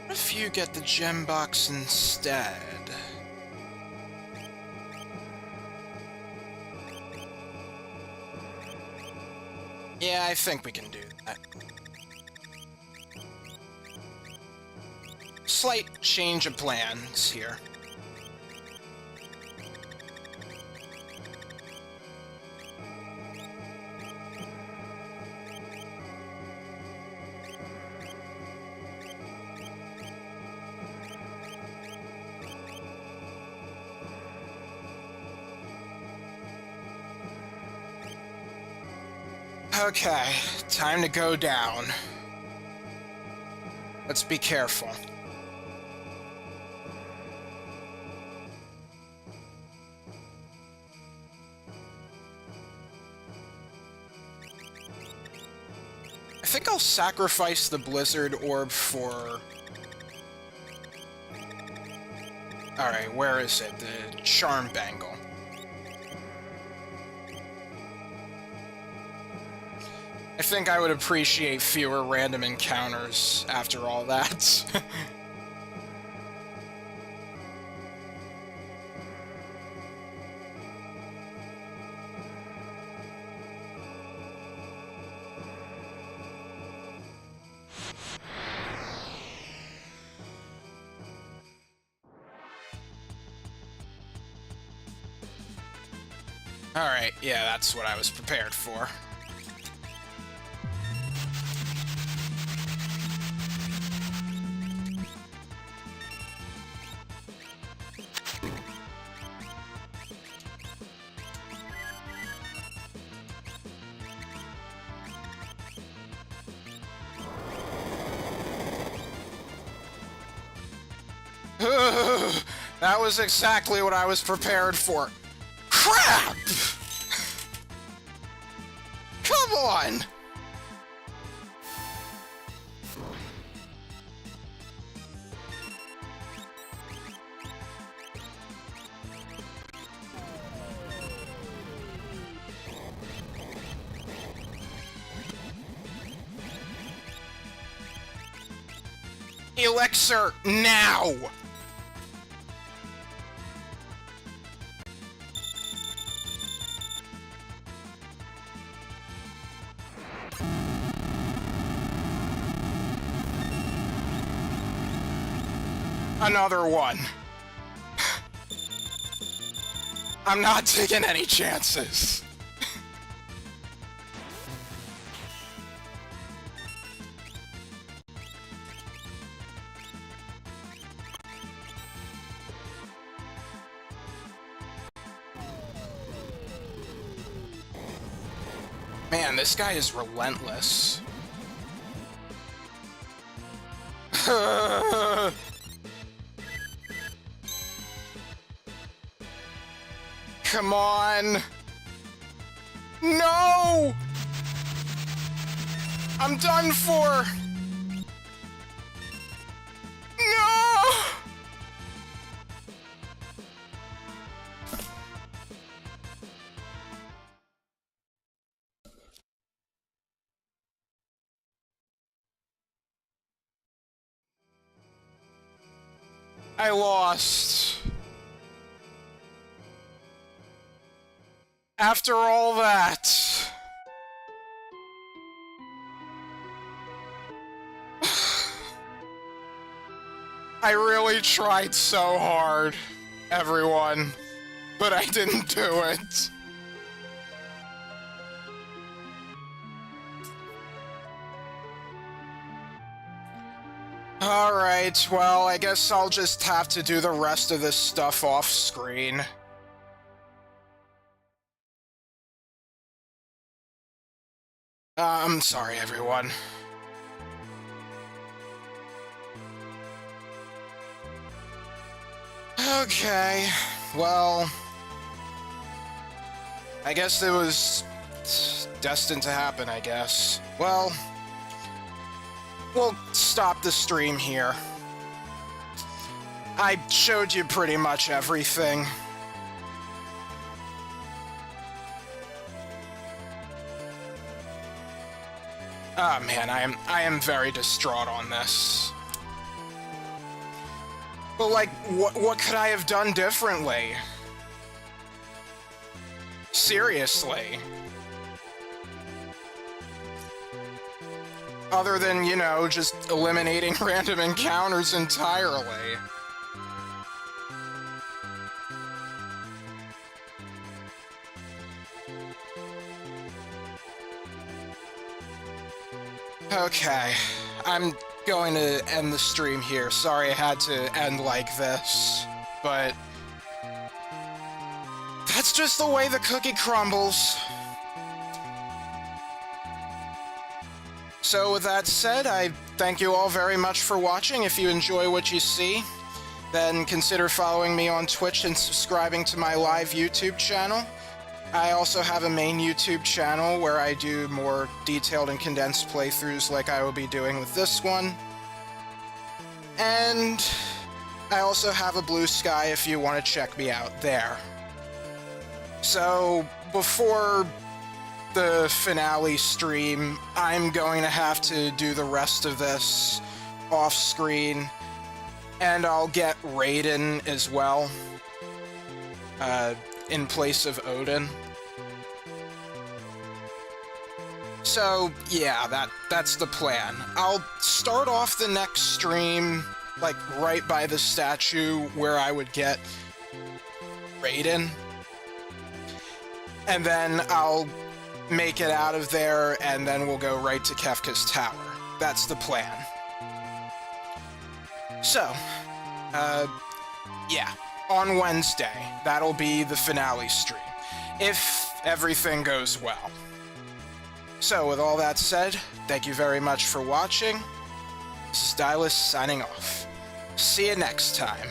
What if you get the gem box instead? Yeah, I think we can do that. Slight change of plans here. Okay, time to go down. Let's be careful. I think I'll sacrifice the Blizzard Orb for... Alright, where is it? The Charm Bangle. I think I would appreciate fewer random encounters after all that. Alright, yeah, that's what I was prepared for. That was exactly what I was prepared for. Crap! Come on! Elixir, now! Another one. I'm not taking any chances. Man, this guy is relentless. Come on! No! I'm done for! No! I lost. After all that... I really tried so hard, everyone, but I didn't do it. Alright, well, I guess I'll just have to do the rest of this stuff off screen. I'm sorry, everyone. Okay, well, I guess it was destined to happen, I guess. Well, we'll stop the stream here. I showed you pretty much everything. Oh man, I am very distraught on this. But like, what could I have done differently? Seriously. Other than, you know, just eliminating random encounters entirely. Okay, I'm going to end the stream here. Sorry I had to end like this, but that's just the way the cookie crumbles. So with that said, I thank you all very much for watching. If you enjoy what you see, then consider following me on Twitch and subscribing to my live YouTube channel. I also have a main YouTube channel where I do more detailed and condensed playthroughs like I will be doing with this one. And I also have a Blue Sky if you want to check me out there. So, before the finale stream, I'm going to have to do the rest of this off-screen, and I'll get Raiden as well, in place of Odin. So, yeah, that's the plan. I'll start off the next stream, like, right by the statue where I would get Raiden. And then I'll make it out of there, and then we'll go right to Kefka's Tower. That's the plan. So, yeah, on Wednesday, that'll be the finale stream, if everything goes well. So, with all that said, thank you very much for watching. This is Dylus signing off. See you next time.